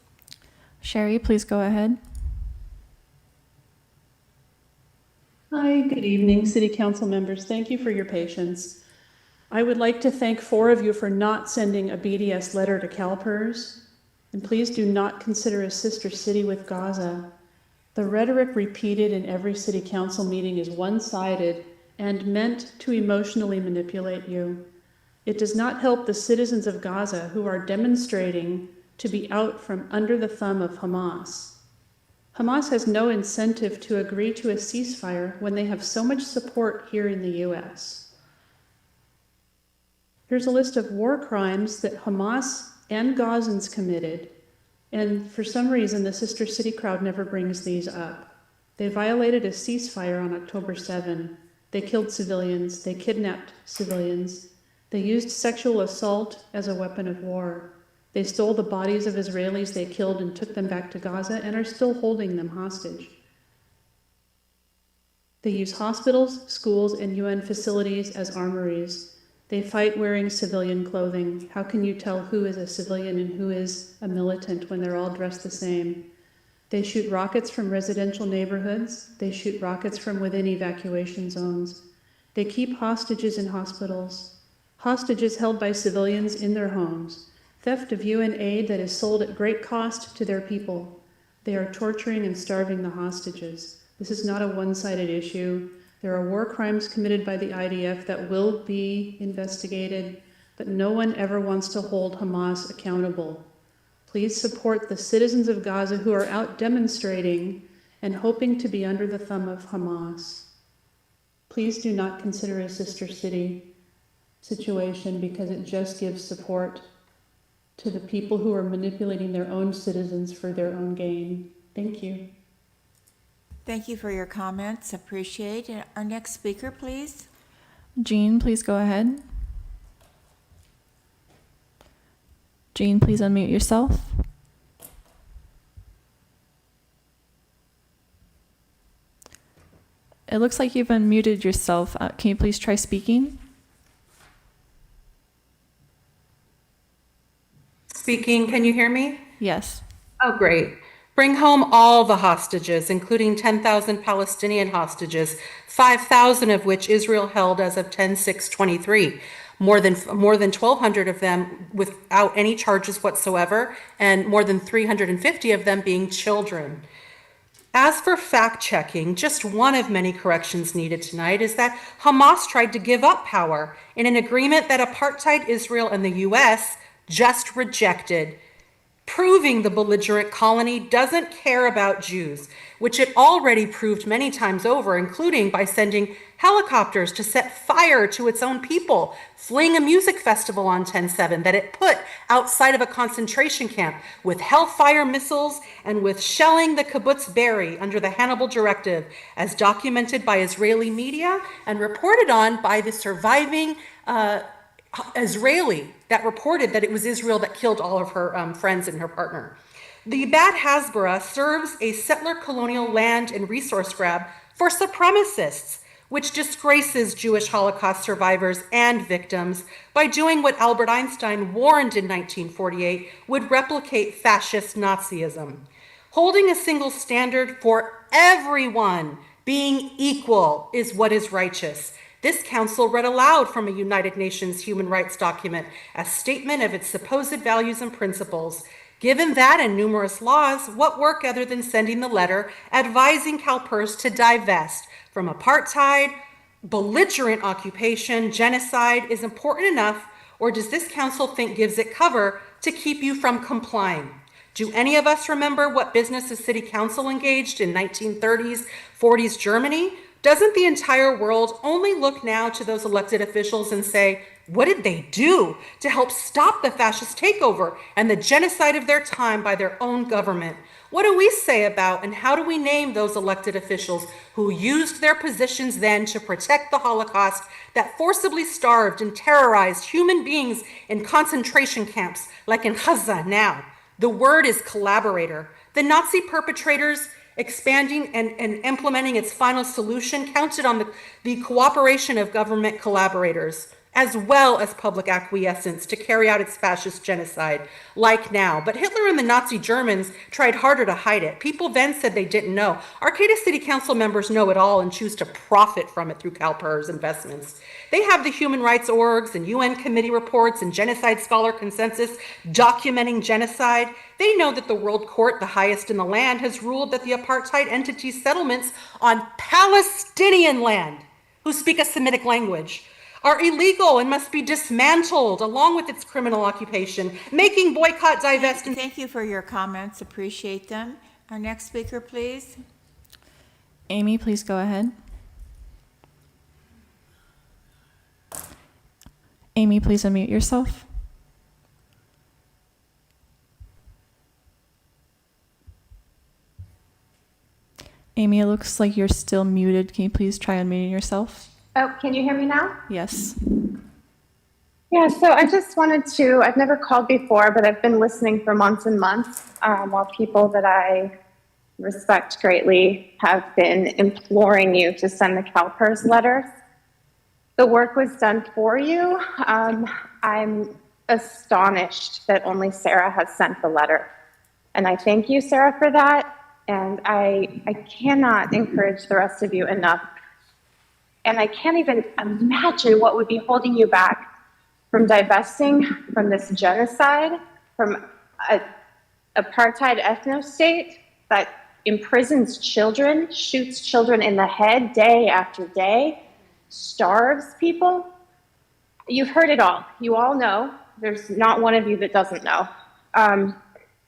Sherry, please go ahead. Hi, good evening, City Council members. Thank you for your patience. I would like to thank 4 of you for not sending a BDS letter to CalPERS, and please do not consider a sister city with Gaza. The rhetoric repeated in every City Council meeting is one-sided and meant to emotionally manipulate you. It does not help the citizens of Gaza who are demonstrating to be out from under the thumb of Hamas. Hamas has no incentive to agree to a ceasefire when they have so much support here in the US. Here's a list of war crimes that Hamas and Gazans committed, and for some reason the Sister City crowd never brings these up. They violated a ceasefire on October 7. They killed civilians, they kidnapped civilians, they used sexual assault as a weapon of war. They stole the bodies of Israelis they killed and took them back to Gaza and are still holding them hostage. They use hospitals, schools, and UN facilities as armories. They fight wearing civilian clothing. How can you tell who is a civilian and who is a militant when they're all dressed the same? They shoot rockets from residential neighborhoods. They shoot rockets from within evacuation zones. They keep hostages in hospitals. Hostages held by civilians in their homes. Theft of UN aid that is sold at great cost to their people. They are torturing and starving the hostages. This is not a one-sided issue. There are war crimes committed by the IDF that will be investigated, but no one ever wants to hold Hamas accountable. Please support the citizens of Gaza who are out demonstrating and hoping to be under the thumb of Hamas. Please do not consider a sister city situation because it just gives support to the people who are manipulating their own citizens for their own gain. Thank you. Thank you for your comments. Appreciate it. Our next speaker, please. Jean, please go ahead. Jean, please unmute yourself. It looks like you've unmuted yourself. Can you please try speaking? Speaking, can you hear me? Yes. Oh, great. Bring home all the hostages, including 10,000 Palestinian hostages, 5,000 of which Israel held as of 10/6/23. More than 1,200 of them without any charges whatsoever, and more than 350 of them being children. As for fact checking, just one of many corrections needed tonight is that Hamas tried to give up power in an agreement that apartheid Israel and the US just rejected, proving the belligerent colony doesn't care about Jews, which it already proved many times over, including by sending helicopters to set fire to its own people, fleeing a music festival on 10/7 that it put outside of a concentration camp with Hellfire missiles and with shelling the kibbutz Be'eri under the Hannibal Directive, as documented by Israeli media and reported on by the surviving Israeli that reported that it was Israel that killed all of her friends and her partner. The Bad Hasbara serves a settler colonial land and resource grab for supremacists, which disgraces Jewish Holocaust survivors and victims by doing what Albert Einstein warned in 1948 would replicate fascist Nazism. Holding a single standard for everyone being equal is what is righteous. This council read aloud from a United Nations human rights document, a statement of its supposed values and principles. Given that and numerous laws, what work other than sending the letter advising CalPERS to divest from apartheid, belligerent occupation, genocide is important enough, or does this council think gives it cover to keep you from complying? Do any of us remember what business the city council engaged in 1930s, 40s Germany? Doesn't the entire world only look now to those elected officials and say, what did they do to help stop the fascist takeover and the genocide of their time by their own government? What do we say about and how do we name those elected officials who used their positions then to protect the Holocaust that forcibly starved and terrorized human beings in concentration camps like in Gaza now? The word is collaborator. The Nazi perpetrators expanding and implementing its final solution counted on the cooperation of government collaborators, as well as public acquiescence to carry out its fascist genocide, like now. But Hitler and the Nazi Germans tried harder to hide it. People then said they didn't know. Arcata City Council members know it all and choose to profit from it through CalPERS investments. They have the human rights orgs and UN committee reports and genocide scholar consensus documenting genocide. They know that the World Court, the highest in the land, has ruled that the apartheid entity settlements on Palestinian land, who speak a Semitic language, are illegal and must be dismantled along with its criminal occupation, making boycott, divest, and... Thank you for your comments. Appreciate them. Our next speaker, please. Amy, please go ahead. Amy, please unmute yourself. Amy, it looks like you're still muted. Can you please try unmuting yourself? Oh, can you hear me now? Yes. Yeah, so I just wanted to, I've never called before, but I've been listening for months and months while people that I respect greatly have been imploring you to send the CalPERS letters. The work was done for you. I'm astonished that only Sarah has sent the letter. And I thank you, Sarah, for that. And I cannot encourage the rest of you enough. And I can't even imagine what would be holding you back from divesting from this genocide, from an apartheid ethno-state that imprisons children, shoots children in the head day after day, starves people. You've heard it all. You all know. There's not one of you that doesn't know.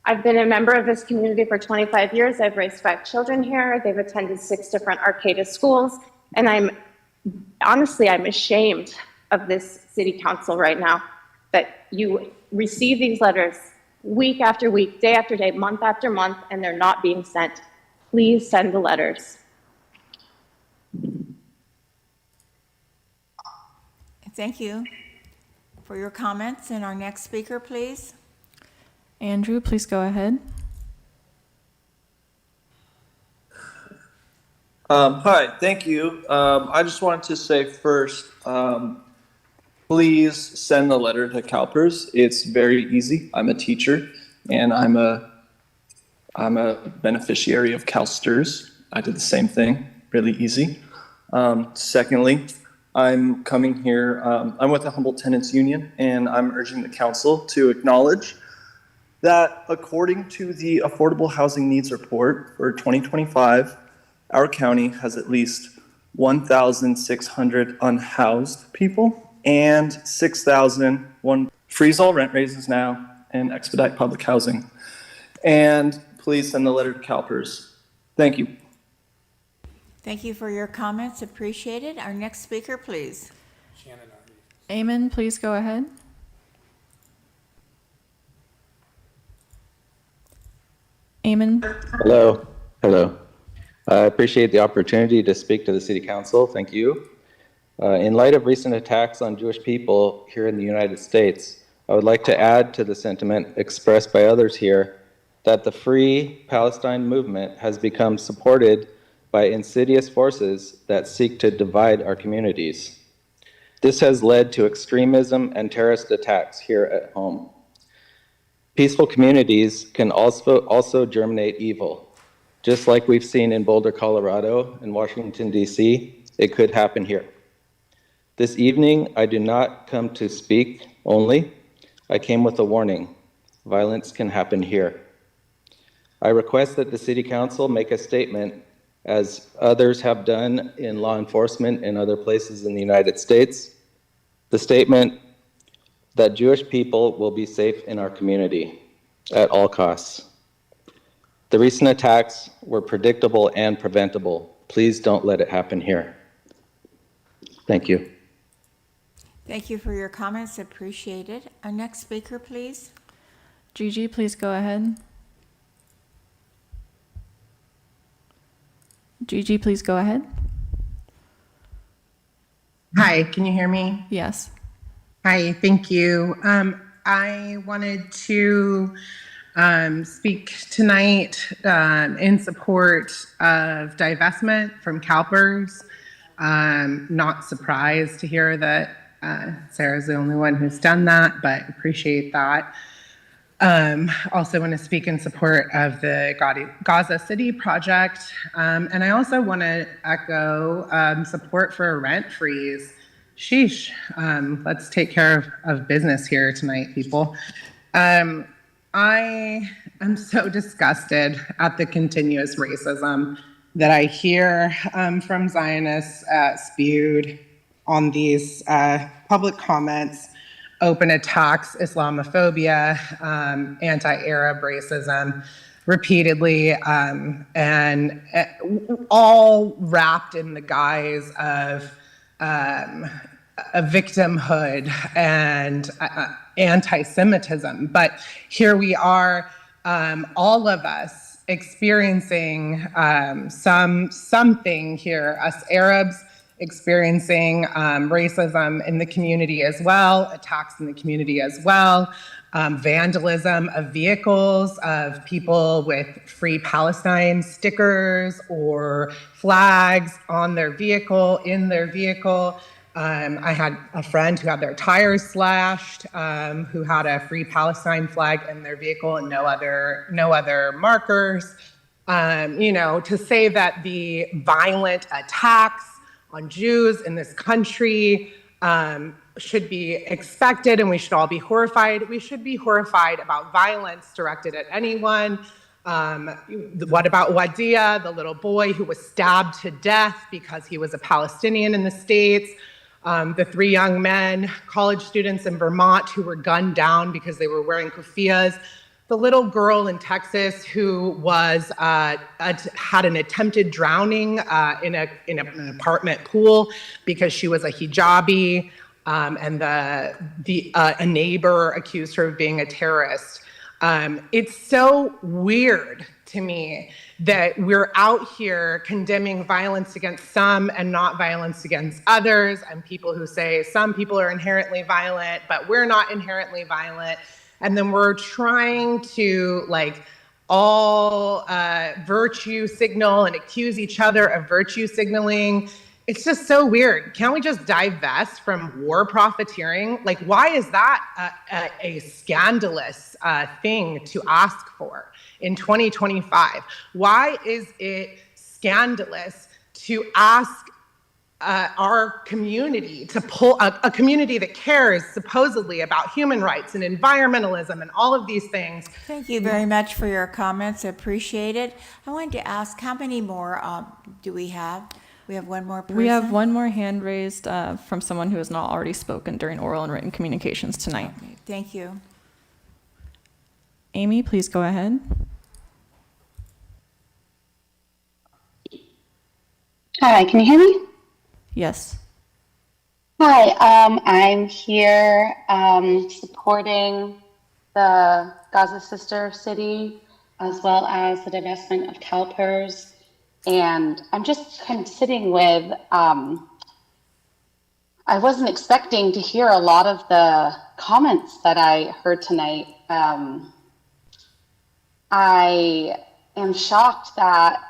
I've been a member of this community for 25 years. I've raised 5 children here. They've attended 6 different Arcata schools. And I'm ashamed of this city council right now, that you receive these letters week after week, day after day, month after month, and they're not being sent. Please send the letters. Thank you for your comments. And our next speaker, please. Andrew, please go ahead. Hi, thank you. I just wanted to say first, please send the letter to CalPERS. It's very easy. I'm a teacher, and I'm a beneficiary of CalSTRS. I did the same thing, really easy. Secondly, I'm coming here, I'm with the Humboldt Tenants Union, and I'm urging the council to acknowledge that according to the Affordable Housing Needs Report for 2025, our county has at least 1,600 unhoused people and 6,001 freeze all rent raises now and expedite public housing. And please send the letter to CalPERS. Thank you. Thank you for your comments. Appreciate it. Our next speaker, please. Eamon, please go ahead. Eamon. Hello. I appreciate the opportunity to speak to the City Council. Thank you. In light of recent attacks on Jewish people here in the United States, I would like to add to the sentiment expressed by others here that the Free Palestine movement has become supported by insidious forces that seek to divide our communities. This has led to extremism and terrorist attacks here at home. Peaceful communities can also germinate evil. Just like we've seen in Boulder, Colorado, and Washington, D.C., it could happen here. This evening, I do not come to speak only. I came with a warning. Violence can happen here. I request that the City Council make a statement, as others have done in law enforcement in other places in the United States. The statement that Jewish people will be safe in our community at all costs. The recent attacks were predictable and preventable. Please don't let it happen here. Thank you. Thank you for your comments. Appreciate it. Our next speaker, please. Gigi, please go ahead. Gigi, please go ahead. Hi, can you hear me? Yes. Hi, thank you. I wanted to speak tonight in support of divestment from CalPERS. Not surprised to hear that Sarah's the only one who's done that, but appreciate that. Also want to speak in support of the Gaza City project. And I also want to echo support for a rent freeze. Sheesh, let's take care of business here tonight, people. I am so disgusted at the continuous racism that I hear from Zionists spewed on these public comments, open attacks, Islamophobia, anti-Arab racism repeatedly, and all wrapped in the guise of a victimhood and anti-Semitism. But here we are, all of us experiencing something here, us Arabs experiencing racism in the community as well, attacks in the community as well, vandalism of vehicles, of people with Free Palestine stickers or flags on their vehicle, in their vehicle. I had a friend who had their tires slashed, who had a Free Palestine flag in their vehicle and no other markers. To say that the violent attacks on Jews in this country should be expected and we should all be horrified. We should be horrified about violence directed at anyone. What about Wadia, the little boy who was stabbed to death because he was a Palestinian in the States? The 3 young men, college students in Vermont, who were gunned down because they were wearing kuffiyas. the little girl in Texas who was had an attempted drowning in an apartment pool because she was a hijabi, and a neighbor accused her of being a terrorist. It's so weird to me that we're out here condemning violence against some and not violence against others, and people who say some people are inherently violent, but we're not inherently violent. And then we're trying to all virtue signal and accuse each other of virtue signaling. It's just so weird. Can't we just divest from war profiteering? Why is that a scandalous thing to ask for in 2025? Why is it scandalous to ask our community to pull a community that cares supposedly about human rights and environmentalism and all of these things? Thank you very much for your comments. I appreciate it. I wanted to ask, how many more do we have? We have one more person? We have one more hand raised from someone who has not already spoken during oral and written communications tonight. Okay, thank you. Amy, please go ahead. Hi, can you hear me? Yes. Hi, I'm here supporting the Gaza sister city as well as the divestment of CalPERS. And I'm just kind of sitting with, I wasn't expecting to hear a lot of the comments that I heard tonight. I am shocked that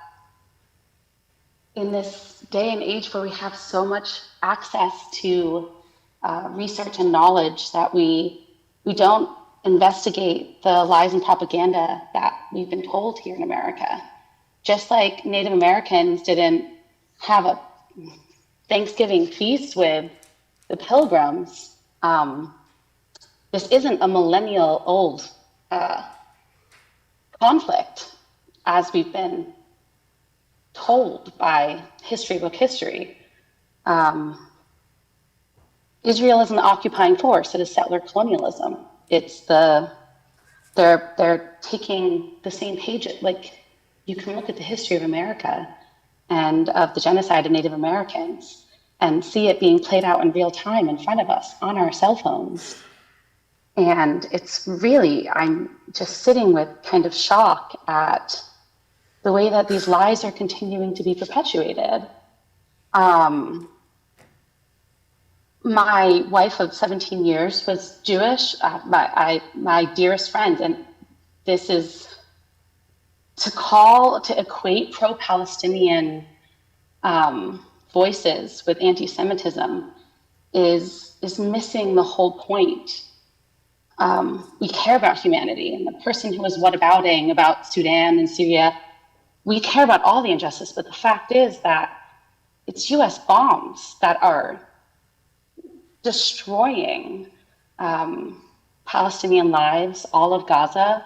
in this day and age where we have so much access to research and knowledge that we don't investigate the lies and propaganda that we've been told here in America. Just like Native Americans didn't have a Thanksgiving feast with the Pilgrims, this isn't a millennial old conflict as we've been told by history book history. Israel is an occupying force. It is settler colonialism. It's they're taking the same page. You can look at the history of America and of the genocide of Native Americans and see it being played out in real time in front of us on our cell phones. And it's really, I'm just sitting with kind of shock at the way that these lies are continuing to be perpetuated. My wife of 17 years was Jewish, my dearest friend, and this is to equate pro-Palestinian voices with anti-Semitism is missing the whole point. We care about humanity, and the person who was whatabouting about Sudan and Syria, we care about all the injustice, but the fact is that it's US bombs that are destroying Palestinian lives, all of Gaza,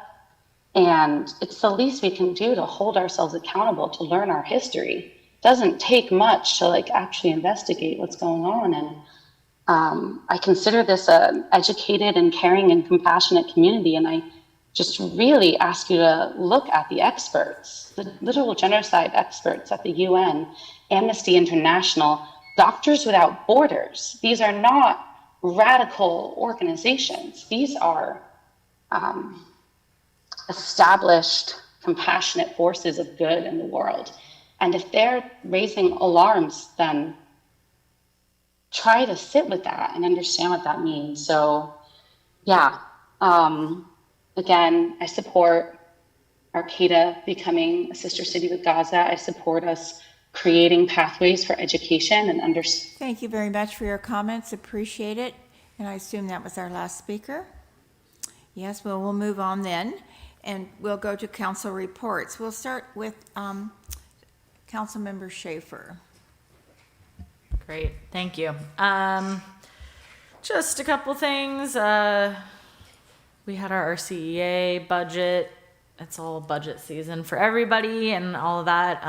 and it's the least we can do to hold ourselves accountable, to learn our history. It doesn't take much to actually investigate what's going on, and I consider this an educated and caring and compassionate community, and I just really ask you to look at the experts, the literal genocide experts at the UN, Amnesty International, Doctors Without Borders. These are not radical organizations. These are established, compassionate forces of good in the world. And if they're raising alarms, then try to sit with that and understand what that means. So, yeah, again, I support Arcata becoming a sister city with Gaza. I support us creating pathways for education and understanding. Thank you very much for your comments. Appreciate it. And I assume that was our last speaker. Yes, well, we'll move on then, and we'll go to council reports. We'll start with Councilmember Schaefer. Great, thank you. Just a couple things. We had our RCEA budget. It's all budget season for everybody and all of that.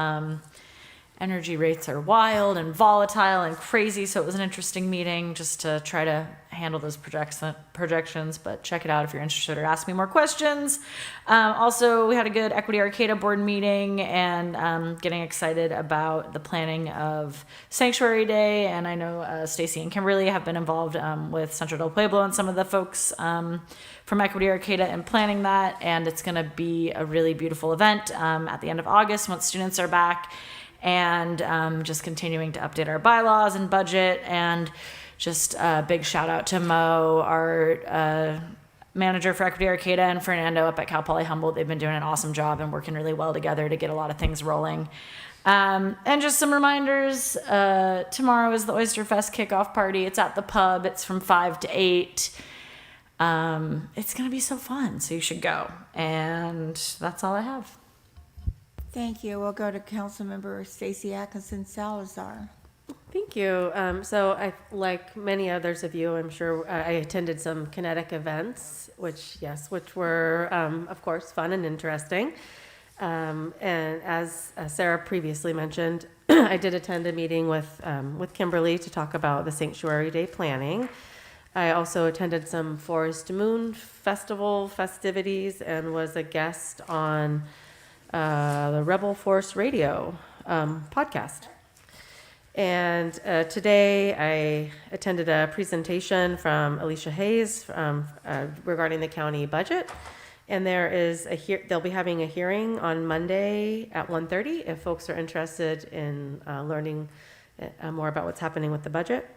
Energy rates are wild and volatile and crazy, so it was an interesting meeting just to try to handle those projections, but check it out if you're interested or ask me more questions. Also, we had a good Equity Arcata board meeting and getting excited about the planning of Sanctuary Day. And I know Stacy and Kimberly have been involved with Centro del Pueblo and some of the folks from Equity Arcata in planning that. And it's going to be a really beautiful event at the end of August once students are back. And just continuing to update our bylaws and budget. And just a big shout out to Mo, our manager for Equity Arcata, and Fernando up at Cal Poly Humboldt. They've been doing an awesome job and working really well together to get a lot of things rolling. And just some reminders, tomorrow is the Oyster Fest kickoff party. It's at the pub. It's from 5 to 8. It's going to be so fun, so you should go. And that's all I have. Thank you. We'll go to Councilmember Stacy Atkinson Salazar. Thank you. So I, like many others of you, I'm sure I attended some kinetic events, which were, of course, fun and interesting. And as Sarah previously mentioned, I did attend a meeting with Kimberly to talk about the Sanctuary Day planning. I also attended some Forest Moon Festival festivities and was a guest on the Rebel Force Radio podcast. And today I attended a presentation from Alicia Hayes regarding the county budget. And there is they'll be having a hearing on Monday at 1:30 if folks are interested in learning more about what's happening with the budget.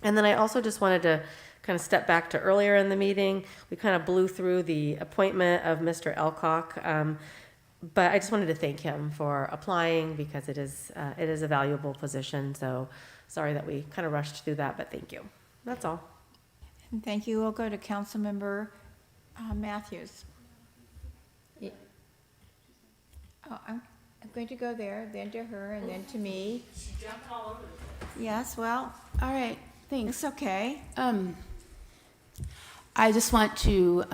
And then I also just wanted to kind of step back to earlier in the meeting. We kind of blew through the appointment of Mr. Elcock. But I just wanted to thank him for applying because it is a valuable position. So sorry that we kind of rushed through that, but thank you. That's all. And thank you. We'll go to Councilmember Matthews. Yeah. Oh, I'm going to go there, then to her, and then to me. She jumped all over the place. Yes, well, all right, thanks. it's okay. I just want to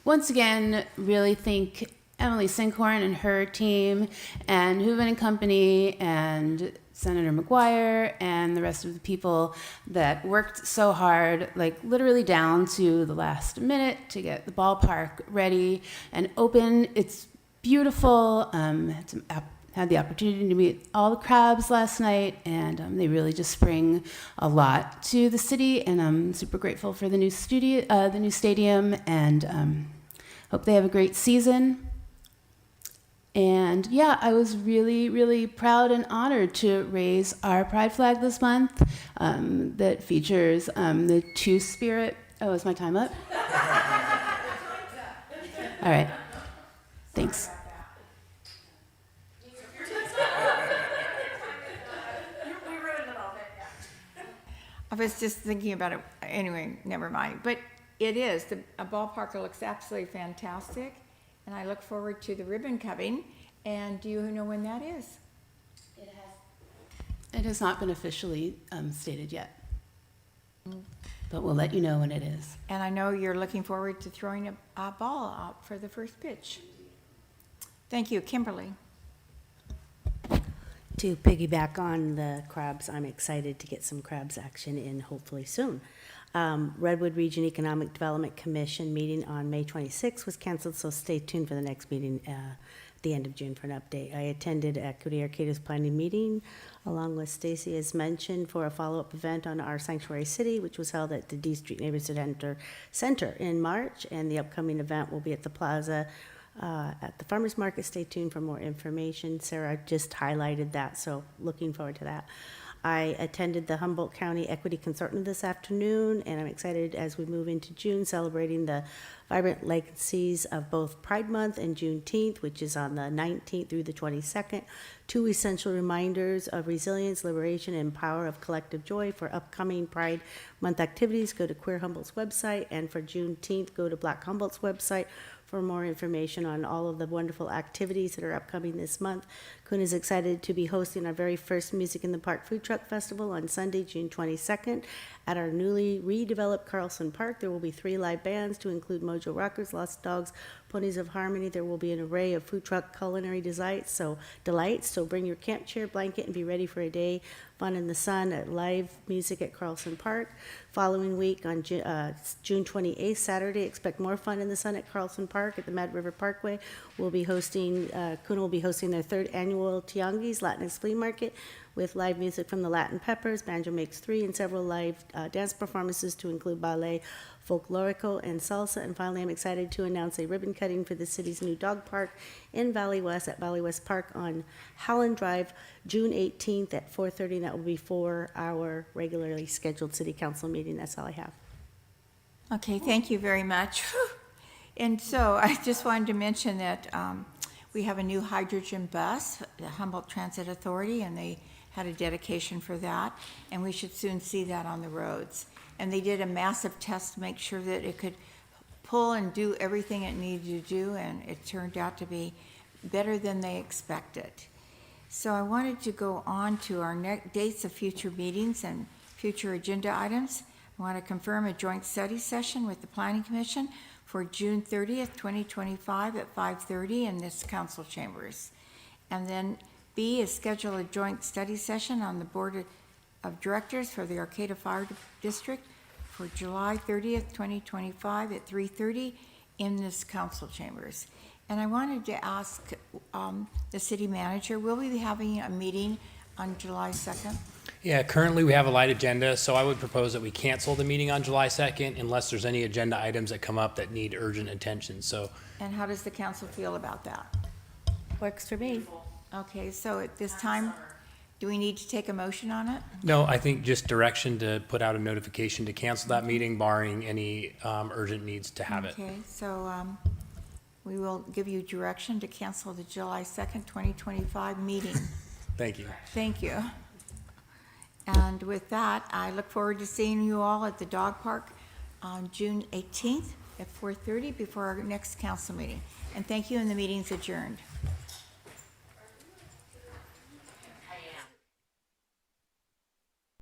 once again really thank Emily Sinkhorn and her team, and Hooven and Company, and Senator McGuire, and the rest of the people that worked so hard, like literally down to the last minute to get the ballpark ready and open. It's beautiful. Had the opportunity to meet all the crabs last night, and they really just bring a lot to the city, and I'm super grateful for the new stadium, and hope they have a great season. And yeah, I was really, really proud and honored to raise our pride flag this month that features the Two-Spirit. Oh, is my time up? All right. Thanks. I was just thinking about it. Anyway, never mind. But it is. A ballpark looks absolutely fantastic. And I look forward to the ribbon cutting. And do you know when that is? It has not been officially stated yet, but we'll let you know when it is. And I know you're looking forward to throwing a ball out for the first pitch. Thank you. Kimberly. To piggyback on the crabs, I'm excited to get some crabs action in hopefully soon. Redwood Region Economic Development Commission meeting on May 26th was canceled, so stay tuned for the next meeting at the end of June for an update. I attended Equity Arcata's planning meeting along with Stacy, as mentioned, for a follow-up event on our Sanctuary City, which was held at the D Street Neighborhood Center in March, and the upcoming event will be at the Plaza at the Farmers Market. Stay tuned for more information. Sarah just highlighted that, so looking forward to that. I attended the Humboldt County Equity Consortium this afternoon, and I'm excited as we move into June, celebrating the vibrant legacies of both Pride Month and Juneteenth, which is on the 19th through the 22nd. 2 essential reminders of resilience, liberation, and power of collective joy. For upcoming Pride Month activities, go to Queer Humboldt's website, and for Juneteenth, go to Black Humboldt's website for more information on all of the wonderful activities that are upcoming this month. Kuhn is excited to be hosting our very first Music in the Park Food Truck Festival on Sunday, June 22nd at our newly redeveloped Carlson Park. There will be 3 live bands to include Mojo Rockers, Lost Dogs, Ponies of Harmony. There will be an array of food truck culinary delights, so bring your camp chair, blanket, and be ready for a day fun in the sun at live music at Carlson Park. Following week on June 28th, Saturday, expect more fun in the sun at Carlson Park at the Mad River Parkway. Kuhn will be hosting their 3rd annual Tianguis Latinx Flea Market with live music from the Latin Peppers, Banjo Makes 3, and several live dance performances to include ballet, folklorico, and salsa. And finally, I'm excited to announce a ribbon cutting for the city's new dog park in Valley West at Valley West Park on Howland Drive, June 18th at 4:30. That will be for our regularly scheduled city council meeting. That's all I have. Okay, thank you very much. And so I just wanted to mention that we have a new hydrogen bus, the Humboldt Transit Authority, and they had a dedication for that, and we should soon see that on the roads. And they did a massive test to make sure that it could pull and do everything it needed to do, and it turned out to be better than they expected. So I wanted to go on to our dates of future meetings and future agenda items. I want to confirm a joint study session with the Planning Commission for June 30th, 2025 at 5:30 in this council chambers. And then B is schedule a joint study session on the Board of Directors for the Arcata Fire District for July 30th, 2025 at 3:30 in this council chambers. And I wanted to ask the city manager, will we be having a meeting on July 2nd? Yeah, currently we have a light agenda, so I would propose that we cancel the meeting on July 2nd unless there's any agenda items that come up that need urgent attention, so. And how does the council feel about that? Works for me. Okay, so at this time, do we need to take a motion on it? No, I think just direction to put out a notification to cancel that meeting barring any urgent needs to have it. Okay, so we will give you direction to cancel the July 2nd, 2025 meeting. Thank you. Thank you. And with that, I look forward to seeing you all at the dog park on June 18th at 4:30 before our next council meeting. And thank you, and the meeting's adjourned.